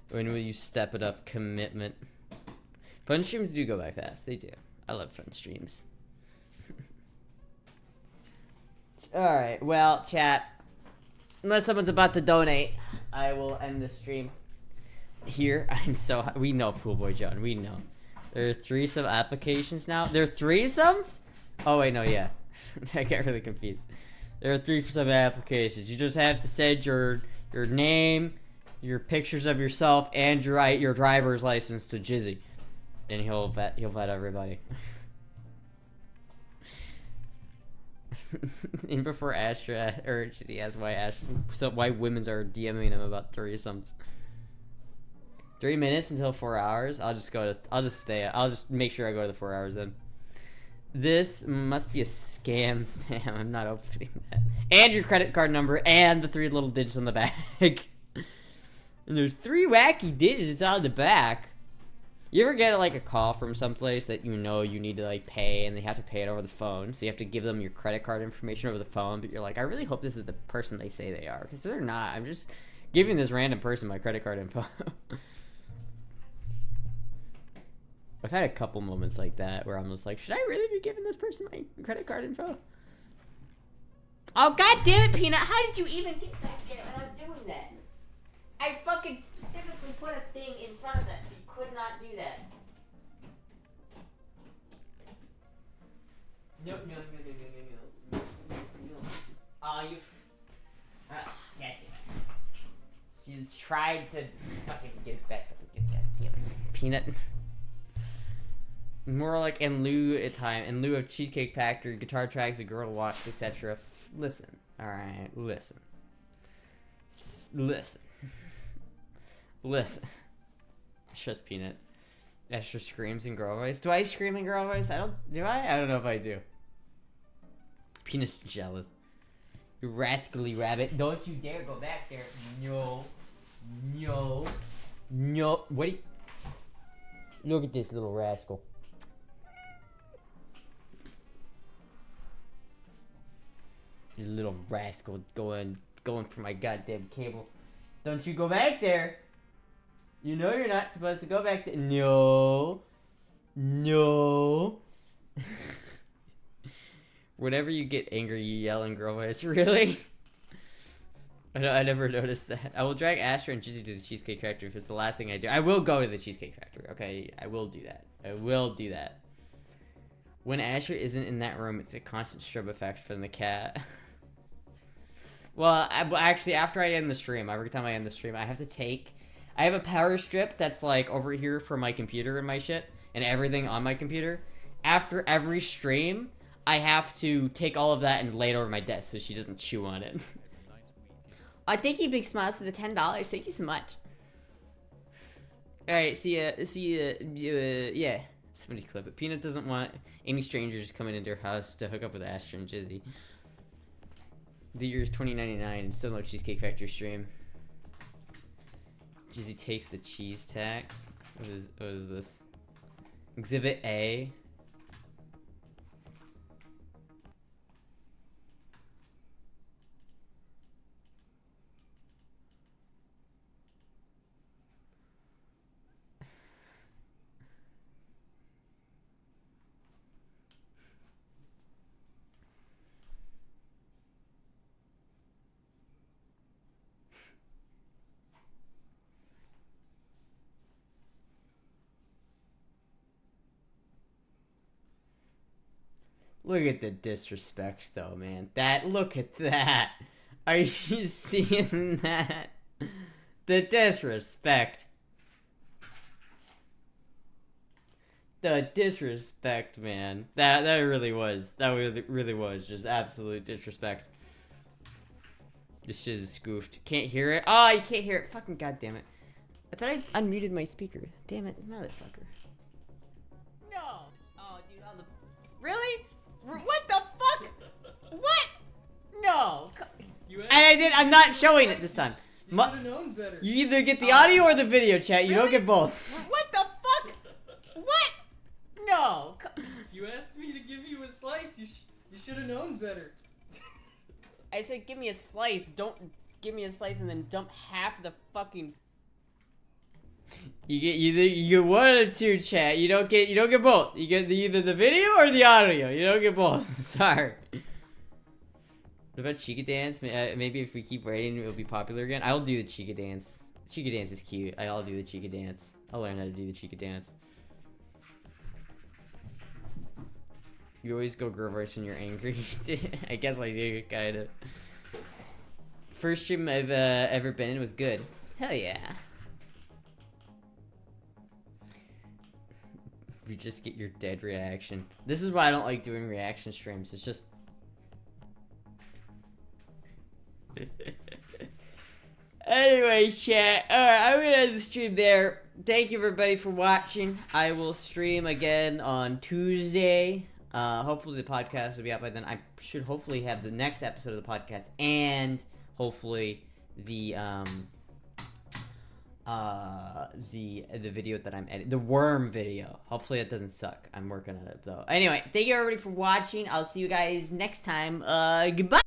Speaker 1: When will you step it up? Commitment. Fun streams do go by fast. They do. I love fun streams. Alright, well, chat. Unless someone's about to donate, I will end the stream here. We know, Pool Boy John. We know. There are threesome applications now. There are threesomes? Oh, wait, no, yeah. I got really confused. There are threesome applications. You just have to send your name, your pictures of yourself, and your driver's license to Jizzy. And he'll vet everybody. And before Astra, or Jizzy asks why women are DMing him about threesomes. 3 minutes until 4 hours. I'll just make sure I go to the 4 hours then. This must be a scam spam. I'm not opening that. And your credit card number and the 3 little digits on the back. And there's 3 wacky digits on the back. You ever get like a call from someplace that you know you need to like pay and they have to pay it over the phone, so you have to give them your credit card information over the phone, but you're like, I really hope this is the person they say they are, because they're not. I'm just giving this random person my credit card info. I've had a couple moments like that where I'm just like, should I really be giving this person my credit card info?
Speaker 2: Oh, god damn it, Peanut. How did you even get back there without doing that? I fucking specifically put a thing in front of that so you could not do that. No. Oh, you... God damn it. She tried to fucking get it back up again. God damn it. Peanut. More like in lieu of Cheesecake Factory, guitar tracks, a girl to watch, etc. Listen. Alright, listen. Listen. Listen. It's just Peanut. Astra screams in girl voice. Do I scream in girl voice? Do I? I don't know if I do. Peanut's jealous. You rascally rabbit. Don't you dare go back there. No. What do you... Look at this little rascal. You little rascal going for my goddamn cable. Don't you go back there. You know you're not supposed to go back there. No. Whenever you get angry, you yell in girl voice. Really? I never noticed that. I will drag Astra and Jizzy to the Cheesecake Factory if it's the last thing I do. I will go to the Cheesecake Factory, okay? I will do that. When Astra isn't in that room, it's a constant strobe effect from the cat. Well, actually, after I end the stream, every time I end the stream, I have a power strip that's like over here for my computer and my shit, and everything on my computer. After every stream, I have to take all of that and lay it over my desk so she doesn't chew on it. Thank you, Big Smiles, for the $10. Thank you so much. Alright, see ya, yeah. Somebody clip it. Peanut doesn't want any strangers coming into her house to hook up with Astra and Jizzy. The year is 2099 and still no Cheesecake Factory stream. Jizzy takes the cheese tax. What is this? Exhibit A. Look at the disrespect, though, man. Look at that. Are you seeing that? The disrespect. The disrespect, man. That really was. That really was just absolute disrespect. This shit is scoofed. Can't hear it? Oh, you can't hear it. Fucking goddamn it. I thought I unmuted my speaker. Damn it, motherfucker. No! Oh, dude, on the... Really? What the fuck? What? No. And I did. I'm not showing it this time.
Speaker 7: You should have known better.
Speaker 1: You either get the audio or the video, chat. You don't get both.
Speaker 2: What the fuck? What? No.
Speaker 7: You asked me to give you a slice. You should have known better.
Speaker 1: I said give me a slice. Don't give me a slice and then dump half the fucking... You get one or two, chat. You don't get both. You get either the video or the audio. You don't get both. Sorry. What about Chica Dance? Maybe if we keep waiting, it'll be popular again. I'll do the Chica Dance. Chica Dance is cute. I'll do the Chica Dance. I'll learn how to do the Chica Dance. You always go girl voice when you're angry. I guess I do, kinda. First stream I've ever been in was good. Hell yeah. You just get your dead reaction. This is why I don't like doing reaction streams. It's just... Anyway, chat. Alright, I'm gonna end the stream there. Thank you, everybody, for watching. I will stream again on Tuesday. Hopefully the podcast will be out by then. I should hopefully have the next episode of the podcast and hopefully the video that I'm editing, the worm video. Hopefully it doesn't suck. I'm working on it though. Anyway, thank you everybody for watching. I'll see you guys next time. Goodbye.